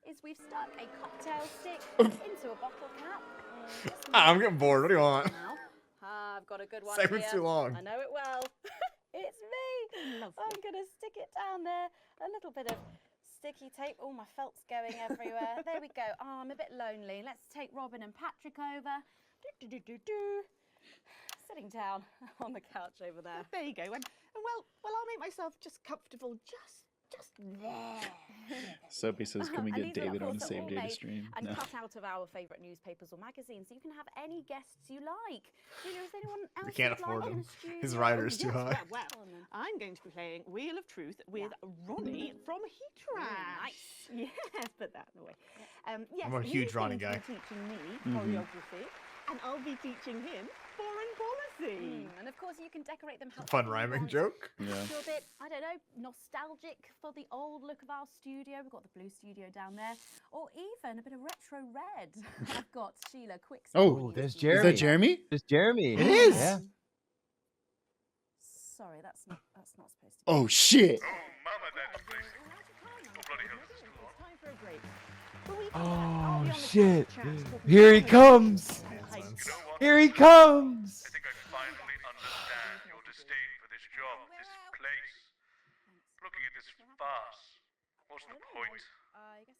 S7: is we've stuck a cocktail stick into a bottle cap. Just
S1: I'm getting bored. What do you want?
S7: now. I've got a good one
S1: Segment's
S7: here.
S1: too long.
S7: I know it well. It's me. I'm going to stick it down there. A little bit of sticky tape. Oh, my felt's going everywhere. There we go. Oh, I'm a bit lonely. Let's take Robin and Patrick over. Sitting down on the couch over there.
S10: There you go. And well, I'll make myself just comfortable, just there.
S3: Soapy says, can we
S7: And
S3: get
S7: these are,
S3: David
S7: of
S3: on
S7: course,
S3: Save
S7: all
S3: Data
S7: made
S3: Stream?
S7: and
S3: No.
S7: cut out of our favourite newspapers or magazines, so you can have any guests you like. Julia, is anyone else
S1: We can't
S7: you'd
S1: afford
S7: like in
S1: him.
S7: the studio?
S1: His rider's too
S10: Yes,
S1: high.
S10: Well, I'm going to be playing Wheel of Truth with Ronnie from Heatrash.
S7: Nice.
S10: Yes, put that in the way. Yes,
S1: I'm a huge
S10: he's
S1: Ronnie
S10: going to
S1: guy.
S10: be teaching me
S3: Mhm.
S10: choreography, and I'll be teaching him foreign policy.
S7: And of course, you can decorate them however
S1: Fun
S7: you
S1: rhyming
S7: want.
S1: joke.
S3: Yeah.
S7: Feel a bit, I don't know, nostalgic for the old look of our studio. We've got the blue studio down there, or even a bit of retro red. I've got Sheila Quick.
S3: Oh,
S2: there's
S3: Is
S2: Jeremy.
S3: that Jeremy?
S2: There's Jeremy.
S1: It is.
S2: Yeah.
S7: Sorry, that's not supposed to.
S3: Oh, shit.
S5: Oh, Mama, that's please. Oh, bloody hell, this is still on.
S10: Time for a break. When we come back, I'll
S2: Oh
S10: be on the
S2: shit!
S10: chat talking
S2: Here he
S10: about
S2: comes!
S5: You know what?
S2: Here he comes!
S5: I think I finally understand your disdain for this job, this place. Looking at this farce. What's the point?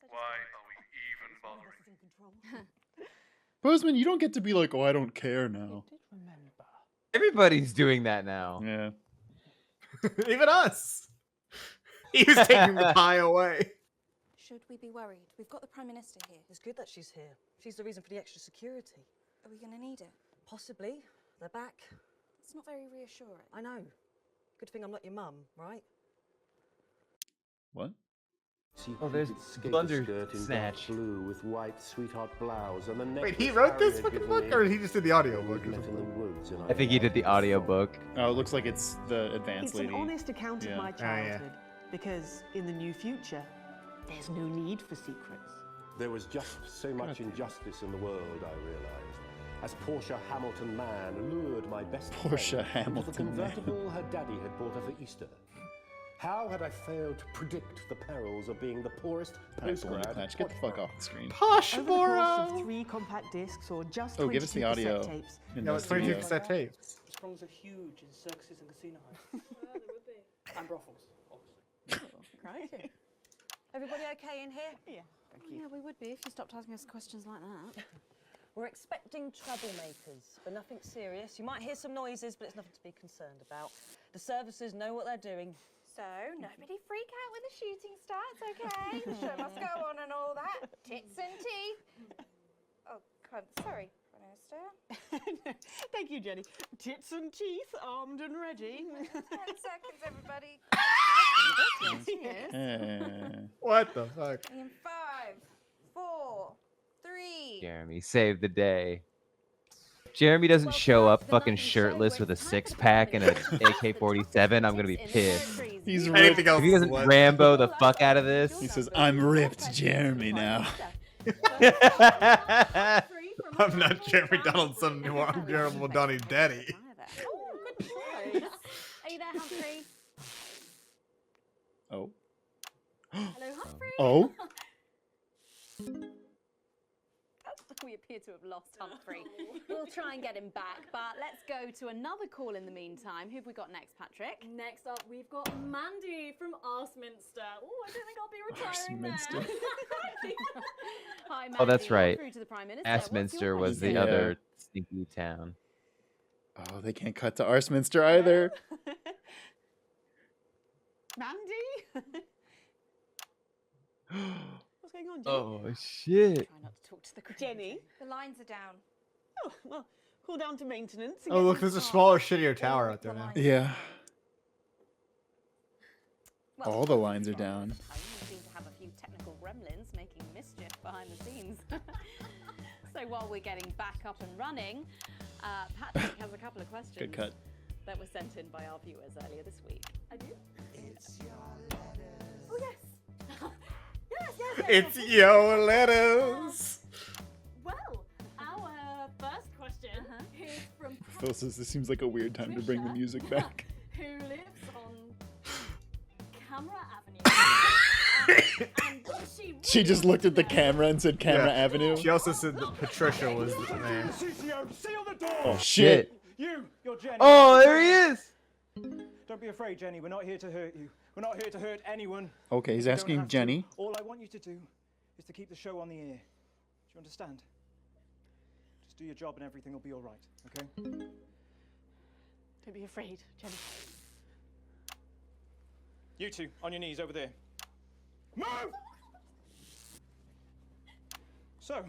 S5: Why are we even bothering?
S3: Postman, you don't get to be like, oh, I don't care now.
S2: Everybody's doing that now.
S3: Yeah.
S1: Even us. He was taking the pie away.
S13: Should we be worried? We've got the Prime Minister here.
S12: It's good that she's here. She's the reason for the extra security.
S13: Are we going to need it?
S12: Possibly. They're back.
S13: It's not very reassuring.
S12: I know. Good thing I'm not your mum, right?
S3: What?
S2: Oh, there's Blunder Snatch.
S11: Blue with white sweetheart blouse and the
S1: Wait, he wrote this fucking book, or he just did the audiobook?
S2: I think he did the audiobook.
S3: Oh, it looks like it's the advanced
S17: It's
S3: lady.
S17: an honest account of
S3: Yeah.
S17: my
S3: Oh, yeah.
S17: childhood, because in the new future, there's no need for secrets.
S11: There was just so much injustice in the world, I realized. As Portia Hamilton Mann lured my best
S3: Portia
S11: friend into the
S3: Hamilton Mann.
S11: convertible her daddy had bought her for Easter. How had I failed to predict the perils of being the poorest postgrad?
S3: Patch, get the fuck off the screen.
S1: Posh
S17: Over the course of
S1: Moro!
S17: 3 compact discs or just
S3: Oh, give us the
S17: 22
S3: audio
S17: cassette tapes.
S3: in
S1: No,
S3: the
S1: it's 22
S3: studio.
S1: cassette tapes.
S18: Prongs are huge in circuses and casino halls. And brothels, obviously.
S12: Right. Everybody okay in here?
S17: Yeah.
S7: Yeah, we would be if you stopped asking us questions like that.
S12: We're expecting troublemakers, but nothing serious. You might hear some noises, but it's nothing to be concerned about. The services know what they're doing.
S13: So, nobody freak out when the shooting starts, okay? The show must go on and all that. Tits and teeth. Oh, God, sorry, Minister.
S17: Thank you, Jenny. Tits and teeth, armed and ready.
S13: 10 seconds, everybody.
S1: What the fuck?
S13: In 5, 4, 3.
S2: Jeremy saved the day. Jeremy doesn't show up fucking shirtless with a 6-pack and an AK-47. I'm gonna be pissed.
S3: He's ripped.
S2: If he doesn't Rambo the fuck out of this.
S3: He says, "I'm ripped, Jeremy now."
S1: I'm not Jeremy Donaldson anymore. I'm Jeremy Donnie's daddy.
S7: Oh, good choice. Are you there, Humphrey?
S3: Oh.
S7: Hello, Humphrey.
S3: Oh.
S7: We appear to have lost Humphrey. We'll try and get him back, but let's go to another call in the meantime. Who have we got next, Patrick?
S19: Next up, we've got Mandy from Arsminster. Oh, I don't think I'll be retiring
S3: Arsminster.
S19: there.
S7: Hi, Mandy.
S2: Oh, that's right.
S7: Through to the Prime Minister. What's your
S2: Astminster was the
S7: question?
S2: other stinky town.
S3: Oh, they can't cut to Arsminster either.
S17: Mandy? What's going on, Jenny?
S2: Oh shit!
S17: Try not to talk to the Jenny.
S13: The lines are down.
S17: Oh, well, call down to maintenance. and
S1: Oh,
S17: get
S1: look,
S17: them
S1: there's a
S17: started.
S1: smaller, shittier tower out there now.
S3: Yeah. All the lines are down.
S7: We seem to have a few technical gremlins making mischief behind the scenes. So while we're getting back up and running, Patrick has a couple of questions
S3: Good cut.
S7: that were sent in by our viewers earlier this week.
S19: I do?
S13: Oh, yes.
S1: It's your letters.
S19: Well, our first question is from
S3: Phil says this seems like a weird time to bring the music back.
S19: who lives on Camera Avenue. and
S3: She just looked at the camera and said Camera
S1: Yeah.
S3: Avenue.
S1: She also said that Patricia was there.
S21: CCO, seal the door!
S3: Oh shit.
S21: You're Jenny.
S2: Oh, there he is!
S21: Don't be afraid, Jenny. We're not here to hurt you. We're not here to hurt anyone.
S3: Okay, he's
S21: You don't
S3: asking
S21: have to.
S3: Jenny.
S21: All I want you to do is to keep the show on the air. Do you understand? Just do your job and everything will be all right, okay?
S17: Don't be afraid, Jenny.
S21: You two, on your knees over there. Move! So,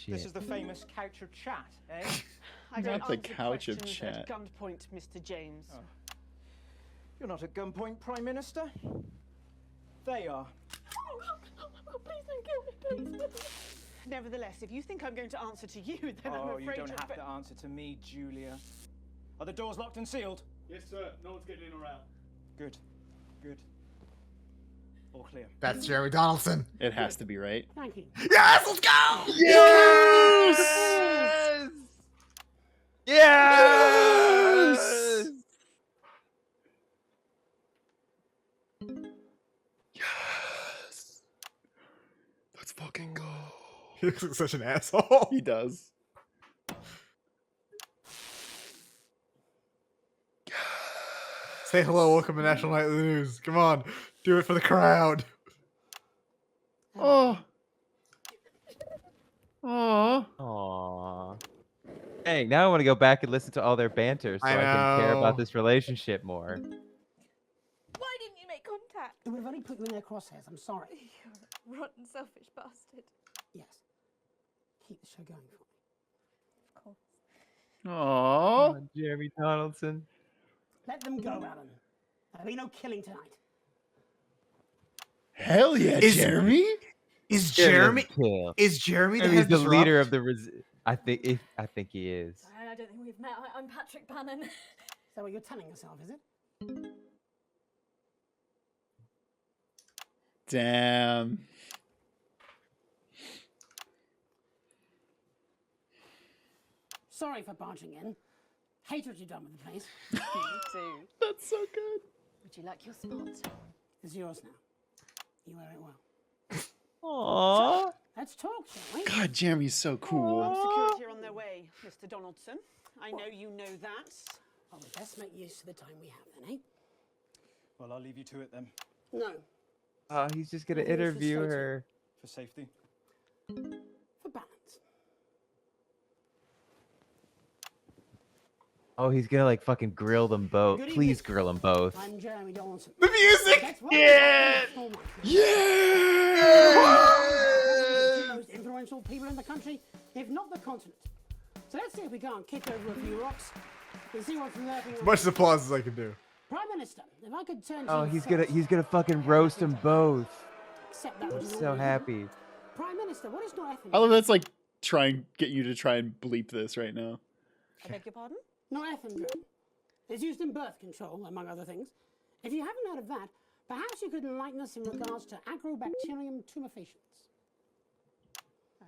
S21: this is the famous couch of chat, eh?
S17: I don't
S3: Not the
S17: answer
S3: couch of
S17: questions
S3: chat.
S17: at gunpoint, Mr. James.
S21: Oh. You're not at gunpoint, Prime Minister. They are.
S17: Oh, please don't kill me, please. Nevertheless, if you think I'm going to answer to you, then I'm
S21: Oh,
S17: afraid
S21: you don't
S17: you're
S21: have to answer to me, Julia. Are the doors locked and sealed?
S18: Yes, sir. No one's getting in or out.
S21: Good. Good. All clear.
S1: That's Jeremy Donaldson.
S3: It has to be, right?
S17: Thank you.
S1: Yes, let's go!
S2: Yes! Yes!
S3: Yes. Let's fucking go.
S1: He looks like such an asshole.
S3: He does.
S1: Say hello, welcome to National Night of the News. Come on, do it for the crowd.
S3: Oh. Aww.
S2: Aww. Dang, now I want to go back and listen to all their banter so I can care
S1: know.
S2: about this relationship more.
S13: Why didn't you make contact?
S18: We've only put you in their crosshairs. I'm sorry.
S13: You're a rotten, selfish bastard.
S18: Yes. Keep the show going for me.
S13: Of course.
S3: Aww.
S2: Oh, Jeremy Donaldson.
S18: Let them go, Alan. There'll be no killing tonight.
S3: Hell yeah, Jeremy!
S1: Is Jeremy the
S2: he's
S1: head
S2: the
S1: disrupt?
S2: leader of the I think he is.
S19: I don't think we've met. I'm Patrick Bannon.
S17: Is that what you're telling yourself, is it?
S3: Damn.
S17: Sorry for barging in. Hate what you've done with the place.
S19: Me too.
S3: That's so good.
S19: Would you like your spot?
S17: It's yours now. You wear it well.
S2: Aww.
S17: So, let's talk, shall we?
S3: God, Jeremy's so cool.
S20: Security are on their way, Mr. Donaldson. I know you know that.
S17: Well, we best make use of the time we have then, eh?
S14: Well, I'll leave you to it then.
S17: No,
S2: Oh, he's just gonna interview her.
S14: For safety.
S17: for balance.
S2: Oh, he's gonna like fucking grill them both.
S17: Good
S2: Please
S17: evening.
S2: grill them both.
S17: I'm Jeremy Donaldson.
S1: The music!
S17: That's right.
S1: Yeah!
S17: The most influential people in the country, if not the continent. So let's see if we can't kick over a few rocks and see what's lurking.
S1: As much applause as I can do.
S17: Prime Minister, if I could turn to
S2: Oh,
S17: you
S2: he's gonna fucking roast them both.
S17: Accept that
S2: I'm
S17: was an
S2: so
S17: order.
S2: happy.
S17: Prime Minister, what is not ethnic?
S3: I love that's like get you to try and bleep this right now.
S20: I beg your pardon?
S17: Norethindrone. It's used in birth control, among other things. If you haven't heard of that, perhaps you could enlighten us in regards to agrobacterium tumefaciens.
S20: I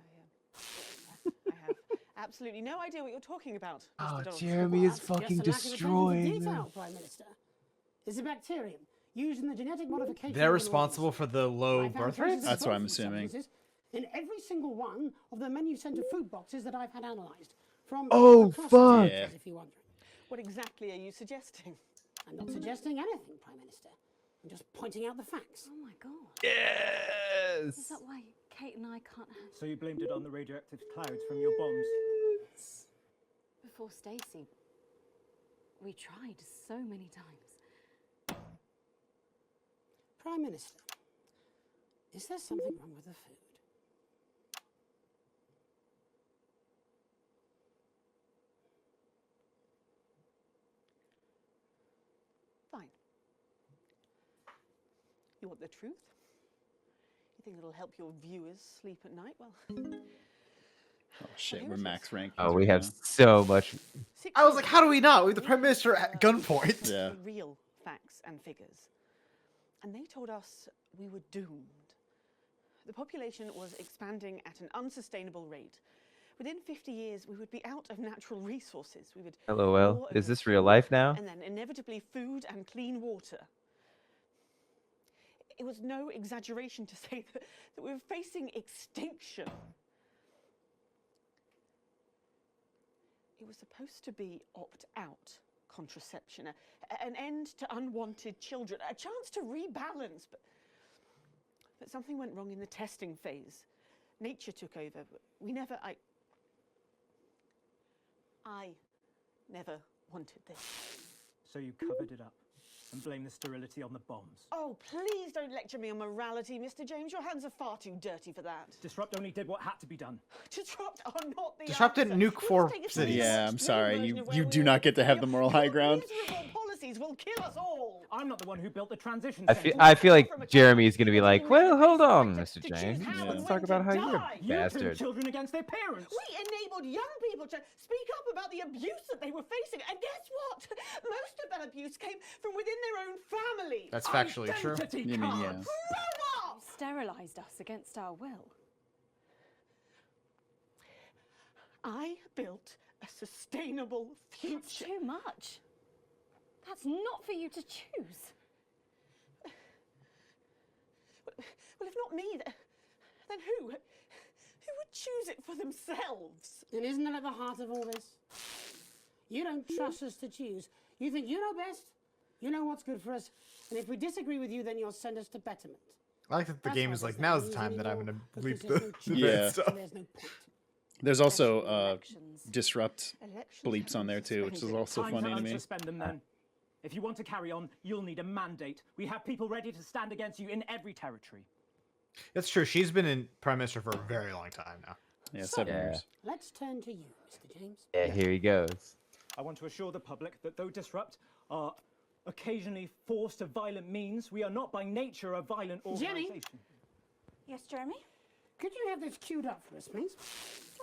S20: have absolutely no idea what you're talking about, Mr.
S2: Oh,
S20: Donaldson.
S2: Jeremy is
S17: Just
S2: fucking
S17: a lack of attention to
S2: destroying
S17: detail,
S2: them.
S17: Prime Minister. It's a bacterium used in the genetic modification.
S1: They're
S17: of
S1: responsible for the low
S17: I found
S1: birth
S17: traces
S1: rates?
S17: of
S3: That's what
S17: both
S3: I'm
S17: these
S3: assuming.
S17: substances in every single one of the menu center food boxes that I've had analysed. From
S2: Oh,
S17: across the
S2: fuck.
S17: territories, if you're wondering.
S20: What exactly are you suggesting?
S17: I'm not suggesting anything, Prime Minister. I'm just pointing out the facts.
S19: Oh my god.
S2: Yes.
S19: Is that why Kate and I can't have...
S14: So you blamed it on the radioactive clouds from your bombs?
S19: Before Stacy, we tried so many times.
S17: Prime Minister, is there something wrong with the food?
S20: Fine. You want the truth? You think it'll help your viewers sleep at night? Well,
S3: Oh shit, we're max rank.
S2: Oh, we have so much.
S1: I was like, how do we not? We have the Prime Minister at gunpoint.
S3: Yeah.
S20: the real facts and figures. And they told us we were doomed. The population was expanding at an unsustainable rate. Within 50 years, we would be out of natural resources. We would
S2: LOL.
S20: war
S2: Is
S20: over
S2: this real
S20: food,
S2: life now?
S20: And then inevitably food and clean water. It was no exaggeration to say that we were facing extinction. It was supposed to be opt-out contraception, an end to unwanted children, a chance to rebalance. But something went wrong in the testing phase. Nature took over. I never wanted this.
S14: So you covered it up and blame the sterility on the bombs.
S20: Oh, please don't lecture me on morality, Mr. James. Your hands are far too dirty for that.
S14: Disrupt only did what had to be done.
S20: Disrupt are not the
S1: Disrupt didn't
S20: answer.
S1: nuke 4
S20: Take us to
S1: cities.
S20: the
S3: Yeah, I'm
S20: next
S3: sorry.
S20: version
S3: You
S20: of where
S3: you
S20: we
S3: do
S20: are
S3: not get to have
S20: today.
S3: the moral high ground.
S20: Your miserable policies will kill us all.
S14: I'm not the one who built the transition
S2: I feel like Jeremy is gonna be like, well, hold on, Mr. James. Let's talk about how you're a
S14: You turned
S2: bastard.
S14: children against their parents.
S20: We enabled young people to speak up about the abuse that they were facing. And guess what? Most of that abuse came from within their own families.
S1: That's factually true.
S3: You mean, yeah.
S20: Grow up!
S19: Sterilised us against our will.
S20: I built a sustainable future.
S19: That's too much. That's not for you to choose.
S20: Well, if not me, then who? Who would choose it for themselves?
S17: And isn't that at the heart of all this? You don't trust us to choose. You think you know best, you know what's good for us, and if we disagree with you, then you'll send us to betterment.
S1: I like that the game is like, now's the time that I'm going to bleep the
S3: Yeah.
S1: bad stuff.
S17: There's no point.
S3: There's also disrupt bleeps on there too, which is also
S14: Time
S3: funny
S14: to
S3: to me.
S14: unsuspend them then. If you want to carry on, you'll need a mandate. We have people ready to stand against you in every territory.
S1: That's true. She's been in Prime Minister for a very long time now.
S3: Yeah, 7 years.
S17: Let's turn to you, Mr. James.
S2: Yeah, here he goes.
S14: I want to assure the public that though Disrupt are occasionally forced to violent means. We are not by nature a violent
S17: Jenny?
S14: organisation.
S13: Yes, Jeremy?
S17: Could you have this queued up for us, please?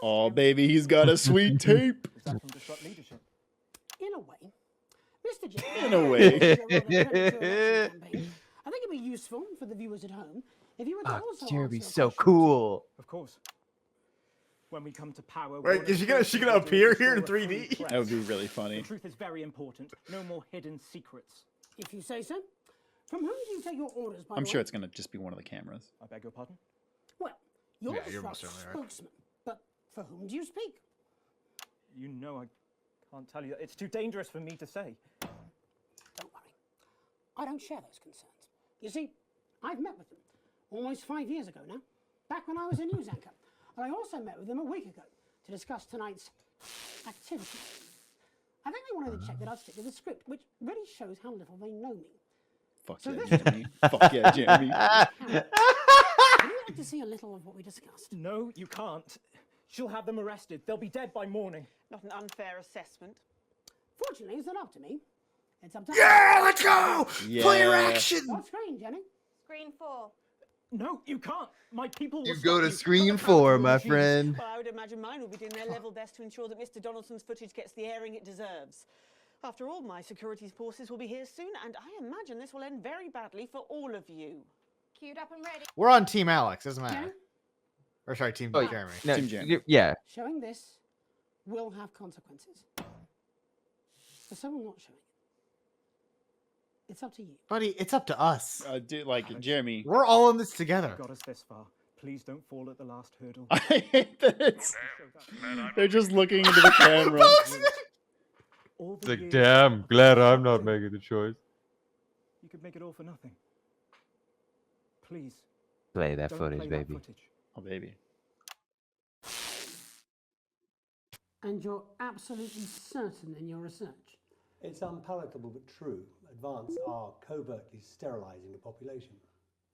S3: Oh, baby, he's got a sweet tape.
S14: Is that from Disrupt Leadership?
S17: In a way. Mr. J.
S3: In a way.
S17: I think it'd be useful for the viewers at home if you were to also
S2: Jeremy's
S17: answer
S2: so cool.
S14: Of course. When we come to power...
S1: Wait, is she gonna appear here in 3D?
S3: That would be really funny.
S14: The truth is very important. No more hidden secrets.
S17: If you say so. From whom do you take your orders, by
S3: I'm
S17: the
S3: sure
S17: way?
S3: it's going to just be one of the cameras.
S14: I beg your pardon?
S17: Well, you're
S1: Yeah,
S17: the
S1: you're most
S17: Disrupt's
S1: certainly right.
S17: spokesman, but for whom do you speak?
S14: You know I can't tell you. It's too dangerous for me to say.
S17: Don't worry. I don't share those concerns. You see, I've met with them almost 5 years ago now, back when I was a news anchor. And I also met with them a week ago to discuss tonight's activity. I think they wanted to check that I'd stick to the script, which really shows how little they know me.
S3: Fuck
S17: So
S3: yeah,
S17: this
S3: Jeremy. Fuck yeah, Jeremy.
S17: Would you like to see a little of what we discussed?
S14: No, you can't. She'll have them arrested. They'll be dead by morning.
S12: Not an unfair assessment.
S17: Fortunately, it's not up to me. It's up to
S1: Yeah, let's go!
S3: Yeah.
S1: Player action!
S17: What screen, Jenny?
S13: Screen 4.
S14: No, you can't. My people will
S2: You
S14: stop
S2: go to
S14: you.
S2: screen
S14: Not the
S2: 4,
S14: power
S2: my
S14: of your
S2: friend.
S12: Well, I would imagine mine will be doing their level best to ensure that Mr. Donaldson's footage gets the airing it deserves. After all, my security forces will be here soon, and I imagine this will end very badly for all of you.
S13: Queued up and ready.
S1: We're on Team Alex, doesn't matter.
S17: Jenny?
S1: Or sorry, Team
S2: Oh,
S1: Jeremy.
S2: No,
S3: Team Jeremy.
S2: yeah.
S17: Showing this will have consequences. For someone not showing it, it's up to you.
S1: Buddy, it's up to us.
S3: Jeremy.
S1: We're all in this together.
S14: Got us this far. Please don't fall at the last hurdle.
S3: I hate that it's... They're just looking into the camera.
S2: It's like, damn, glad I'm not making the choice.
S14: You could make it all for nothing. Please.
S2: Play that
S14: don't
S2: footage,
S14: play that
S2: baby.
S14: footage.
S3: Oh, baby.
S17: And you're absolutely certain in your research.
S11: It's unpalatable but true. Advance are covertly sterilising the population.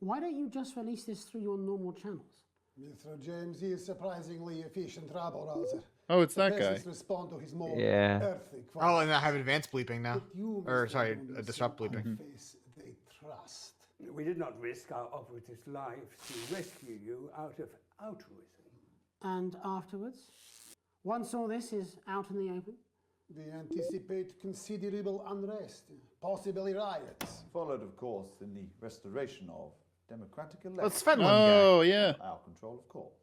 S17: Why don't you just release this through your normal channels?
S4: Mr. James is surprisingly efficient rabble rouser.
S3: Oh, it's that
S4: Peasants
S3: guy.
S4: respond to his more
S2: Yeah.
S4: earthy
S1: Oh, and I have advanced bleeping now.
S4: You,
S1: Or,
S4: Mr.
S1: sorry,
S4: Donaldson,
S1: disrupt bleeping.
S4: face they trust.
S6: We did not risk our operatives' lives to rescue you out of altruism.
S17: And afterwards? Once all this is out in the open?
S4: We anticipate considerable unrest, possibly riots.
S22: Followed, of course, in the restoration of democratic elections.
S1: Let's spend one
S3: Oh, yeah.
S22: Our control, of course.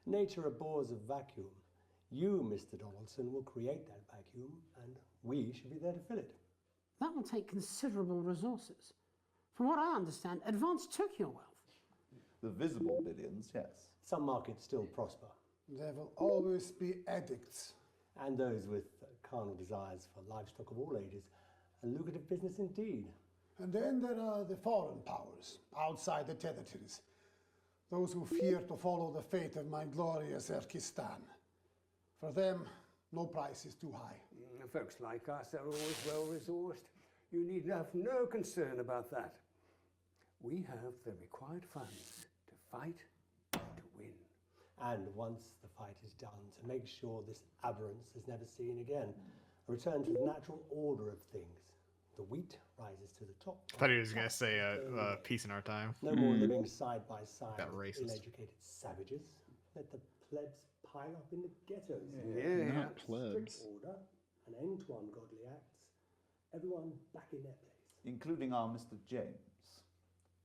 S11: Nature abhors a vacuum. You, Mr. Donaldson, will create that vacuum, and we should be there to fill it.
S17: That will take considerable resources. From what I understand, Advance took your wealth.
S22: The visible billions, yes.
S11: Some markets still prosper.
S4: There will always be addicts.
S11: And those with carnal desires for livestock of all ages. A lucrative business indeed.
S4: And then there are the foreign powers, outside the territories. Those who fear to follow the fate of my glorious Erkistan. For them, no price is too high.
S6: Folks like us are always well resourced. You need have no concern about that. We have the required funds to fight and to win.
S11: And once the fight is done, to make sure this aberrance is never seen again. A return to the natural order of things. The wheat rises to the top.
S1: I thought he was going to say peace in our time.
S11: No more living side by side
S1: That
S11: with
S1: racist.
S11: ill-educated savages. Let the plebs pile up in the ghettos.
S3: Not plebs.
S11: Strict order, an end to ungodly acts. Everyone back in their place.
S22: Including our Mr. James.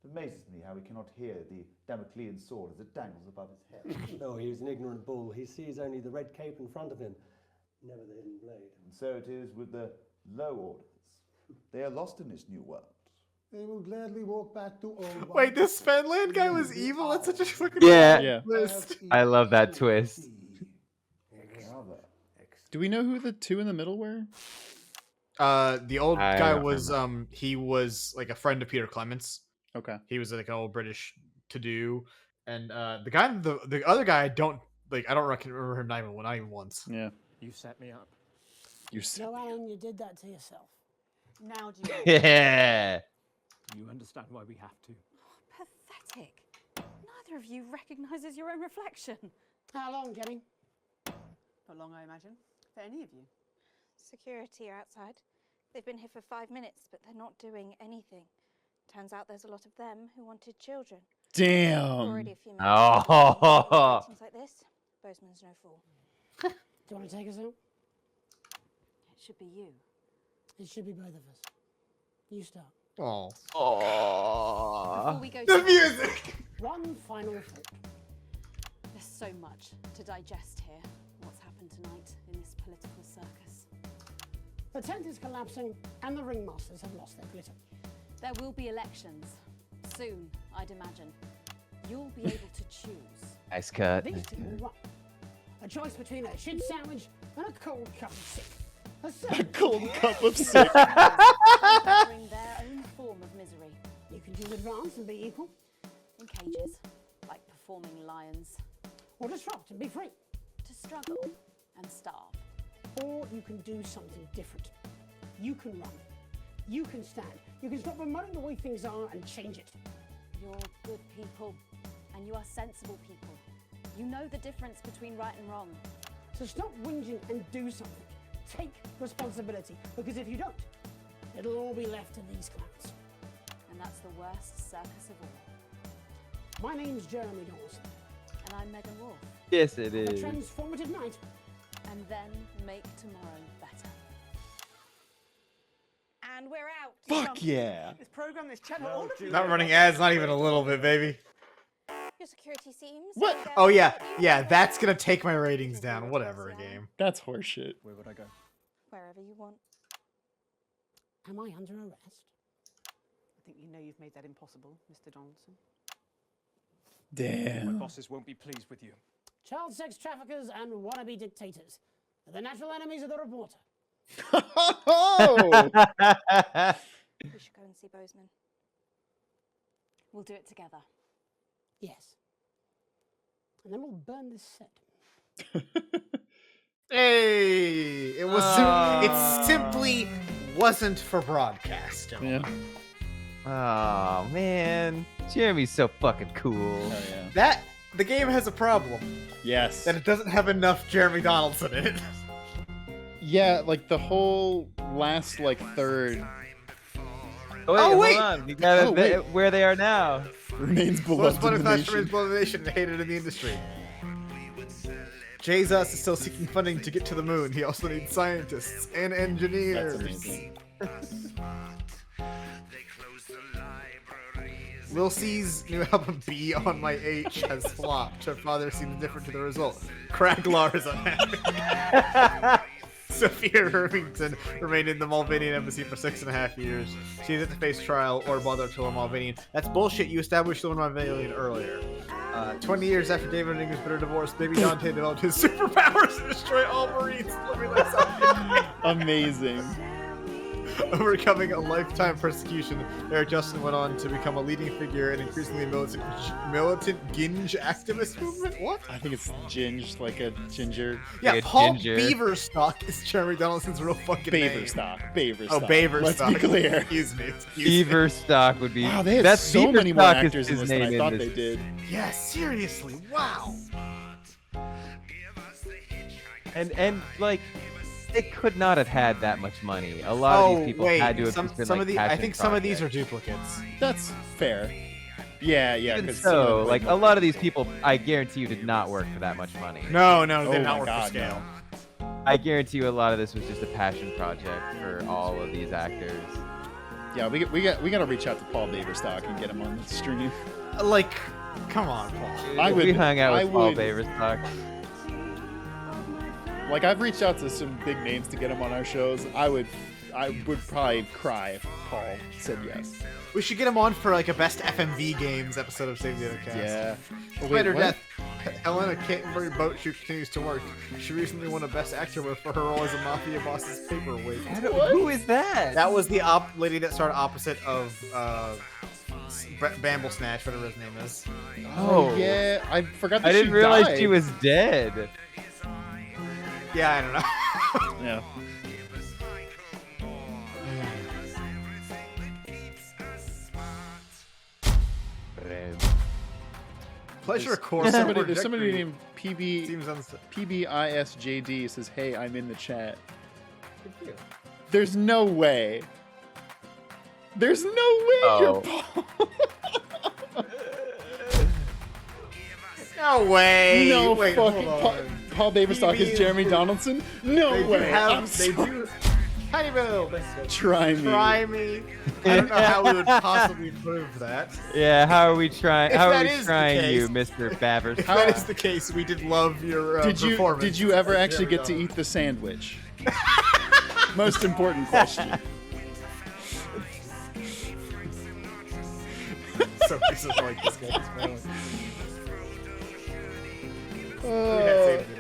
S22: It amazes me how he cannot hear the Damoclean sword as it dangles above his head.
S11: Oh, he was an ignorant bull. He sees only the red cape in front of him, never the hidden blade.
S22: And so it is with the low orders. They are lost in this new world.
S4: They will gladly walk back to old.
S1: Wait, this Fenland guy was evil? That's such a fucking
S2: Yeah.
S1: twist.
S2: I love that twist.
S3: Do we know who the two in the middle were?
S1: The old
S2: I
S1: guy
S2: don't
S1: was he was like a friend of Peter Clements.
S3: Okay.
S1: He was like an old British to-do, and the guy, the other guy, I don't remember him not even once.
S3: Yeah.
S14: You set me up.
S3: You set.
S17: No, Alan, you did that to yourself.
S12: Now do you
S2: Yeah.
S14: You understand why we have to.
S7: Pathetic. Neither of you recognises your own reflection.
S17: How long, Jenny?
S12: For long, I imagine. For any of you.
S13: Security are outside. They've been here for 5 minutes, but they're not doing anything. Turns out there's a lot of them who wanted children.
S3: Damn.
S13: Already a few minutes.
S2: Oh.
S13: Things like this, Bozeman's no fool.
S17: Do you want to take us out?
S7: It should be you.
S17: It should be both of us. You start.
S1: Oh.
S7: Before we go
S1: The
S7: to
S1: music!
S17: One final thought.
S7: There's so much to digest here. What's happened tonight in this political circus?
S17: The tent is collapsing, and the ringmasters have lost their glitter.
S7: There will be elections. Soon, I'd imagine. You'll be able to choose.
S2: Nice cut.
S17: These two will run. A choice between a shin sandwich and a cold cup of sick.
S3: A cold cup of sick.
S7: Bring their own form of misery.
S17: You can choose advance and be equal.
S7: In cages, like performing lions.
S17: Or disrupt and be free.
S7: To struggle and starve.
S17: Or you can do something different. You can run. You can stand. You can stop bemoaning the way things are and change it.
S7: You're good people, and you are sensible people. You know the difference between right and wrong.
S17: So stop whinging and do something. Take responsibility, because if you don't, it'll all be left to these clowns.
S7: And that's the worst circus of all.
S17: My name's Jeremy Donaldson.
S7: And I'm Megan Wolf.
S2: Yes, it
S17: A
S2: is.
S17: transformative night.
S7: And then make tomorrow better.
S13: And we're out.
S3: Fuck yeah.
S12: This program, this channel, all of you.
S1: Not running ads, not even a little bit, baby.
S13: Your security seems.
S1: What? Oh yeah, yeah. That's gonna take my ratings down. Whatever, game.
S3: That's horseshit.
S14: Where would I go?
S13: Wherever you want.
S17: Am I under arrest?
S12: I think you know you've made that impossible, Mr. Donaldson.
S3: Damn.
S14: My bosses won't be pleased with you.
S17: Child sex traffickers and wannabe dictators. They're the natural enemies of the reporter.
S3: Oh!
S13: We should go and see Bozeman.
S7: We'll do it together.
S17: Yes. And then we'll burn this set.
S1: Hey, it was. It simply wasn't for broadcast.
S3: Yeah.
S2: Oh man, Jeremy's so fucking cool.
S3: Oh, yeah.
S1: That the game has a problem.
S3: Yes.
S1: That it doesn't have enough Jeremy Donaldson in it.
S3: Yeah, like the whole last like third
S2: Oh wait,
S1: wait!
S2: hold on. You gotta where they are now.
S3: remains
S1: Most
S3: beloved in the
S1: remains
S3: nation.
S1: beloved in the nation and hated in the industry. Jesus is still seeking funding to get to the moon. He also needs scientists and engineers.
S3: That's amazing.
S1: Lil C's new album B on My H has flopped. Her father seems different to the result. Craglar is unhappy. Sophia Irvington remained in the Malvinian embassy for 6.5 years. She has yet to face trial or bother to a Malvinian. That's bullshit. You established the Malvinian earlier. 20 years after David and Ingrid's bitter divorce, baby Dante developed his superpowers to destroy all Marines living like something.
S3: Amazing.
S1: Overcoming a lifetime persecution, Eric Justin went on to become a leading figure in increasingly militant Ginge activist movement. What?
S3: I think it's Ginge, like a ginger.
S1: Yeah,
S2: Like a
S1: Paul
S2: ginger.
S1: Beaverstock is Jeremy Donaldson's real fucking name.
S3: Baverstock.
S1: Oh, Baverstock.
S3: Let's be clear.
S1: Excuse me.
S2: Beaverstock would be.
S3: Wow, they had
S2: that's
S3: so many more
S2: Beaverstock is
S3: actors in
S2: his
S3: this than
S2: name
S3: I
S2: in
S3: thought
S2: this.
S3: they did.
S1: Yeah, seriously. Wow.
S2: And like, it could not have had that much money. A lot of these people had to have just been
S1: some
S2: like
S1: of the, I
S2: passion
S1: think some of these are
S2: projects.
S1: duplicates.
S3: That's fair. Yeah, yeah.
S2: Even
S3: 'cause some of
S2: so,
S3: them,
S2: like a lot of these people, I guarantee you, did not work for that much money.
S1: No, they
S3: Oh
S1: did
S3: my
S1: not work
S3: God,
S1: for scale.
S2: I guarantee you, a lot of this was just a passion project for all of these actors.
S3: Yeah, we gotta reach out to Paul Baverstock and get him on the stream.
S1: Like, come on, Paul.
S3: I
S2: we
S3: would-
S2: hung out
S3: I
S2: with Paul
S3: would-
S2: Baverstock.
S3: Like I've reached out to some big names to get him on our shows. I would probably cry if Paul said yes.
S1: We should get him on for like a best FMV games episode of Save the Other Cast.
S3: Yeah. Oh,
S1: Despite her
S3: what?
S1: death, Helena Canterbury Boat Shoe continues to work. She recently won a Best Actor award for her role as a mafia boss's paperweight.
S2: Who is that?
S1: That was the lady that started opposite of Bamble Snatch, whatever his name is.
S3: Oh yeah, I forgot that
S2: I didn't
S3: she
S2: realize
S3: died.
S2: she was dead.
S1: Yeah, I don't know.
S3: Yeah.
S1: Pleasure Core.
S3: There's somebody named
S1: Seems unst-
S3: PBISJD says, "Hey, I'm in the chat."
S1: Thank you.
S3: There's no way. There's no way you're Paul.
S1: No way.
S3: No
S1: Wait,
S3: fucking Paul Baverstock is Jeremy Donaldson? No way.
S1: They do. Tiny Bill.
S3: Try me.
S1: Try me. I don't know how we would possibly prove that.
S2: Yeah, how are we trying?
S1: If
S2: How are
S1: that
S2: we
S1: is the
S2: trying
S1: case-
S2: you, Mr. Baverstock?
S1: If that is the case, we did love your performance.
S3: Did you ever actually get to eat the sandwich? Most important question.
S1: So like this guy.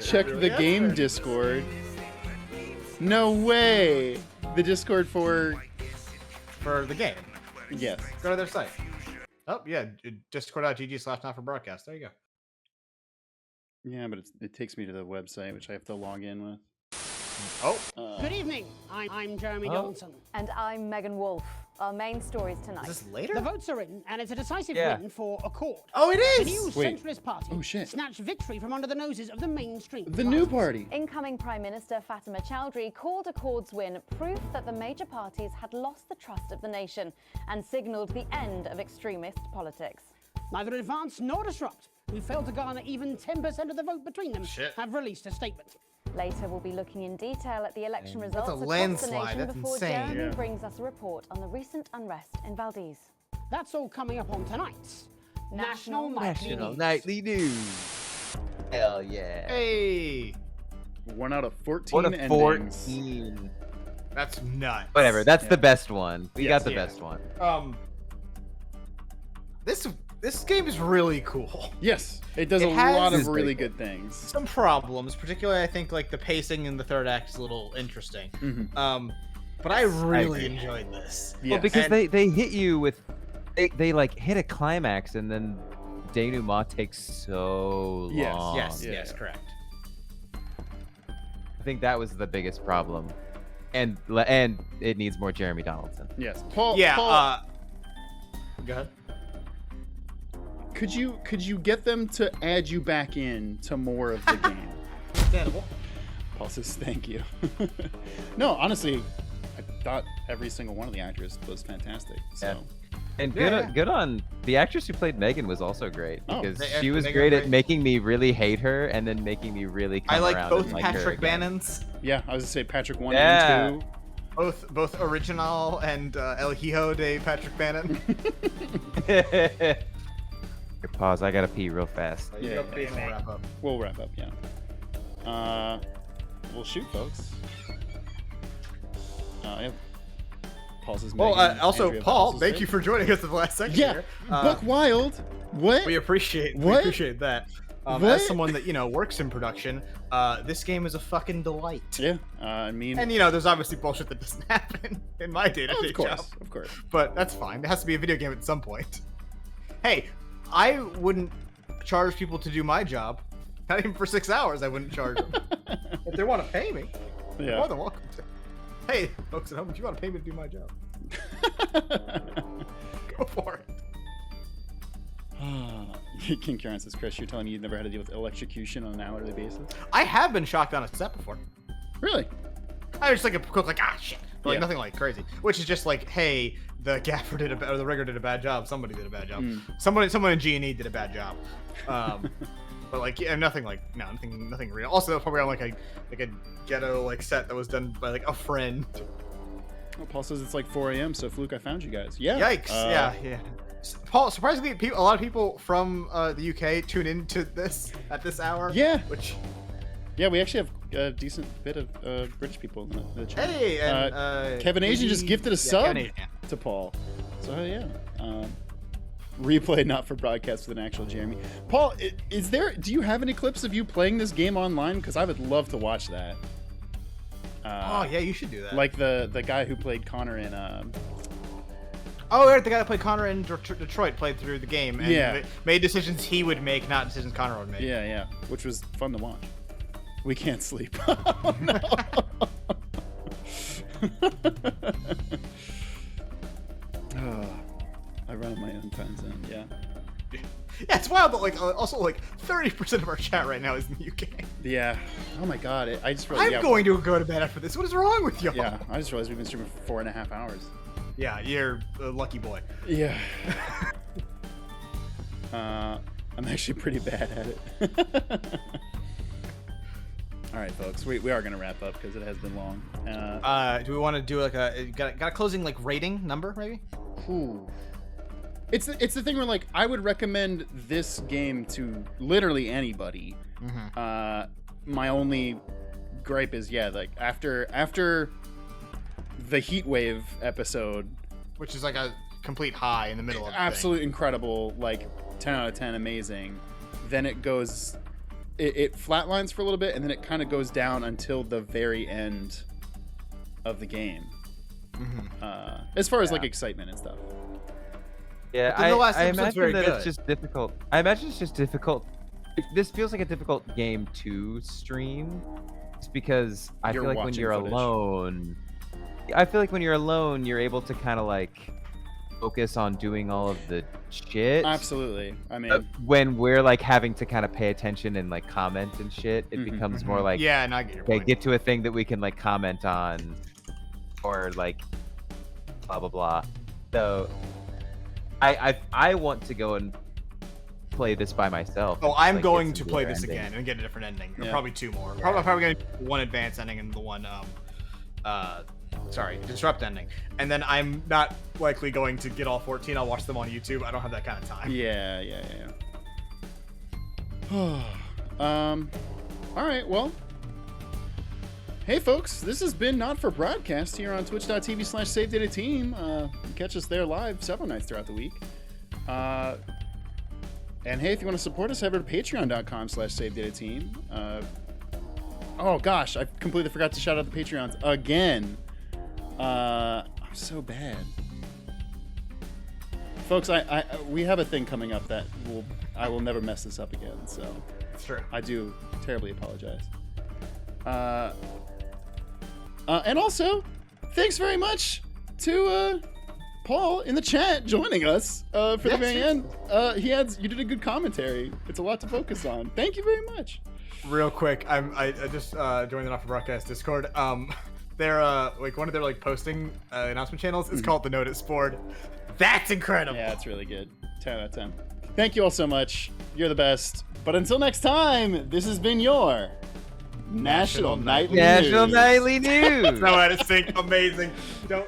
S3: Check the game Discord. No way. The Discord for
S1: the game.
S3: Yes.
S1: Go to their site. Oh yeah, discord.gg/not-for-broadcast. There you go.
S3: Yeah, but it takes me to the website, which I have to log in with.
S1: Oh.
S17: Good evening. I'm Jeremy Donaldson.
S7: And I'm Megan Wolf. Our main stories tonight.
S1: Is this later?
S17: The votes are in, and it's a decisive
S7: Yeah.
S17: win for Accord.
S1: Oh, it is?
S17: The new
S3: Wait.
S17: centrist party
S3: Oh, shit.
S17: snatched victory from under the noses of the mainstream.
S3: The new party.
S7: Incoming Prime Minister Fatima Chowdhury called Accord's win proof that the major parties had lost the trust of the nation and signalled the end of extremist politics.
S17: Neither Advance nor Disrupt, who failed to garner even 10% of the vote between them, have released a statement.
S7: Later, we'll be looking in detail at the election
S1: That's
S7: results
S1: a
S7: across
S1: landslide.
S7: the nation
S1: That's
S7: before
S1: insane.
S7: Jeremy
S1: Yeah.
S7: brings us a report on the recent unrest in Valdez.
S17: That's all coming up on tonight's National
S2: Nightly News. Hell yeah.
S1: Hey.
S3: 1 out of 14
S2: What a
S3: endings.
S2: 14.
S1: That's nuts.
S2: Whatever. That's the best one. We
S3: Yes,
S2: got the
S1: yeah.
S2: best one.
S1: This game is really cool.
S3: Yes, it does
S1: It
S3: a
S1: has-
S3: lot
S1: It
S3: of
S1: is
S3: really
S1: very
S3: good things.
S1: Some problems, particularly I think like the pacing in the third act is a little interesting. But I really
S2: agree.
S1: enjoyed this.
S2: Well, because
S1: And-
S2: they hit you with they like hit a climax and then denouement takes so long.
S1: Yes, correct.
S2: I think that was the biggest problem, and it needs more Jeremy Donaldson.
S3: Yes, Paul.
S1: Yeah.
S3: Paul,
S1: Go ahead.
S3: could you get them to add you back in to more of the game?
S1: Understandable.
S3: Paul says thank you. No, honestly, I thought every single one of the actors was fantastic. So.
S2: And
S1: Yeah.
S2: good on the actress who played Megan was also great
S3: Oh.
S2: because
S1: The-
S2: she was
S1: Megan
S2: great
S1: was
S2: at making me really hate her and then making me really come
S1: I like
S2: around
S1: both
S2: and like her
S1: Patrick
S2: again.
S1: Bannons.
S3: Yeah, I was gonna say Patrick 1
S2: Yeah.
S3: and 2.
S1: Both original and El Hijo de Patrick Bannon.
S2: Here, pause. I gotta pee real fast.
S3: Yeah,
S1: We'll wrap up.
S3: We'll wrap up. Yeah. We'll shoot, folks. Yeah. Paul says.
S1: Well,
S3: Megan,
S1: also,
S3: Andrea
S1: Paul,
S3: Vowles is
S1: thank
S3: great.
S1: you for joining us at the last second
S3: Yeah,
S1: here.
S3: Book Wild. What?
S1: We appreciate
S3: What?
S1: that.
S3: What?
S1: As someone that works in production, this game is a fucking delight.
S3: Yeah, I mean,
S1: And there's obviously bullshit that doesn't happen in my day-to-day
S3: of course,
S1: job.
S3: of course.
S1: But that's fine. It has to be a video game at some point. Hey, I wouldn't charge people to do my job. Not even for 6 hours, I wouldn't charge them. If they want to pay me,
S3: Yeah.
S1: they're more than welcome to. Hey, folks at home, if you want to pay me to do my job, go for it.
S3: King Karen says, Chris, you're telling me you've never had to deal with electrocution on an hourly basis?
S1: I have been shocked on a set before.
S3: Really?
S1: I was just like a quick, shit. But
S3: Yeah.
S1: nothing like crazy. Which is just like, hey, the gaffer did or the rigger did a bad job. Somebody did a bad job. Someone in G&E did a bad job. But nothing nothing real. Also, that was probably on like a ghetto set that was done by a friend.
S3: Well, Paul says it's like 4 a.m. So Fluke, I found you guys. Yeah.
S1: Yikes! Yeah. Paul, surprisingly, a lot of people from the UK tune into this at this hour.
S3: Yeah.
S1: Which.
S3: Yeah, we actually have a decent bit of British people in the chat.
S1: Hey, and
S3: Kevin Asian just gifted a sub
S1: Kevin Asian, yeah.
S3: to Paul. So yeah. Replay not for broadcast with an actual Jeremy. Paul, do you have any clips of you playing this game online? Because I would love to watch that.
S1: Oh yeah, you should do that.
S3: Like the guy who played Connor in.
S1: Oh, right, the guy that played Connor in Detroit played through the game and
S3: Yeah.
S1: made decisions he would make, not decisions Connor would make.
S3: Yeah, which was fun to watch. We can't sleep. Oh, no. I run at my own time zone. Yeah.
S1: Yeah, it's wild, but also 30% of our chat right now is in the UK.
S3: Yeah. Oh my god! I just realized.
S1: I'm going to go to bed after this. What is wrong with you?
S3: Yeah, I just realized we've been streaming for 4.5 hours.
S1: Yeah, you're a lucky boy.
S3: Yeah. I'm actually pretty bad at it. All right, folks, we are gonna wrap up because it has been long.
S1: Do we want to do like got a closing like rating number maybe?
S3: Ooh. It's the thing where like I would recommend this game to literally anybody. My only gripe is like after the heat wave episode,
S1: which is like a complete high in the middle of the
S3: absolute incredible, like 10 out of 10, amazing. Then it goes, it flatlines for a little bit, and then it kind of goes down until the very end of the game. As far as like excitement and stuff.
S2: Yeah, I imagine that it's just difficult. I imagine it's just difficult. This feels like a difficult game to stream. It's because I feel like when you're alone, you're able to kind of like focus on doing all of the shit.
S3: Absolutely. I mean,
S2: when we're like having to kind of pay attention and like comment and shit, it becomes more like,
S1: yeah, and I get your point.
S2: Get to a thing that we can like comment on, or like blah blah blah. So I want to go and play this by myself.
S1: Oh, I'm
S2: like,
S1: going to play this
S2: ending.
S1: again and get a different ending. Or
S3: Yeah.
S1: probably two more. Probably going to do one advanced ending and the one disrupt ending. And then I'm not likely going to get all 14. I'll watch them on YouTube. I don't have that kind of time.
S3: Yeah. All right, well. Hey folks, this has been Not For Broadcast here on twitch.tv/SaveDataTeam. Catch us there live several nights throughout the week. And hey, if you want to support us, head over to patreon.com/SaveDataTeam. Oh gosh, I completely forgot to shout out the Patreons again. I'm so bad. Folks, we have a thing coming up that I will never mess this up again, so
S1: Sure.
S3: I do terribly apologize. And also, thanks very much to Paul in the chat joining us for the very end. You did a good commentary. It's a lot to focus on. Thank you very much.
S1: Real quick, I just joined the Not For Broadcast Discord. They're like one of their like posting announcement channels is called the Notice Board. That's incredible.
S3: Yeah, it's really good. 10 out of 10. Thank you all so much. You're the best. But until next time, this has been your National Nightly News.
S2: National Nightly News.
S1: No, I just think amazing. Don't.